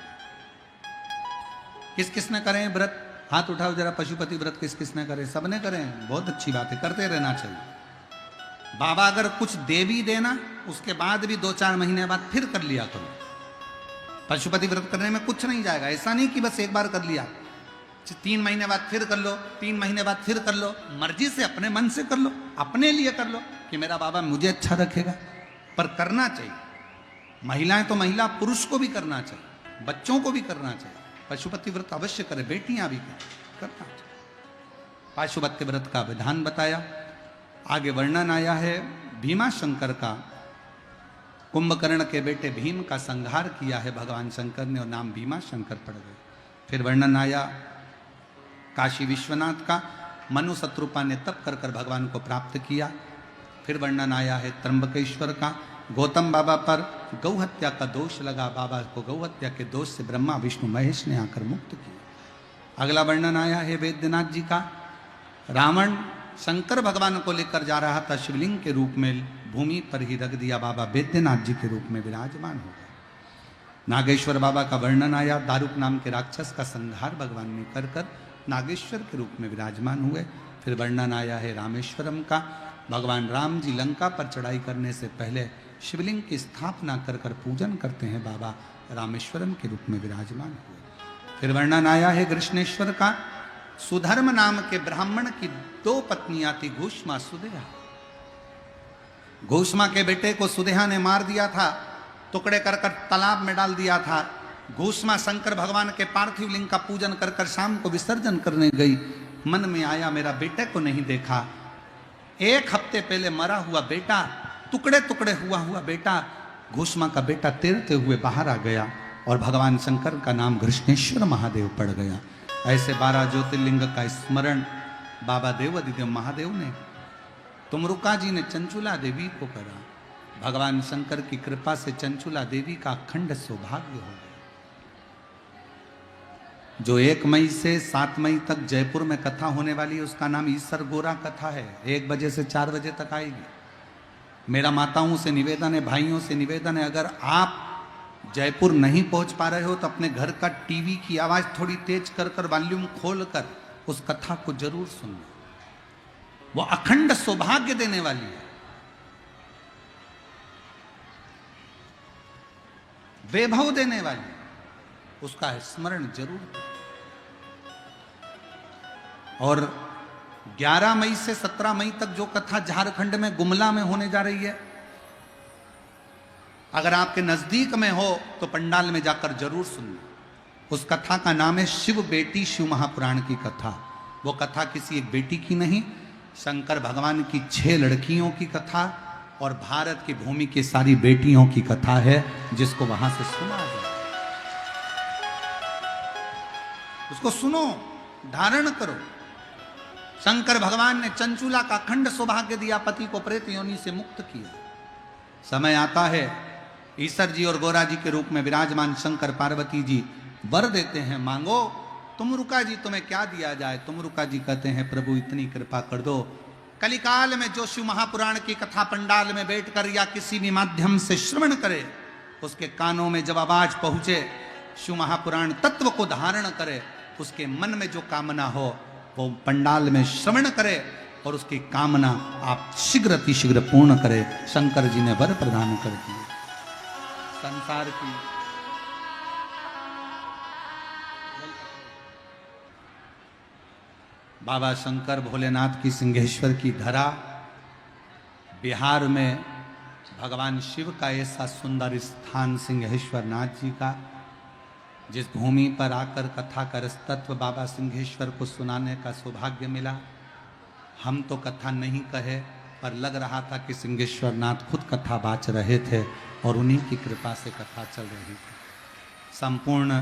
किस किस ने करें व्रत? हाथ उठाओ जरा। पशुपति व्रत किस किस ने करें? सबने करें, बहुत अच्छी बात है, करते रहना चाहिए। बाबा अगर कुछ दे भी देना, उसके बाद भी 2-4 महीने बाद फिर कर लिया करो। पशुपति व्रत करने में कुछ नहीं जाएगा। ऐसा नहीं कि बस एक बार कर लिया, 3 महीने बाद फिर कर लो, 3 महीने बाद फिर कर लो। मर्जी से अपने मन से कर लो, अपने लिए कर लो कि मेरा बाबा मुझे अच्छा रखेगा। पर करना चाहिए। महिलाएं तो महिला, पुरुष को भी करना चाहिए, बच्चों को भी करना चाहिए। पशुपति व्रत अवश्य करें, बेटियां भी करना चाहिए। पशुपति व्रत का विधान बताया। आगे वर्णन आया है भीमा शंकर का। कुंभकर्ण के बेटे भीम का संहार किया है भगवान शंकर ने और नाम भीमा शंकर पड़ गए। फिर वर्णन आया काशी विश्वनाथ का। मनु शत्रुपा ने तप कर कर भगवान को प्राप्त किया। फिर वर्णन आया है त्र्यंबकेश्वर का। गौतम बाबा पर गौ हत्या का दोष लगा, बाबा को गौ हत्या के दोष से ब्रह्मा विष्णु महेश ने आकर मुक्त किया। अगला वर्णन आया है वैद्यनाथ जी का। रावण शंकर भगवान को लेकर जा रहा था, शिवलिंग के रूप में भूमि पर ही रख दिया, बाबा वैद्यनाथ जी के रूप में विराजमान हो गए। नागेश्वर बाबा का वर्णन आया। दारुक नाम के राक्षस का संहार भगवान ने कर कर नागेश्वर के रूप में विराजमान हुए। फिर वर्णन आया है रामेश्वरम का। भगवान राम जी लंका पर चढ़ाई करने से पहले शिवलिंग की स्थापना कर कर पूजन करते हैं, बाबा रामेश्वरम के रूप में विराजमान हुए। फिर वर्णन आया है कृष्णेश्वर का। सुधर्म नाम के ब्राह्मण की 2 पत्नियां थी, घूष्मा सुदेहा। घूष्मा के बेटे को सुदेहा ने मार दिया था, टुकड़े कर कर तालाब में डाल दिया था। घूष्मा शंकर भगवान के पार्थिव लिंग का पूजन कर कर शाम को विसर्जन करने गई। मन में आया मेरा बेटे को नहीं देखा। 1 हफ्ते पहले मरा हुआ बेटा, टुकड़े टुकड़े हुआ बेटा, घूष्मा का बेटा तैरते हुए बाहर आ गया और भगवान शंकर का नाम घृष्णेश्वर महादेव पड़ गया। ऐसे 12 ज्योतिर्लिंग का स्मरण बाबा देवादिदेव महादेव ने, तुमरुका जी ने चंचुला देवी को करा। भगवान शंकर की कृपा से चंचुला देवी का अखंड सौभाग्य हो गया। जो 1 मई से 7 मई तक जयपुर में कथा होने वाली है, उसका नाम ईसर गोरा कथा है। 1 बजे से 4 बजे तक आएगी। मेरा माताओं से निवेदन है, भाइयों से निवेदन है, अगर आप जयपुर नहीं पहुंच पा रहे हो तो अपने घर का टीवी की आवाज थोड़ी तेज कर वॉल्यूम खोल कर उस कथा को जरूर सुनना। वो अखंड सौभाग्य देने वाली है, वैभव देने वाली है, उसका स्मरण जरूर करें। और 11 मई से 17 मई तक जो कथा झारखंड में गुमला में होने जा रही है, अगर आपके नजदीक में हो तो पंडाल में जाकर जरूर सुनना। उस कथा का नाम है शिव बेटी शिव महापुराण की कथा। वो कथा किसी एक बेटी की नहीं, शंकर भगवान की 6 लड़कियों की कथा और भारत की भूमि की सारी बेटियों की कथा है, जिसको वहां से सुना जाए। उसको सुनो, धारण करो। शंकर भगवान ने चंचुला का अखंड सौभाग्य दिया, पति को प्रेत योनि से मुक्त किया। समय आता है, ईसर जी और गौरा जी के रूप में विराजमान शंकर पार्वती जी वर देते हैं, मांगो। तुमरुका जी तुम्हें क्या दिया जाए? तुमरुका जी कहते हैं, प्रभु इतनी कृपा कर दो, कलिकाल में जो शिव महापुराण की कथा पंडाल में बैठकर या किसी भी माध्यम से श्रवण करे, उसके कानों में जब आवाज पहुंचे, शिव महापुराण तत्व को धारण करे, उसके मन में जो कामना हो वो पंडाल में श्रवण करे और उसकी कामना आप शीघ्र अतिशीघ्र पूर्ण करे। शंकर जी ने वर प्रदान कर दिए। संसार की बाबा शंकर भोलेनाथ की सिंहेश्वर की धरा, बिहार में भगवान शिव का ऐसा सुंदर स्थान सिंहेश्वर नाथ जी का, जिस भूमि पर आकर कथा का रसतत्व बाबा सिंहेश्वर को सुनाने का सौभाग्य मिला। हम तो कथा नहीं कहे, पर लग रहा था कि सिंहेश्वर नाथ खुद कथा बाच रहे थे और उन्हीं की कृपा से कथा चल रही थी। संपूर्ण